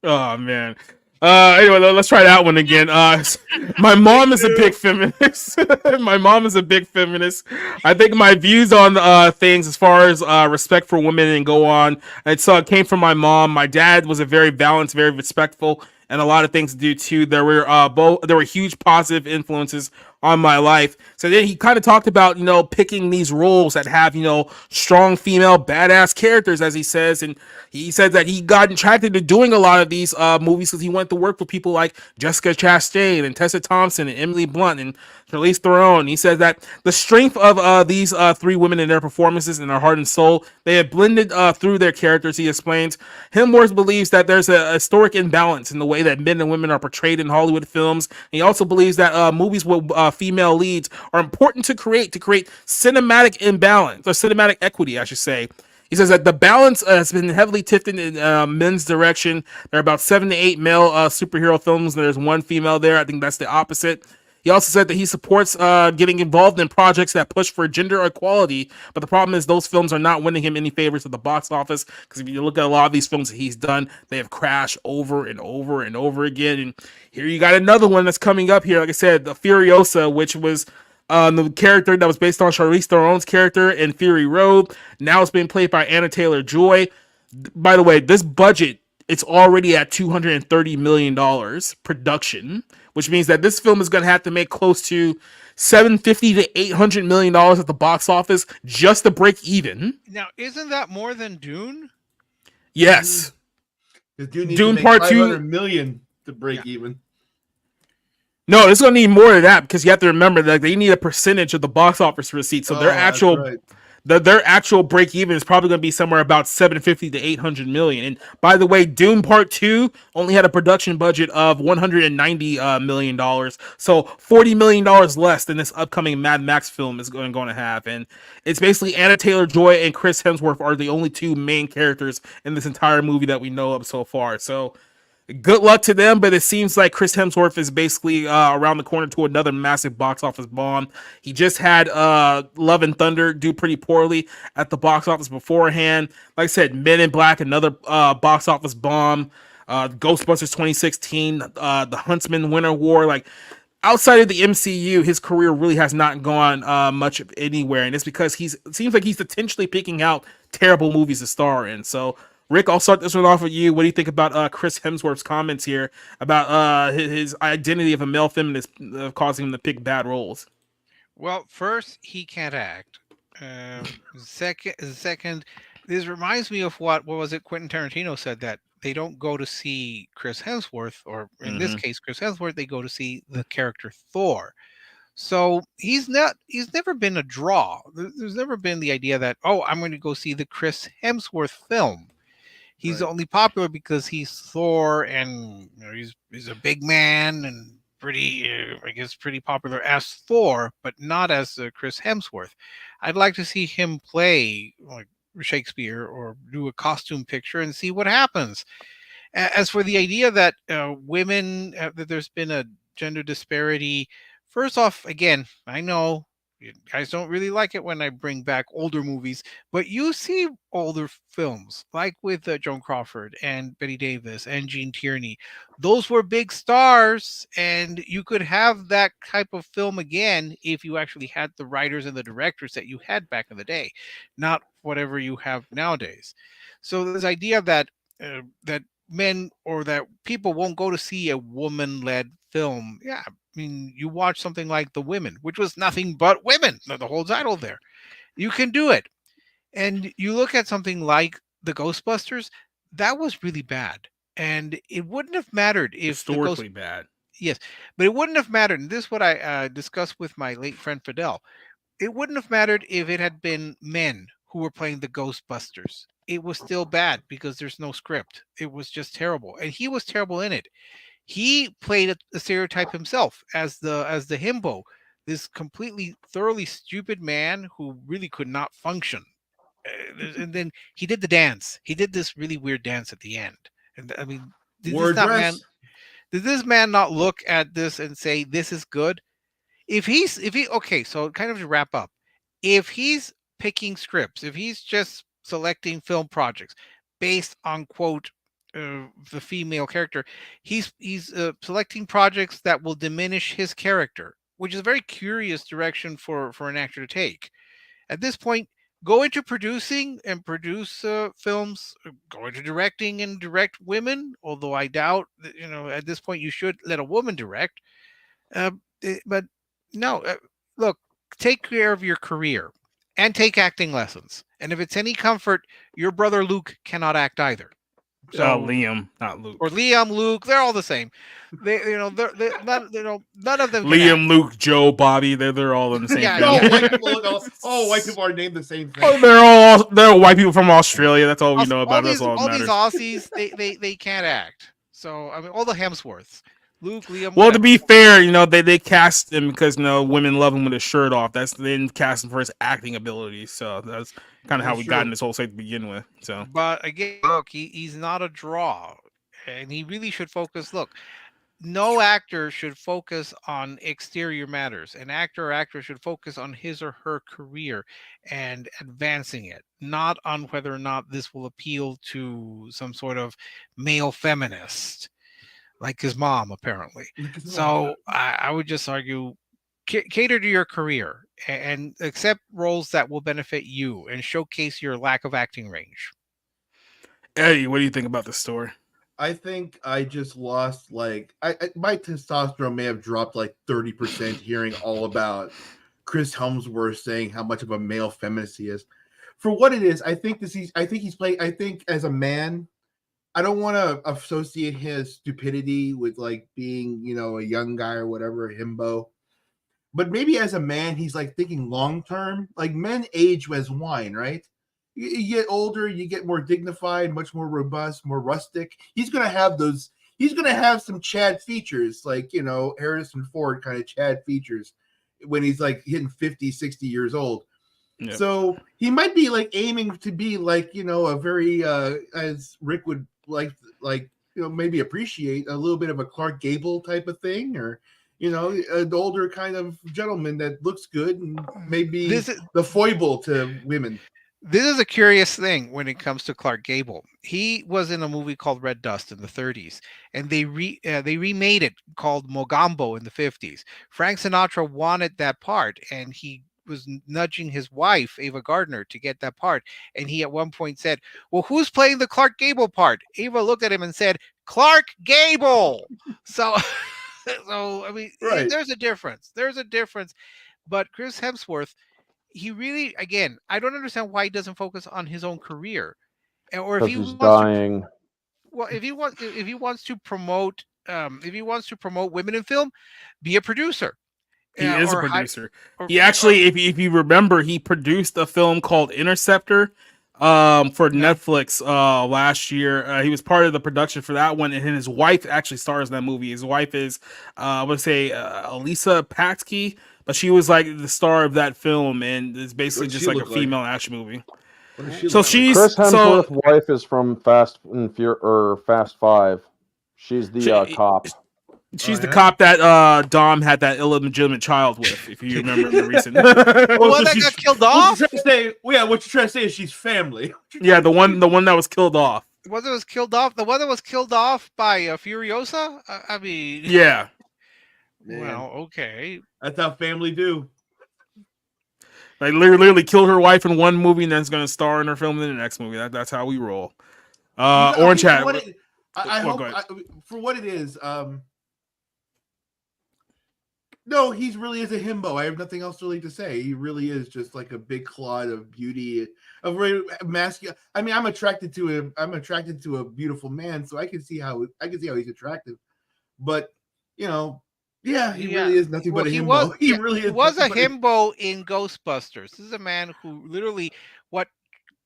Oh man. Anyway, let's try that one again. My mom is a big feminist. My mom is a big feminist. I think my views on things as far as respect for women and go on, it came from my mom. My dad was a very balanced, very respectful, and a lot of things to do too. There were huge positive influences on my life. So then he kind of talked about, picking these roles that have, strong female badass characters, as he says. And he said that he got attracted to doing a lot of these movies because he went to work with people like Jessica Chastain and Tessa Thompson and Emily Blunt and Charlize Theron. He said that the strength of these 3 women in their performances and their heart and soul, they have blended through their characters. He explains, Hemsworth believes that there's a historic imbalance in the way that men and women are portrayed in Hollywood films. He also believes that movies with female leads are important to create cinematic imbalance, or cinematic equity, I should say. He says that the balance has been heavily tipped in men's direction. There are about 7 to 8 male superhero films, and there's 1 female there. I think that's the opposite. He also said that he supports getting involved in projects that push for gender equality, but the problem is those films are not winning him any favors at the box office, because if you look at a lot of these films that he's done, they have crashed over and over and over again. And here you got another one that's coming up here. Like I said, the Furiosa, which was the character that was based on Charlize Theron's character in Fury Road. Now it's being played by Anna Taylor-Joy. By the way, this budget, it's already at $230 million production, which means that this film is going to have to make close to $750 to $800 million at the box office just to break even. Now, isn't that more than Dune? Yes. Dune Part 2 million to break even. No, it's going to need more than that, because you have to remember that they need a percentage of the box office receipts. So their actual break even is probably going to be somewhere about $750 to $800 million. And by the way, Dune Part 2 only had a production budget of $190 million. So $40 million less than this upcoming Mad Max film is going to have. And it's basically Anna Taylor-Joy and Chris Hemsworth are the only two main characters in this entire movie that we know of so far. So good luck to them, but it seems like Chris Hemsworth is basically around the corner to another massive box office bomb. He just had Love and Thunder do pretty poorly at the box office beforehand. Like I said, Men in Black, another box office bomb. Ghostbusters 2016, The Huntsman Winter War. Like, outside of the MCU, his career really has not gone much anywhere, and it's because it seems like he's intentionally picking out terrible movies to star in. So Rick, I'll start this one off with you. What do you think about Chris Hemsworth's comments here about his identity of a male feminist causing him to pick bad roles? Well, first, he can't act. Second, this reminds me of what was it Quentin Tarantino said, that they don't go to see Chris Hemsworth, or in this case, Chris Hemsworth, they go to see the character Thor. So he's never been a draw. There's never been the idea that, oh, I'm going to go see the Chris Hemsworth film. He's only popular because he's Thor, and he's a big man and pretty, I guess, pretty popular as Thor, but not as Chris Hemsworth. I'd like to see him play like Shakespeare or do a costume picture and see what happens. As for the idea that women, that there's been a gender disparity, first off, again, I know you guys don't really like it when I bring back older movies, but you see older films like with Joan Crawford and Bette Davis and Gene Tierney. Those were big stars, and you could have that type of film again if you actually had the writers and the directors that you had back in the day, not whatever you have nowadays. So this idea that that men or that people won't go to see a woman-led film, yeah, I mean, you watch something like The Women, which was nothing but women, the whole title there. You can do it. And you look at something like the Ghostbusters, that was really bad. And it wouldn't have mattered if historically bad. Yes, but it wouldn't have mattered. And this is what I discussed with my late friend Fidel. It wouldn't have mattered if it had been men who were playing the Ghostbusters. It was still bad because there's no script. It was just terrible. And he was terrible in it. He played a stereotype himself as the himbo, this completely thoroughly stupid man who really could not function. And then he did the dance. He did this really weird dance at the end. And I mean, did this man not look at this and say, this is good? Okay, so kind of to wrap up, if he's picking scripts, if he's just selecting film projects based on, quote, the female character, he's selecting projects that will diminish his character, which is a very curious direction for an actor to take. At this point, go into producing and produce films, go into directing and direct women, although I doubt that, at this point you should let a woman direct. But no, look, take care of your career and take acting lessons. And if it's any comfort, your brother Luke cannot act either. So Liam, not Luke, or Liam, Luke, they're all the same. They're none of them. Liam, Luke, Joe, Bobby, they're all in the same. White people are named the same thing. Oh, they're white people from Australia. That's all we know about. That's all that matters. All these Aussies, they can't act. So I mean, all the Hemsworths, Luke, Liam. Well, to be fair, they cast him because women love him with his shirt off. They didn't cast him for his acting abilities. So that's kind of how we got in this whole thing to begin with. So, but again, look, he's not a draw, and he really should focus. Look, no actor should focus on exterior matters. An actor or actress should focus on his or her career and advancing it, not on whether or not this will appeal to some sort of male feminist, like his mom, apparently. So I would just argue, cater to your career and accept roles that will benefit you and showcase your lack of acting range. Eddie, what do you think about this story? I think I just lost my testosterone may have dropped like 30% hearing all about Chris Hemsworth saying how much of a male feminist he is. For what it is, I think he's playing. I think as a man, I don't want to associate his stupidity with like being, a young guy or whatever, himbo. But maybe as a man, he's like thinking long term. Like men age as wine, right? You get older, you get more dignified, much more robust, more rustic. He's gonna have those. He's gonna have some Chad features, like Harrison Ford kind of Chad features, when he's like hitting 50, 60 years old. Yeah. So he might be like aiming to be like a very as Rick would like maybe appreciate a little bit of a Clark Gable type of thing, or an older kind of gentleman that looks good and maybe the foible to women. This is a curious thing when it comes to Clark Gable. He was in a movie called Red Dust in the 30s, and they remade it called Mogambo in the 50s. Frank Sinatra wanted that part, and he was nudging his wife, Ava Gardner, to get that part. And he at one point said, "Well, who's playing the Clark Gable part?" Ava looked at him and said, "Clark Gable." So, I mean, right. There's a difference. There's a difference. But Chris Hemsworth, he really, again, I don't understand why he doesn't focus on his own career, or if he he's wants dying. if he wants to promote women in film, be a producer. He is a producer. He actually, if you remember, he produced a film called Interceptor for Netflix last year. He was part of the production for that one, and his wife actually stars in that movie. His wife is, I would say, Elisa Patsky, but she was like the star of that film, and it's basically just like a female action movie. So she's Chris Hemsworth's wife is from Fast 5. She's the cop. She's the cop that Dom had that illegitimate child with, if you remember in the recent. The one that got killed off? What you're trying to say is she's family. Yeah, the one that was killed off. The one that was killed off? The one that was killed off by Furiosa? I mean... Yeah. Well, okay. That's how family do. Like literally killed her wife in one movie and then is going to star in her film in the next movie. That's how we roll. Orange Hat. I hope for what it is. No, he really is a himbo. I have nothing else really to say. He really is just like a big clod of beauty, a very masculine. I mean, I'm attracted to him. I'm attracted to a beautiful man, so I can see how he's attractive. But he really is nothing but a himbo. He was a himbo in Ghostbusters. This is a man who literally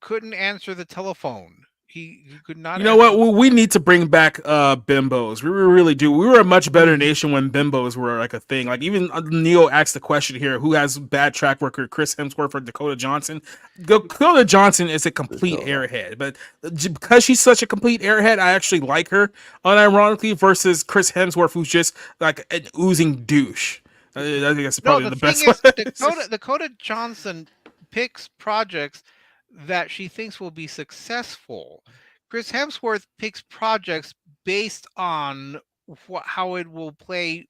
couldn't answer the telephone. He could not. You know what? We need to bring back bimbos. We really do. We were a much better nation when bimbos were like a thing. Like even Neo asked the question here: who has bad track record, Chris Hemsworth or Dakota Johnson? Dakota Johnson is a complete airhead, but because she's such a complete airhead, I actually like her unironically. Versus Chris Hemsworth, who's just like an oozing douche. I think that's probably the best way. Dakota Johnson picks projects that she thinks will be successful. Chris Hemsworth picks projects based on how it will play,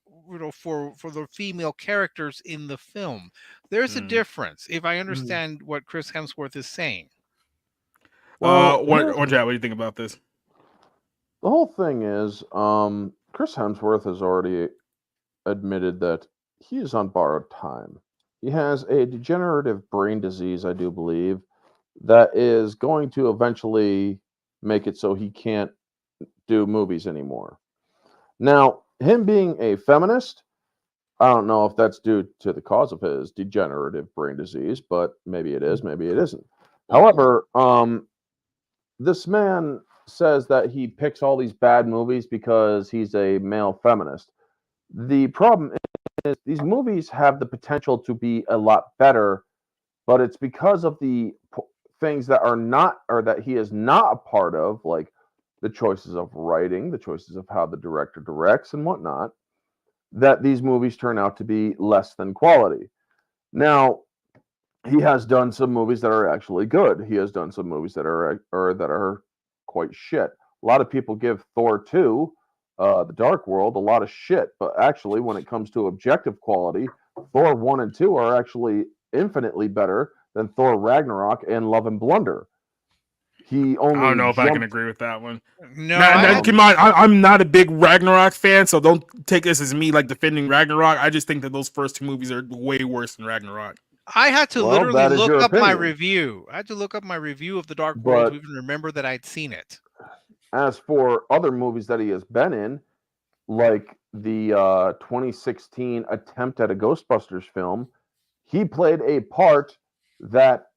for the female characters in the film. There's a difference, if I understand what Chris Hemsworth is saying. What do you think about this? The whole thing is, Chris Hemsworth has already admitted that he is on borrowed time. He has a degenerative brain disease, I do believe, that is going to eventually make it so he can't do movies anymore. Now, him being a feminist, I don't know if that's due to the cause of his degenerative brain disease, but maybe it is, maybe it isn't. However, this man says that he picks all these bad movies because he's a male feminist. The problem is these movies have the potential to be a lot better, but it's because of the things that are not, or that he is not a part of, like the choices of writing, the choices of how the director directs and whatnot, that these movies turn out to be less than quality. Now, he has done some movies that are actually good. He has done some movies that are quite shit. A lot of people give Thor 2, The Dark World, a lot of shit, but actually, when it comes to objective quality, Thor 1 and 2 are actually infinitely better than Thor Ragnarok and Love and Blunder. He only I don't know if I can jumped- agree with that one. No, Now, come on. I'm not a big Ragnarok fan, so don't take this as me like defending Ragnarok. I just think that those first two movies are way worse than Ragnarok. I had to Well, literally that is look your up my opinion. review. I had to look up my review of The Dark World But- to even remember that I'd seen it. As for other movies that he has been in, like the 2016 attempt at a Ghostbusters film, he played a part that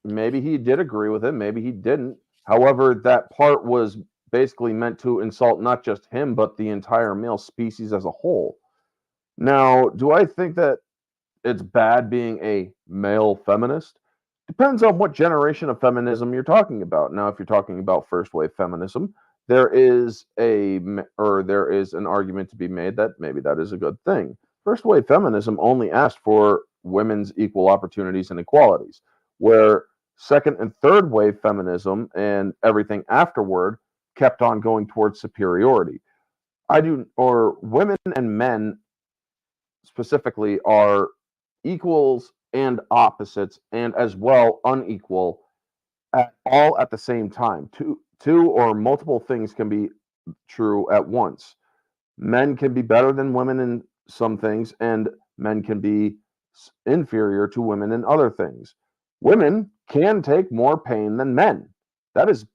maybe he did agree with him, maybe he didn't. However, that part was basically meant to insult not just him, but the entire male species as a whole. Now, do I think that it's bad being a male feminist? Depends on what generation of feminism you're talking about. Now, if you're talking about first wave feminism, there is an argument to be made that maybe that is a good thing. First wave feminism only asked for women's equal opportunities and equalities, where second and third wave feminism and everything afterward kept on going towards superiority. Women and men specifically are equals and opposites, and as well unequal all at the same time. Two or multiple things can be true at once. Men can be better than women in some things, and men can be inferior to women in other things. Women can take more pain than men. That is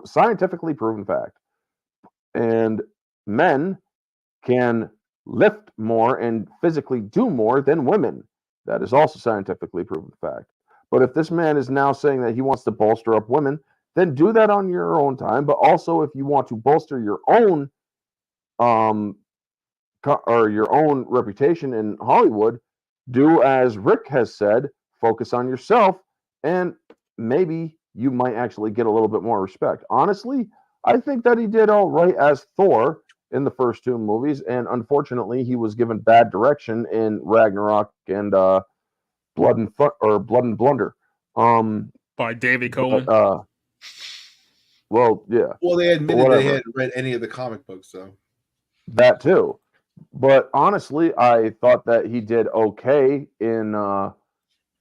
scientifically proven fact. And men can lift more and physically do more than women. That is also scientifically proven fact. But if this man is now saying that he wants to bolster up women, then do that on your own time. But also, if you want to bolster your own or your own reputation in Hollywood, do as Rick has said, focus on yourself, and maybe you might actually get a little bit more respect. Honestly, I think that he did all right as Thor in the first two movies, and unfortunately, he was given bad direction in Ragnarok and Blood and Blunder. By David Cohen. Well, yeah. Well, they admitted they hadn't read any of the comic books, so that too. But honestly, I thought that he did okay in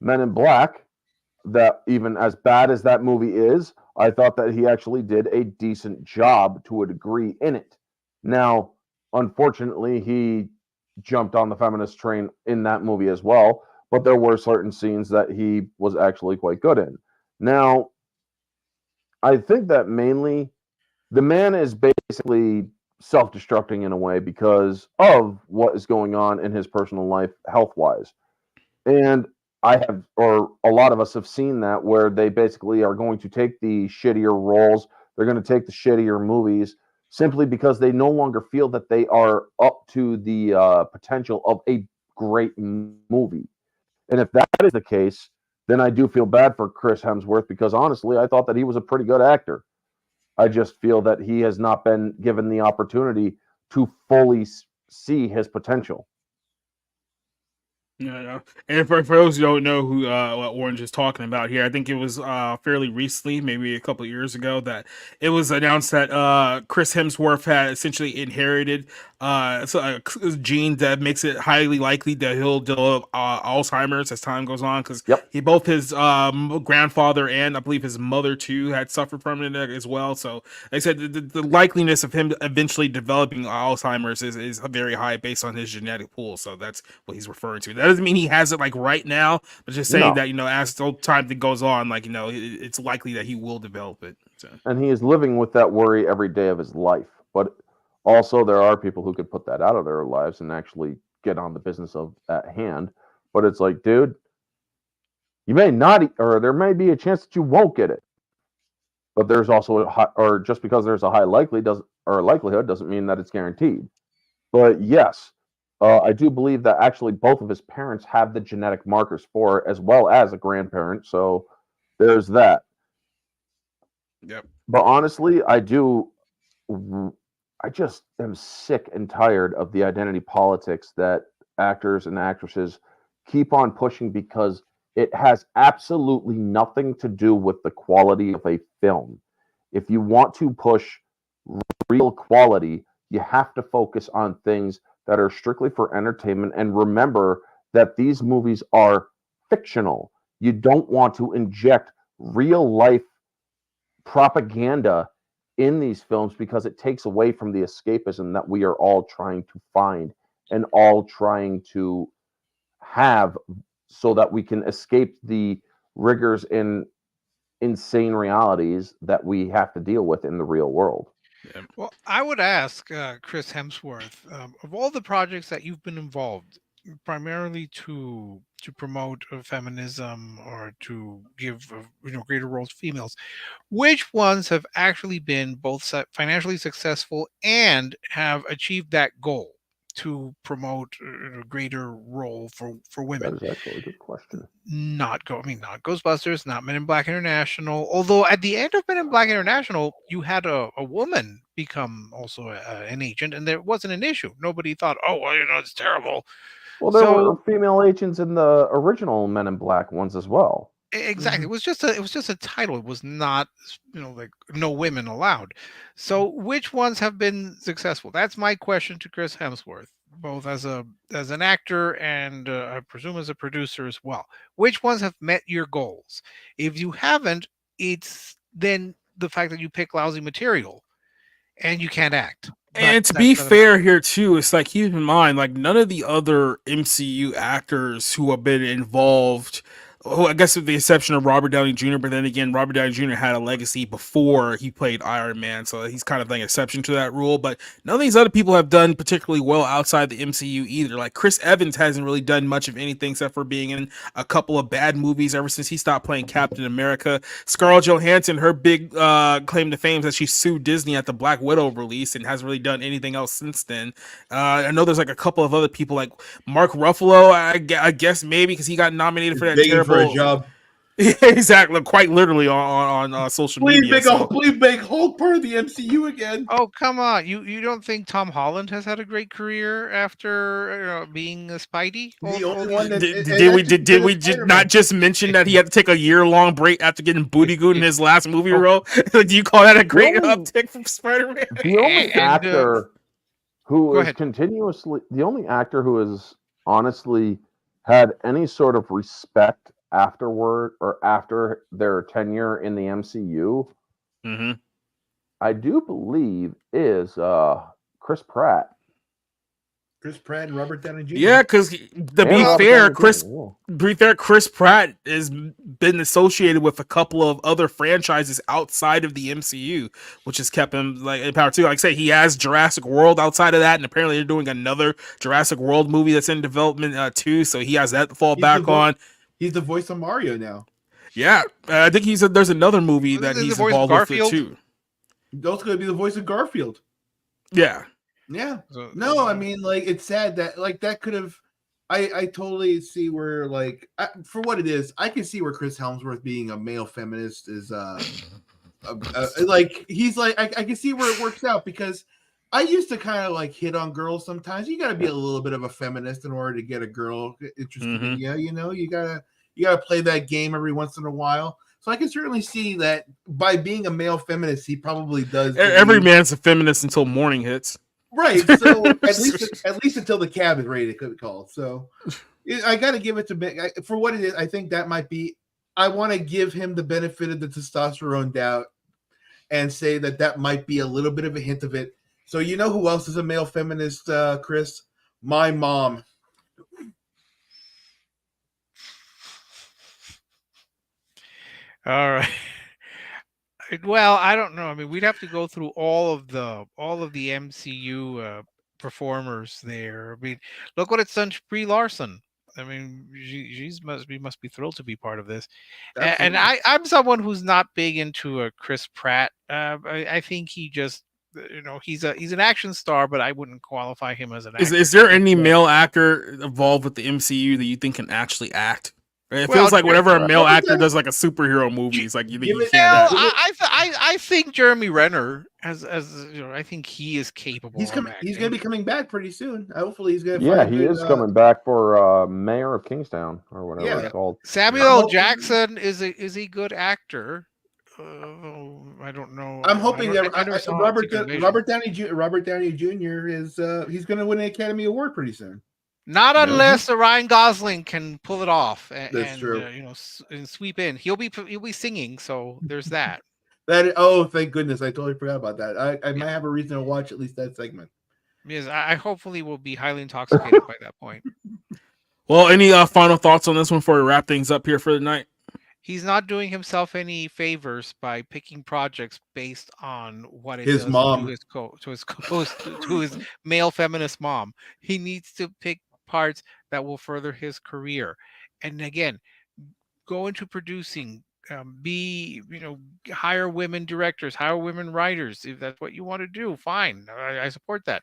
Men in Black. That even as bad as that movie is, I thought that he actually did a decent job to a degree in it. Now, unfortunately, he jumped on the feminist train in that movie as well, but there were certain scenes that he was actually quite good in. Now, I think that mainly the man is basically self-destructing in a way because of what is going on in his personal life health-wise. And a lot of us have seen that, where they basically are going to take the shittier roles, they're going to take the shittier movies simply because they no longer feel that they are up to the potential of a great movie. And if that is the case, then I do feel bad for Chris Hemsworth, because honestly, I thought that he was a pretty good actor. I just feel that he has not been given the opportunity to fully see his potential. Yeah. And for those who don't know who what Orange is talking about here, I think it was fairly recently, maybe a couple of years ago, that it was announced that Chris Hemsworth had essentially inherited a gene that makes it highly likely that he'll develop Alzheimer's as time goes on, because both his grandfather and I believe his mother too had suffered from it as well. So they said the likeliness of him eventually developing Alzheimer's is very high based on his genetic pool. So that's what he's referring to. That doesn't mean he has it like right now, but just saying that, as the time that goes on, it's likely that he will develop it. So. And he is living with that worry every day of his life. But also, there are people who could put that out of their lives and actually get on the business at hand. But it's like, dude, you may not, or there may be a chance that you won't get it. But there's also just because there's a high likelihood doesn't mean that it's guaranteed. But yes, I do believe that actually both of his parents have the genetic markers for it, as well as a grandparent. So there's that. Yep. But honestly, I do I just am sick and tired of the identity politics that actors and actresses keep on pushing, because it has absolutely nothing to do with the quality of a film. If you want to push real quality, you have to focus on things that are strictly for entertainment, and remember that these movies are fictional. You don't want to inject real life propaganda in these films, because it takes away from the escapism that we are all trying to find and all trying to have, so that we can escape the rigors and insane realities that we have to deal with in the real world. Well, I would ask Chris Hemsworth, of all the projects that you've been involved, primarily to promote feminism or to give greater roles to females, which ones have actually been both financially successful and have achieved that goal to promote a greater role for women? That is actually a good question. Not Ghostbusters, not Men in Black International. Although at the end of Men in Black International, you had a woman become also an agent, and there wasn't an issue. Nobody thought, oh, well, it's terrible. Well, there were female agents in the original Men in Black ones as well. Exactly. It was just a title. It was not, like no women allowed. So which ones have been successful? That's my question to Chris Hemsworth, both as an actor and I presume as a producer as well. Which ones have met your goals? If you haven't, it's then the fact that you pick lousy material and you can't act. And to be fair here too, it's like, keep in mind, like none of the other MCU actors who have been involved, I guess with the exception of Robert Downey Jr., but then again, Robert Downey Jr. had a legacy before he played Iron Man, so he's kind of an exception to that rule. But none of these other people have done particularly well outside the MCU either. Like Chris Evans hasn't really done much of anything except for being in a couple of bad movies ever since he stopped playing Captain America. Scarlett Johansson, her big claim to fame is that she sued Disney at the Black Widow release and hasn't really done anything else since then. I know there's like a couple of other people, like Mark Ruffalo, I guess maybe because he got nominated for that terrible a job. Yeah, exactly. Quite literally on social media. Please make Hulk part of the MCU again. Oh, come on! You don't think Tom Holland has had a great career after being a Spidey? The only one that did we not just mention that he had to take a year-long break after getting booty gooed in his last movie role? Do you call that a great uptick from Spider-Man? The only actor who is continuously, the only actor who has honestly had any sort of respect afterward or after their tenure in the MCU, I do believe is Chris Pratt. Chris Pratt and Robert Downey Jr. Yeah, because to be fair, Chris Pratt has been associated with a couple of other franchises outside of the MCU, which has kept him like in power too. Like I say, he has Jurassic World outside of that, and apparently they're doing another Jurassic World movie that's in development too. So he has that to fall back on. He's the voice of Mario now. Yeah, I think there's another movie that he's involved with it too. He's also going to be the voice of Garfield. Yeah. Yeah. No, I mean, like, it's sad that, like, that could have. I totally see where, like, for what it is, I can see where Chris Hemsworth being a male feminist is, like, he's like, I can see where it works out, because I used to kind of like hit on girls sometimes. You got to be a little bit of a feminist in order to get a girl interested in you. You know, you gotta play that game every once in a while. So I can certainly see that by being a male feminist, he probably does. Every man's a feminist until morning hits. Right. So at least until the cab is ready to call. So I got to give it to for what it is. I think that might be. I want to give him the benefit of the testosterone doubt and say that might be a little bit of a hint of it. So you know who else is a male feminist, Chris? My mom. All right. Well, I don't know. I mean, we'd have to go through all of the MCU performers there. I mean, look what it's done to Brie Larson. I mean, she must be thrilled to be part of this. And I'm someone who's not big into a Chris Pratt. I think he just, he's an action star, but I wouldn't qualify him as an actor. Is there any male actor involved with the MCU that you think can actually act? It feels like whenever a male actor does like a superhero movie, it's like you think you can't. I I think Jeremy Renner, as you know, I think he is capable. He's coming. He's going to be coming back pretty soon. Hopefully, he's going to. Yeah, he is coming back for Mayor of Kingstown or whatever it's called. Samuel L. Jackson is a good actor. I don't know. I'm hoping that Robert Downey Jr. is he's going to win an Academy Award pretty soon. Not unless Ryan Gosling can pull it off and true. And sweep in. He'll be singing, so there's that. Thank goodness, I totally forgot about that. I might have a reason to watch at least that segment. Because I hopefully will be highly intoxicated by that point. Well, any final thoughts on this one before we wrap things up here for the night? He's not doing himself any favors by picking projects based on what it his does mom to his male feminist mom. He needs to pick parts that will further his career, and again, go into producing. Hire women directors, hire women writers. If that's what you want to do, fine. I support that,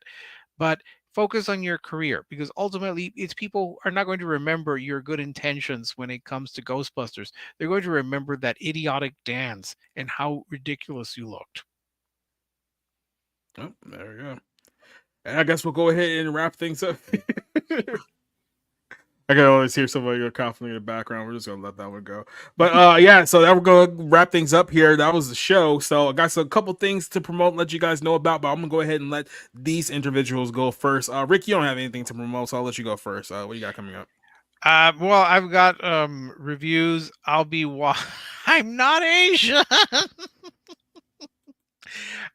but focus on your career, because ultimately it's people are not going to remember your good intentions when it comes to Ghostbusters. They're going to remember that idiotic dance and how ridiculous you looked. Oh, there we go. And I guess we'll go ahead and wrap things up. I can always hear somebody go coughing in the background. We're just gonna let that one go. But yeah, so that we're gonna wrap things up here. That was the show. So I got a couple things to promote and let you guys know about, but I'm gonna go ahead and let these individuals go first. Rick, you don't have anything to promote, so I'll let you go first. What do you got coming up? Well, I've got reviews. I'm not Asian.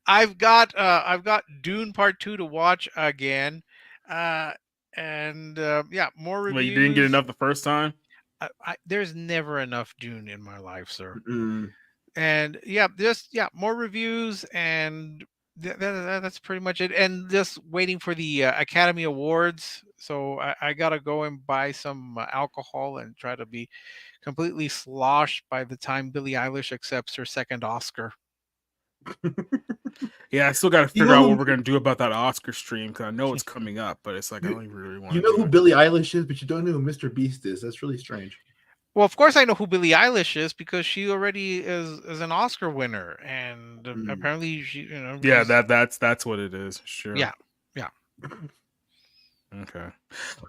I've got Dune Part 2 to watch again. More reviews. Wait, you didn't get enough the first time? There's never enough Dune in my life, sir. Mm. And more reviews, and that's pretty much it. And just waiting for the Academy Awards. So I gotta go and buy some alcohol and try to be completely sloshed by the time Billie Eilish accepts her second Oscar. Yeah, I still got to figure out what we're going to do about that Oscar stream, because I know it's coming up, but it's like I don't even really want to. You know who Billie Eilish is, but you don't know who MrBeast is. That's really strange. Well, of course I know who Billie Eilish is, because she already is an Oscar winner, and apparently she, Yeah, that's what it is. Sure. Yeah. Okay.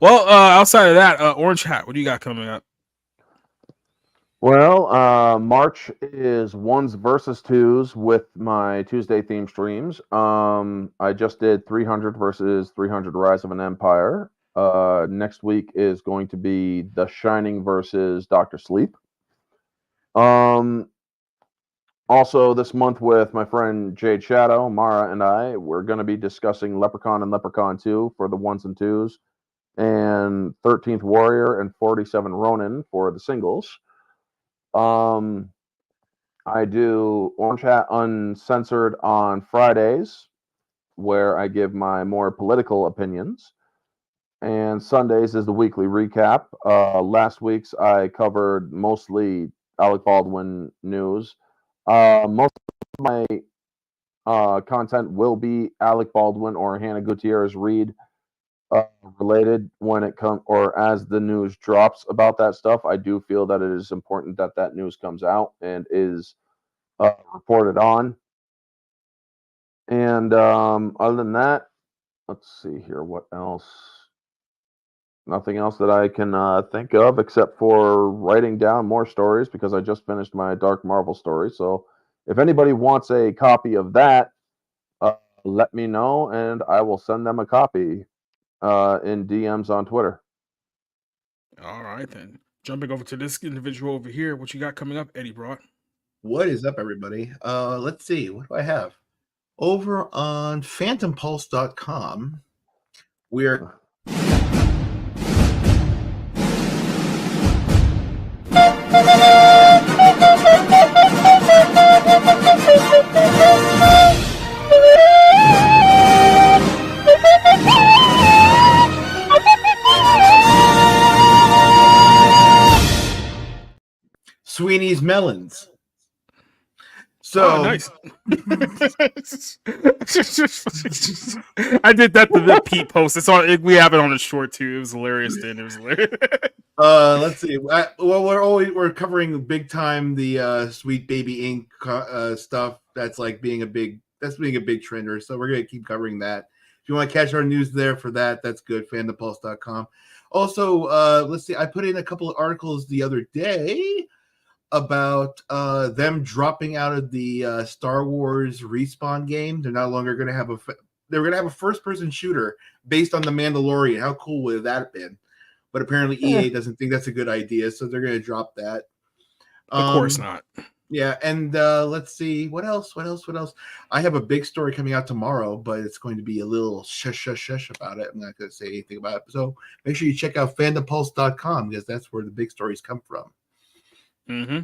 Well, outside of that, Orange Hat, what do you got coming up? Well, March is ones versus twos with my Tuesday theme streams. I just did 300 versus 300 Rise of an Empire. Next week is going to be The Shining versus Dr. Sleep. Also, this month with my friend Jade Shadow, Mara, and I, we're going to be discussing Leprechaun and Leprechaun 2 for the ones and twos, and 13th Warrior and 47 Ronin for the singles. I do Orange Hat Uncensored on Fridays, where I give my more political opinions, and Sundays is the weekly recap. Last week's I covered mostly Alec Baldwin news. Most of my content will be Alec Baldwin or Hannah Gutierrez Reed related when it comes, or as the news drops about that stuff. I do feel that it is important that that news comes out and is reported on. And other than that, let's see here, what else? Nothing else that I can think of except for writing down more stories, because I just finished my Dark Marvel story. So if anybody wants a copy of that, let me know and I will send them a copy in DMs on Twitter. All right, then. Jumping over to this individual over here, what you got coming up, Eddie Broad? What is up, everybody? Let's see. What do I have? Over on phantompulse.com, we're Sweeney's Melons. So nice. I did that to the Pete post. It's on. We have it on the short too. It was hilarious. Then it was hilarious. Let's see. Well, we're covering big time the Sweet Baby Inc. Stuff. That's like being a big trender. So we're gonna keep covering that. If you want to catch our news there for that, that's good. Fanthepulse.com. Also, let's see. I put in a couple of articles the other day about them dropping out of the Star Wars Respawn game. They're no longer going to have a first-person shooter based on the Mandalorian. How cool would that have been? But apparently EA doesn't think that's a good idea, so they're going to drop that. Of course not. Yeah, and let's see what else. I have a big story coming out tomorrow, but it's going to be a little shush about it. I'm not going to say anything about it. So make sure you check out fanthepulse.com because that's where the big stories come from. Mm-hmm.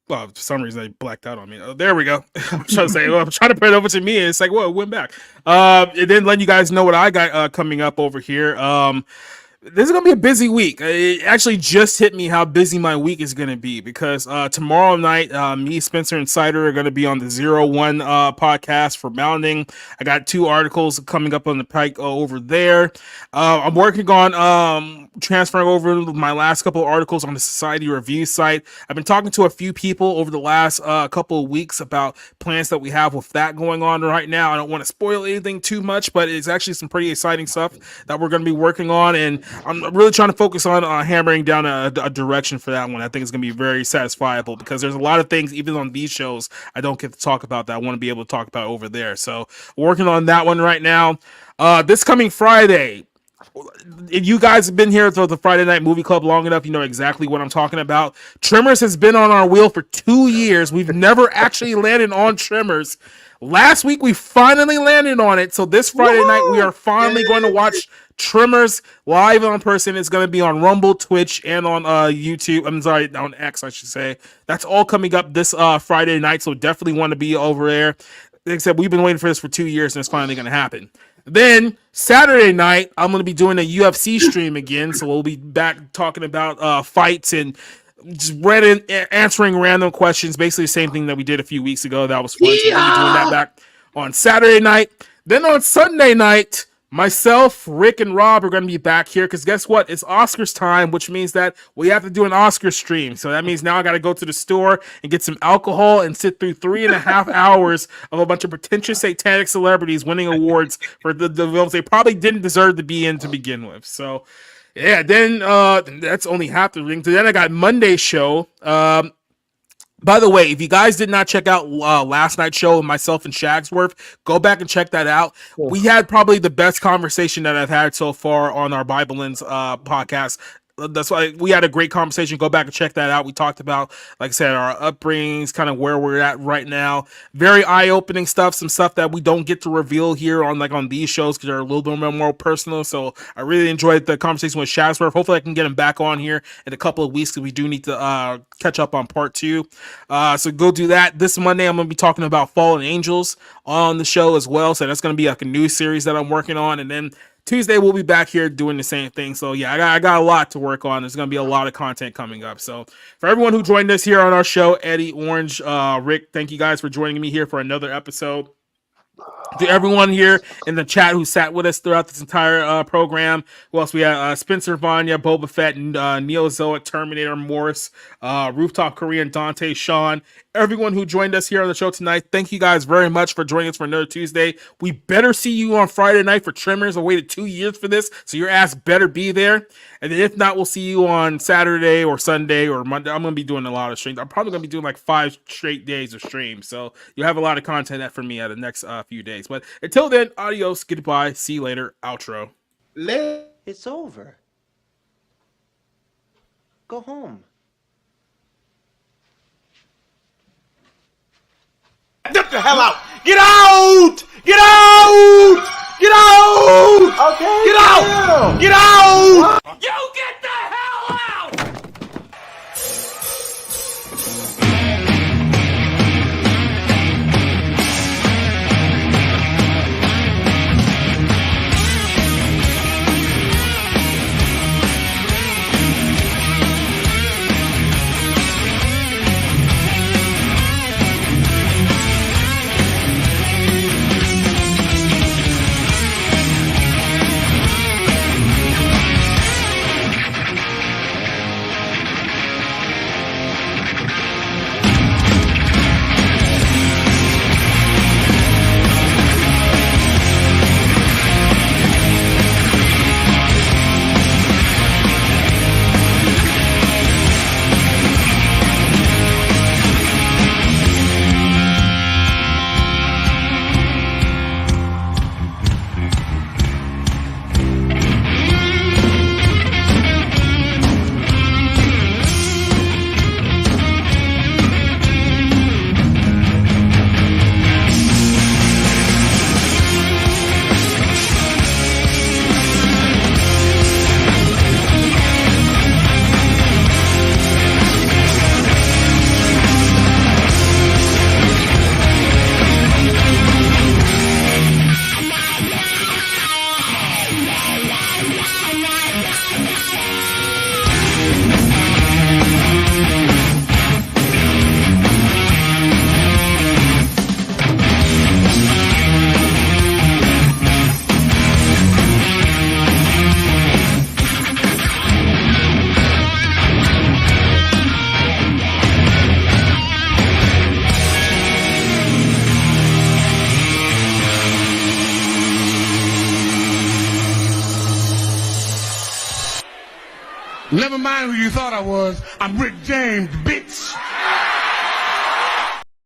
Well, for some reason they blacked out on me. Oh, there we go. I'm trying to say, I'm trying to put it over to me. And it's like, well, it went back. And then letting you guys know what I got coming up over here. This is going to be a busy week. It actually just hit me how busy my week is going to be because tomorrow night, me, Spencer, and Cider are going to be on the 01 podcast for Mounting. I got 2 articles coming up on the pike over there. I'm working on transferring over my last couple of articles on the Society Review site. I've been talking to a few people over the last couple of weeks about plans that we have with that going on right now. I don't want to spoil anything too much, but it's actually some pretty exciting stuff that we're going to be working on, and I'm really trying to focus on hammering down a direction for that one. I think it's going to be very satisfiable because there's a lot of things, even on these shows, I don't get to talk about that I want to be able to talk about over there. So working on that one right now. This coming Friday, if you guys have been here for the Friday Night Movie Club long enough, you know exactly what I'm talking about. Tremors has been on our wheel for 2 years. We've never actually landed on Tremors. Last week, we finally landed on it. So this Friday night, we are finally going to watch Tremors live on person. It's going to be on Rumble, Twitch, and on YouTube. I'm sorry, on X, I should say. That's all coming up this Friday night. So definitely want to be over there. Except we've been waiting for this for 2 years, and it's finally going to happen. Then Saturday night, I'm going to be doing a UFC stream again. So we'll be back talking about fights and just answering random questions. Basically the same thing that we did a few weeks ago. That was fun. So we'll be doing that back on Saturday night. Then on Sunday night, myself, Rick, and Rob are going to be back here because guess what? It's Oscars time, which means that we have to do an Oscar stream. So that means now I got to go to the store and get some alcohol and sit through 3.5 hours of a bunch of pretentious satanic celebrities winning awards for the films they probably didn't deserve to be in to begin with. So yeah, then that's only half the ring. So then I got Monday's show. By the way, if you guys did not check out last night's show with myself and Shagsworth, go back and check that out. Cool. We had probably the best conversation that I've had so far on our Bible Lens podcast. That's why we had a great conversation. Go back and check that out. We talked about, like I said, our upbringings, kind of where we're at right now. Very eye-opening stuff. Some stuff that we don't get to reveal here on these shows because they're a little bit more personal. So I really enjoyed the conversation with Shagsworth. Hopefully I can get him back on here in a couple of weeks because we do need to catch up on part 2. So go do that. This Monday I'm going to be talking about Fallen Angels on the show as well. So that's going to be like a new series that I'm working on. And then Tuesday, we'll be back here doing the same thing. So, yeah, I got a lot to work on. There's going to be a lot of content coming up. So, for everyone who joined us here on our show, Eddie, Orange, Rick, thank you guys for joining me here for another episode. To everyone here in the chat who sat with us throughout this entire program. Who else we had? Spencer, Vanya, Boba Fett, Neozoic, Terminator, Morris, Rooftop Korean, Dante, Sean. Everyone who joined us here on the show tonight, thank you guys very much for joining us for another Tuesday. We better see you on Friday night for Tremors. I waited 2 years for this, so your ass better be there. And then if not, we'll see you on Saturday or Sunday or Monday. I'm going to be doing a lot of streams. I'm probably going to be doing like 5 straight days of streams, so you'll have a lot of content for me at the next few days. But until then, adios, goodbye, see you later, outro. It's over. Go home. Get the hell out! Get out! Get out! Get out! Okay. Get out! Get out! You get the hell out! Never mind who you thought I was. I'm Rick James, bitch.